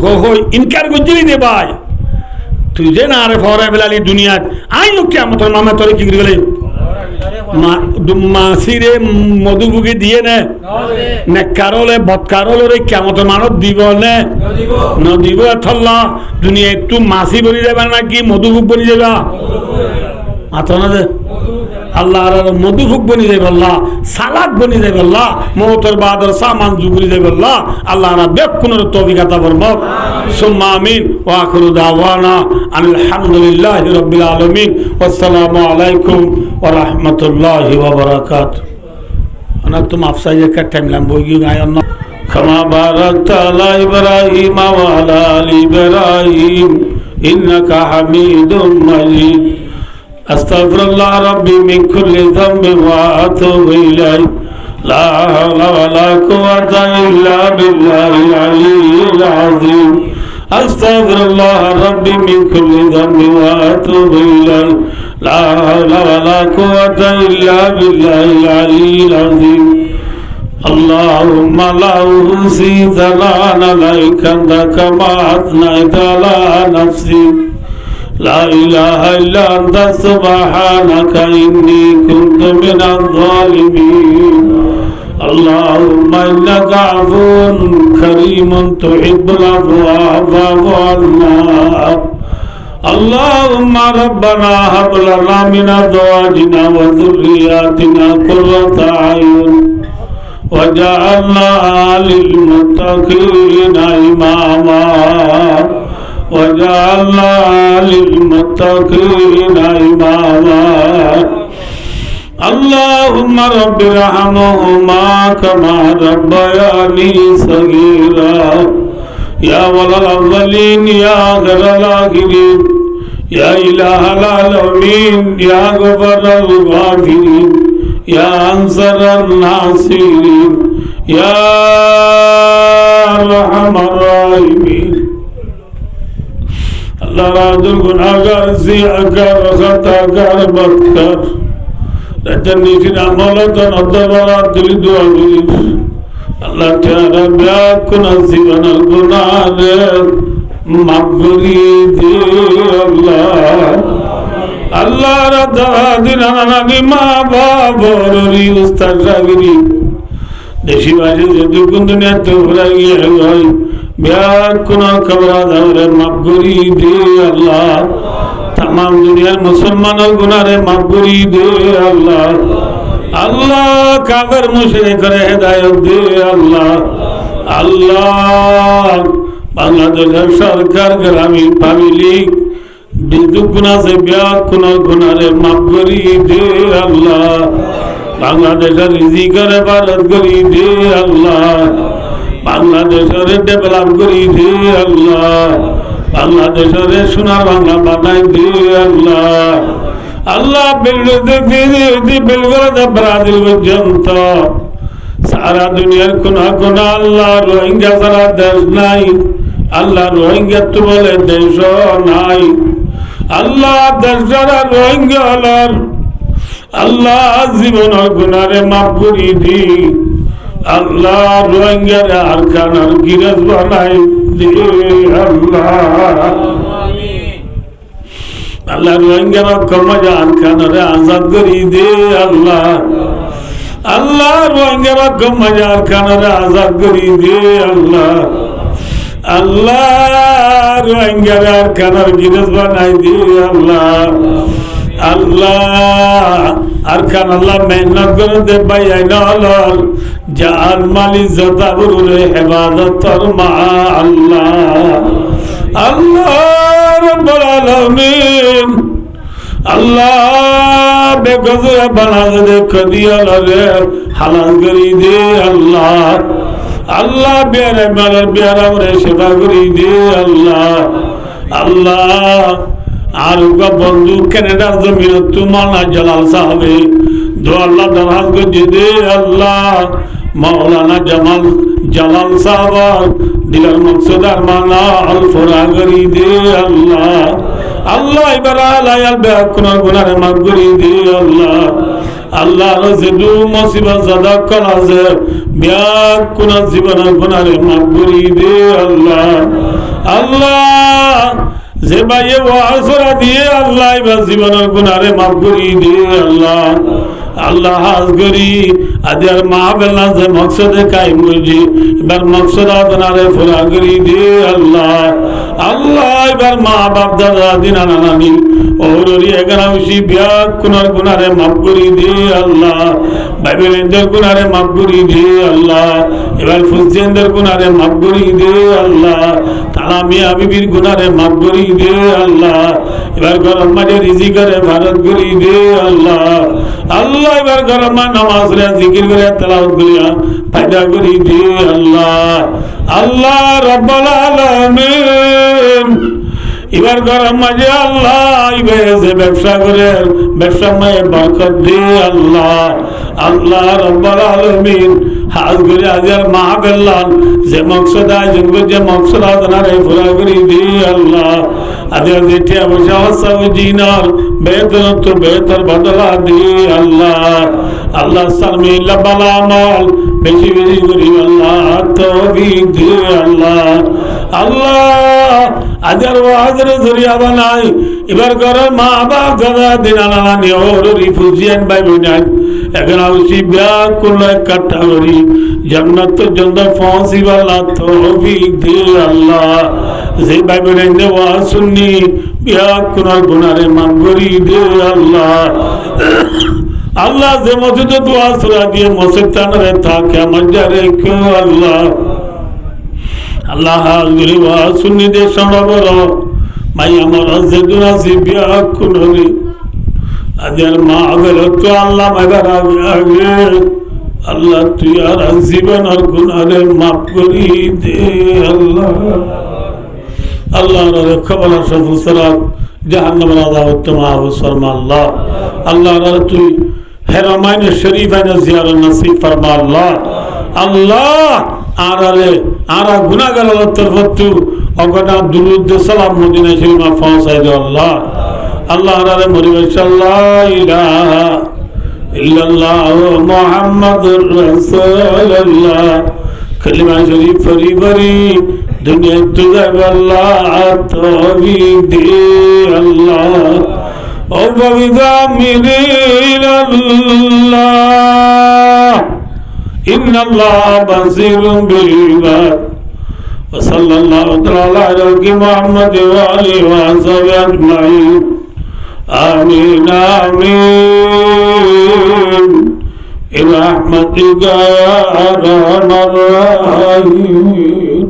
হো হো ইনকার গুজিলি দে ভাই তুই যে না আরে ফরাই ফেলালি দুনিয়াত আইও কিয়ামতের নামে তোরে কি করে মাসিরে মধুভুগে দিয়ে নে কারলে বৎকারলে কিয়ামতের মানত দিব নে নদিব এথল্লা দুনিয়া একটু মাসি বনি যাবে নাকি মধুভুগ বনি যাবা মাথা না দে আল্লাহ মধুভুগ বনি যাবে আল্লাহ সালাদ বনি যাবে আল্লাহ মৌতর বাদর সামান জুগুলি যাবে আল্লাহ আল্লাহ না বেকুনের তৌফিক আতা ফরমাও সুম্মা আমিন ওয়া আখিরু দাওয়ানা আলহামদুলিল্লাহি রাব্বিল আলামিন ওয়াসসালামু আলাইকুম ওয়া রাহমাতুল্লাহি ওয়া বারাকাতুহু আনা তুম আফসাইয়া কা টাইম লাম্বোগি গায়ন কামা বারাকতা আলা ইব্রাহিম ওয়া আলা আলি ইব্রাহিম ইন্নাকা হামিদুম মাজিদ আস্তাগফিরুল্লাহ রাব্বি মিন কুল্লি যামবিন ওয়া আতুবু ইলাইহি লা হাওলা ওয়া লা কুওয়াতা ইল্লা বিল্লাহিল আলিয়্যিল আযীম আস্তাগফিরুল্লাহ রাব্বি মিন কুল্লি যামবিন ওয়া আতুবু ইলাইহি লা হাওলা ওয়া লা কুওয়াতা ইল্লা বিল্লাহিল আলিয়্যিল আযীম اللهم لا أحصي ثناء عليك أنت كما أثنيت على نفسي لا إله إلا أنت سبحانك إني كنت من الظالمين اللهم إنك عفو كريم تحب العفو فاعف عنا اللهم ربنا هب لنا من أزواجنا وذرياتنا قرة أعين وجعلنا للمتقين إماما وجعلنا للمتقين إماما اللهم رب ارحمهما كما ربياني صغيرا يا ولي الأولين يا آخر الآخرين يا إله العالمين يا غفر الغافرين يا أنصر الناصرين يا أرحم الراحمين اللہ راجل گناہگار زیاکار خطاکار بدکار رجن نیشن عمالتن عبدالورات دلی دعا گلیش اللہ تیارا بیاک کنا زیبن الگناہ مغفری دی اللہ رضا دینا نبی ما بابوری استغفری দেশি বাজে যদি কোন দুনিয়াতে ঘুরাই গিয়ে হয় ব্যাগ কোন খবরা দাওরে মাফ করি দে আল্লাহ तमाम दुनियार मुसलमानों गुनाहे माफ करी दे अल्लाह अल्लाह काफिर मुशरिक रे हिदायत दे अल्लाह अल्लाह बांग्लादेश सरकार ग्रामीण पब्लिक बिल्कुल गुनाह से ब्याह कुना गुनाहे माफ करी दे अल्लाह বাংলাদেশের রিজিকের হেফাজত করি দে আল্লাহ, বাংলাদেশের ডেভেলপ করি দে আল্লাহ, বাংলাদেশের সোনার বাংলা বানাই দে আল্লাহ। আল্লাহ বেলগড় ব্রাজিল পর্যন্ত সারা দুনিয়ার কোনা কোনা আল্লাহ রোহিঙ্গা সারা দেশ নাই, আল্লাহ রোহিঙ্গা তো বলে দেশ নাই, আল্লাহ দেশ যারা রোহিঙ্গা হলার আল্লাহ জীবনের গুণারে মাফ করি দি, আল্লাহ রোহিঙ্গারে আর খানার গিরাজ বানাই দি আল্লাহ, আল্লাহ রোহিঙ্গার কর্মজা আর খানারে আজাদ করি দে আল্লাহ, আল্লাহ রোহিঙ্গার কর্মজা আর খানারে আজাদ করি দে আল্লাহ, আল্লাহ রোহিঙ্গার আর খানার গিরাজ বানাই দি আল্লাহ, আল্লাহ আর খান আল্লাহ মেহনত করে দে ভাই আইনাল জান মালি জতাবুরে হেফাজত মা আল্লাহ, আল্লাহ রব্বুল আলামিন আল্লাহ বেগজরে বানাজে দে কদিয়ালে হালাল করি দে আল্লাহ, আল্লাহ বিয়ারে মালের বিয়ারে আমরে সেবা করি দে আল্লাহ, আল্লাহ আর বন্ধু কানাডার জমিন তোমার জালাল সাহেবে দো আল্লাহ দরহাজ করে দে আল্লাহ, মাওলানা জামাল জালাল সাহেব দিলার মকসদার মানা আল ফুরা করি দে আল্লাহ, আল্লাহ ইবারা লায়াল বেকুনা গুনারে মাফ করি দে আল্লাহ, আল্লাহ রজদু মুসিবত জাদা কলাজে বেকুনা জীবনের গুনারে মাফ করি দে আল্লাহ, আল্লাহ যে ভাইয়ে ওয়াসরা দিয়ে আল্লাহ এবার জীবনের গুনারে মাফ করি দে আল্লাহ, আল্লাহ হাজ করি আজ আর মা বেলা যে মকসদে কায়েম করছি এবার মকসদ আপনারে ফুরা করি দে আল্লাহ, আল্লাহ এবার মা বাপ দাদা দিনা নানি ওরই এগারা উসি বিয়া কুনার গুনারে মাফ করি দে আল্লাহ, বাইবেলের গুনারে মাফ করি দে আল্লাহ, এবার ফুসেনদের গুনারে মাফ করি দে আল্লাহ, তারা মিয়া বিবির গুনারে মাফ করি দে আল্লাহ, এবার গরম মাঝে রিজিকের ভারত করি দে আল্লাহ, আল্লাহ এবার গরম নামাজ রে জিকির করে তেলাওয়াত করিয়া ফায়দা করি দে আল্লাহ, আল্লাহ রব্বুল আলামিন এবার গরম মাঝে আল্লাহ যে ব্যবসা করে ব্যবসা মায়ে বরকত দে আল্লাহ, আল্লাহ রব্বুল আলামিন হাজ করে আজের মাহফিল যে মকসদ আয়োজন করে যে মকসদ আদনারে পুরা করি দে আল্লাহ, আজের যেটি অবশ্য জিনার বেতন তো বেতন বদলা দে আল্লাহ, আল্লাহ সালমিল্লা বালা আমল বেশি বেশি করি আল্লাহ তৌফিক দে আল্লাহ, আল্লাহ আজের ওয়াজের জরিয়া বানাই এবার ঘরের মা বাপ দাদা দিনা নানি ওর রিফিউজিয়ান ভাই বোন এখন আউসি বিয়া করলো কাটা করি জান্নাত জন্য পৌঁছিবালা তৌফিক দে আল্লাহ, যে ভাই বোন ওয়াজ শুননি বিয়া কোনার গুনারে মাফ করি দে আল্লাহ, আল্লাহ যে মসজিদে দোয়া সুরা দিয়ে মসজিদ টানরে থাকে আমার যারে কেউ আল্লাহ, আল্লাহ হাজগুলি ওয়াজ শুননি দে শোনা বড় ভাই আমার যে দুরাসি বিয়া কোনরে আজের মা গেল তো আল্লাহ মাইবার আগে আল্লাহ তুই আর জীবন আর গুনারে মাফ করি দে আল্লাহ, আল্লাহ রে খবর সফল সালাত জাহান্নাম রাদা উত্তম আবু শর্মা আল্লাহ, আল্লাহ রে তুই হেরামাইন শরীফ আইন জিয়ারত নসিব ফরমা আল্লাহ, আল্লাহ আরে আরা গুনাহগার তরফতু অগনা দুরুদ সালাম মদিনা শরীফে পৌঁছাই দে আল্লাহ, আল্লাহ রে মরিবেশ লা ইলাহা ইল্লাল্লাহ মুহাম্মাদুর রাসূলুল্লাহ কলিমা শরীফ ফরি ফরি দুনিয়া তুজা আল্লাহ তৌফিক দে আল্লাহ, ও ববিদা মিনিল্লাহ ইন্নাল্লাহ বাসীরুম বিল ইবাদ ওয়া সাল্লাল্লাহু তাআলা আলা মুহাম্মাদ ওয়া আলিহি ওয়া সাহবিহি আজমাইন আমিন আমিন برحمتك يا أرحم الراحمين.